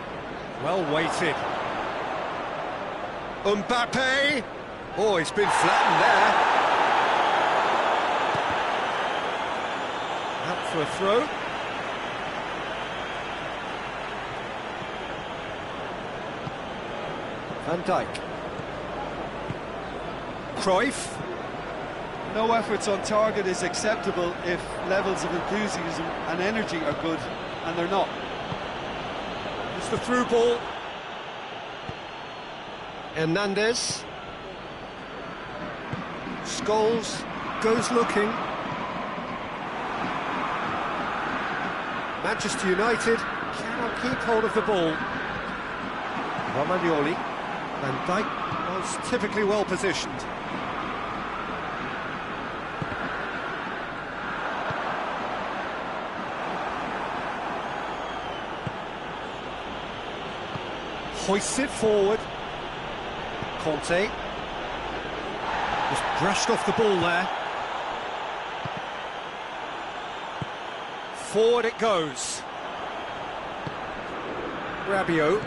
Well weighted. Mbappe. Oh, he's been flattened there. Out for a throw. Van Dijk. Cruyff. No efforts on target is acceptable if levels of enthusiasm and energy are good, and they're not. It's the through ball. Hernandez. Scholes goes looking. Manchester United cannot keep hold of the ball. Romagnoli. Van Dijk was typically well positioned. Hoists it forward. Conte. Just brushed off the ball there. Forward it goes. Rabiot.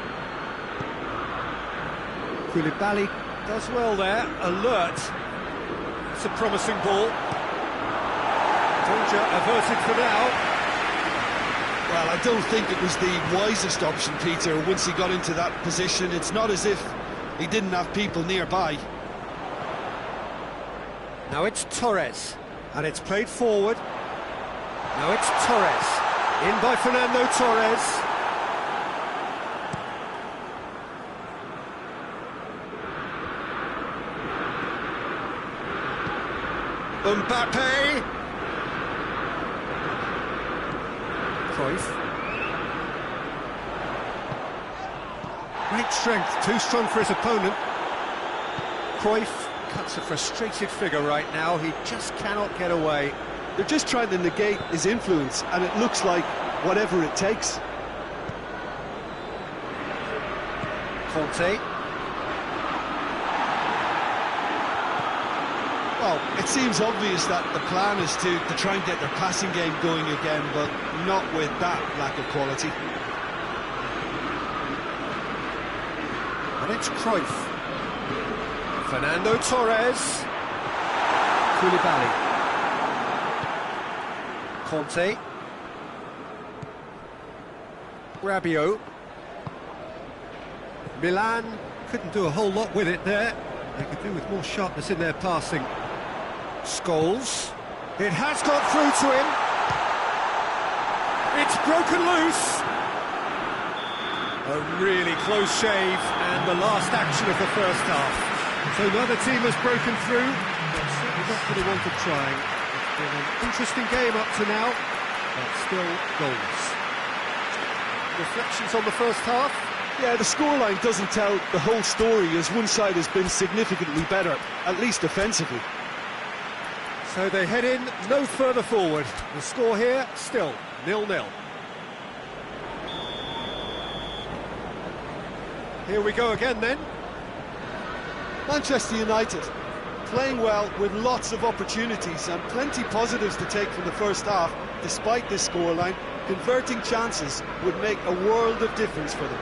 Koulibaly does well there, alert. It's a promising ball. Danger averted for now. Well, I don't think it was the wisest option, Peter, once he got into that position. It's not as if he didn't have people nearby. Now it's Torres, and it's played forward. Now it's Torres, in by Fernando Torres. Mbappe. Cruyff. Great strength, too strong for his opponent. Cruyff cuts a frustrated figure right now. He just cannot get away. They're just trying to negate his influence, and it looks like whatever it takes. Conte. Well, it seems obvious that the plan is to try and get their passing game going again, but not with that lack of quality. And it's Cruyff. Fernando Torres. Koulibaly. Conte. Rabiot. Milan couldn't do a whole lot with it there. They could do with more sharpness in their passing. Scholes. It has got through to him. It's broken loose. A really close shave, and the last action of the first half. So neither team has broken through, but certainly not for the want of trying. It's been an interesting game up to now, but still goals. Reflections on the first half? Yeah, the scoreline doesn't tell the whole story, as one side has been significantly better, at least offensively. So they head in no further forward. The score here, still 0-0. Here we go again then. Manchester United playing well with lots of opportunities and plenty positives to take from the first half. Despite this scoreline, converting chances would make a world of difference for them.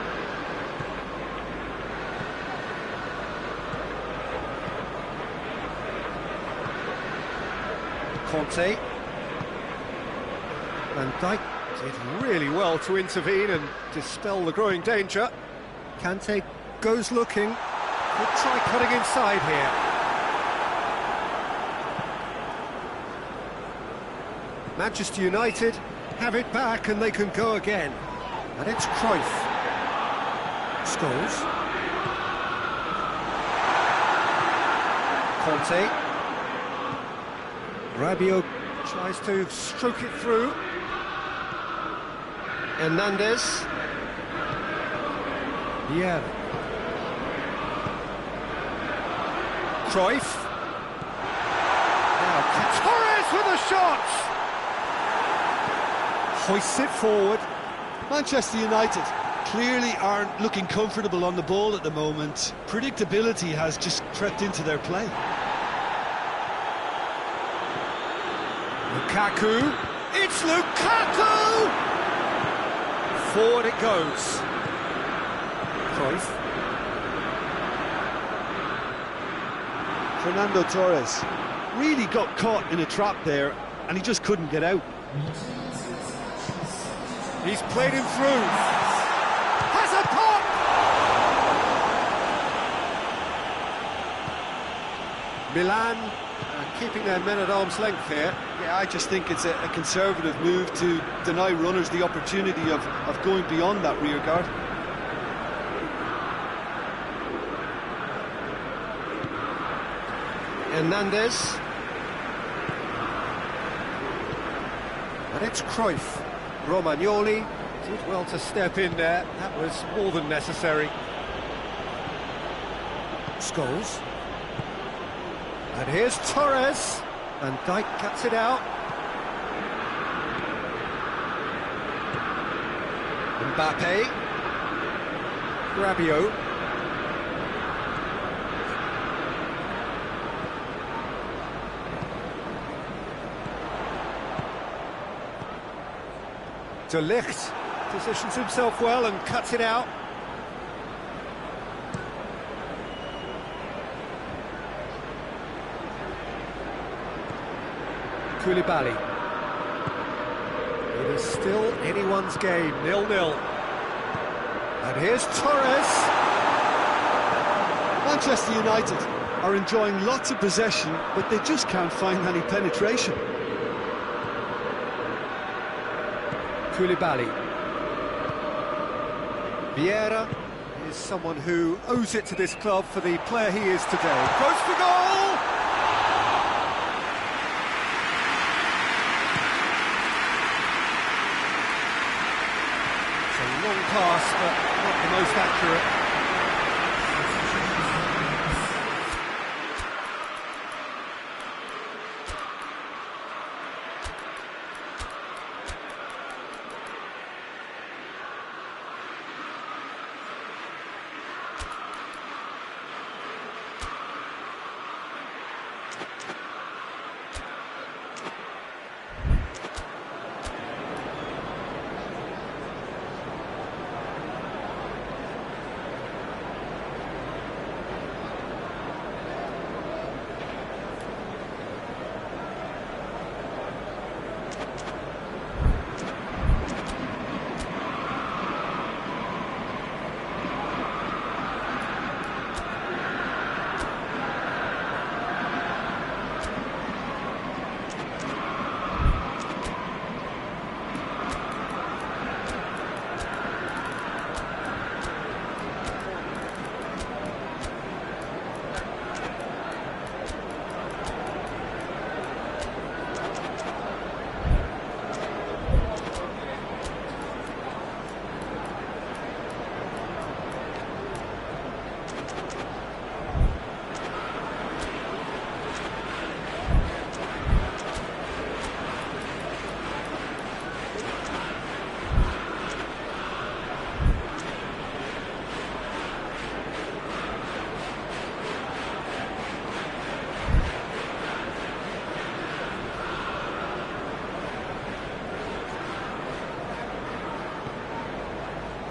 Conte. Van Dijk did really well to intervene and dispel the growing danger. Kante goes looking. Could try cutting inside here. Manchester United have it back and they can go again. And it's Cruyff. Scholes. Conte. Rabiot tries to stroke it through. Hernandez. Yeah. Cruyff. Now Torres with a shot. Hoists it forward. Manchester United clearly aren't looking comfortable on the ball at the moment. Predictability has just crept into their play. Lukaku. It's Lukaku! Forward it goes. Cruyff. Fernando Torres really got caught in a trap there, and he just couldn't get out. He's played him through. Has a pop! Milan keeping their men at arm's length here. Yeah, I just think it's a conservative move to deny runners the opportunity of going beyond that rear guard. Hernandez. And it's Cruyff. Romagnoli did well to step in there. That was more than necessary. Scholes. And here's Torres. And Dijk cuts it out. Mbappe. Rabiot. De Ligt positions himself well and cuts it out. Koulibaly. It is still anyone's game, 0-0. And here's Torres. Manchester United are enjoying lots of possession, but they just can't find any penetration. Koulibaly. Vieira is someone who owes it to this club for the player he is today. Goes for goal! It's a long pass, but not the most accurate.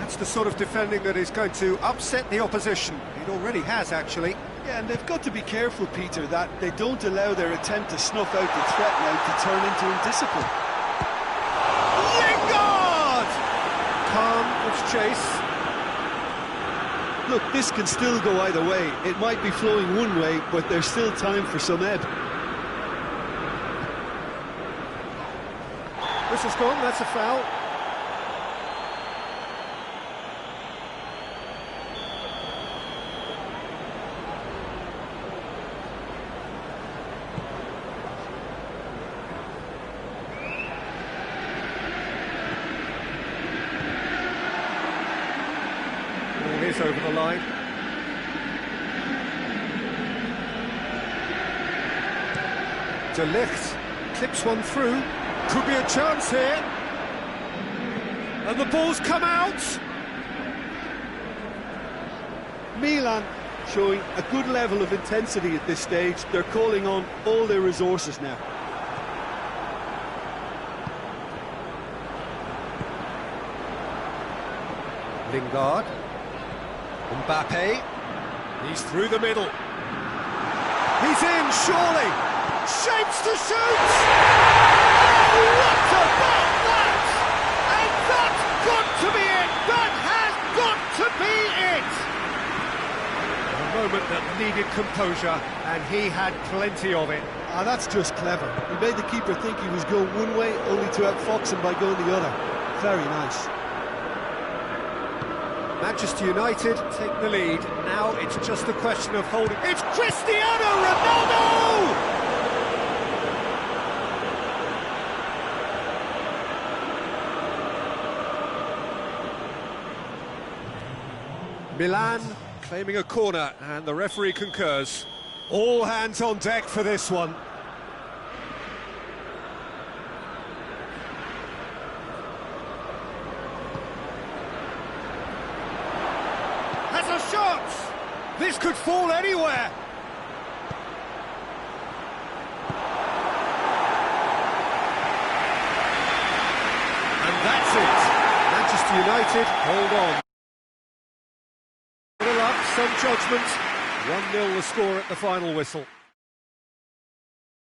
That's the sort of defending that is going to upset the opposition. It already has, actually. Yeah, and they've got to be careful, Peter, that they don't allow their attempt to snuff out the threat now to turn into indiscipline. Lingard! Calm its chase. Look, this can still go either way. It might be flowing one way, but there's still time for some ebb. Whistle's gone, that's a foul. Is over the line. De Ligt clips one through. Could be a chance here. And the ball's come out. Milan showing a good level of intensity at this stage. They're calling on all their resources now. Lingard. Mbappe, he's through the middle. He's in, surely. Shapes to shoot! Oh, what about that? And that's got to be it! That has got to be it! A moment that needed composure, and he had plenty of it. Ah, that's just clever. He made the keeper think he was going one way, only to outfox him by going the other. Very nice. Manchester United take the lead. Now it's just a question of holding. It's Cristiano Ronaldo! Milan claiming a corner, and the referee concurs. All hands on deck for this one. Shots! This could fall anywhere! And that's it! Manchester United hold on. Little up, some judgment. 1-0 the score at the final whistle.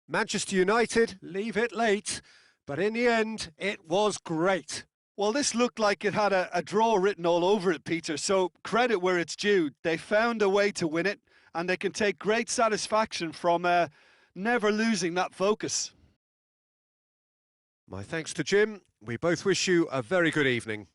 Manchester United leave it late, but in the end, it was great. Well, this looked like it had a draw written all over it, Peter, so credit where it's due. They found a way to win it, and they can take great satisfaction from never losing that focus. My thanks to Jim. We both wish you a very good evening.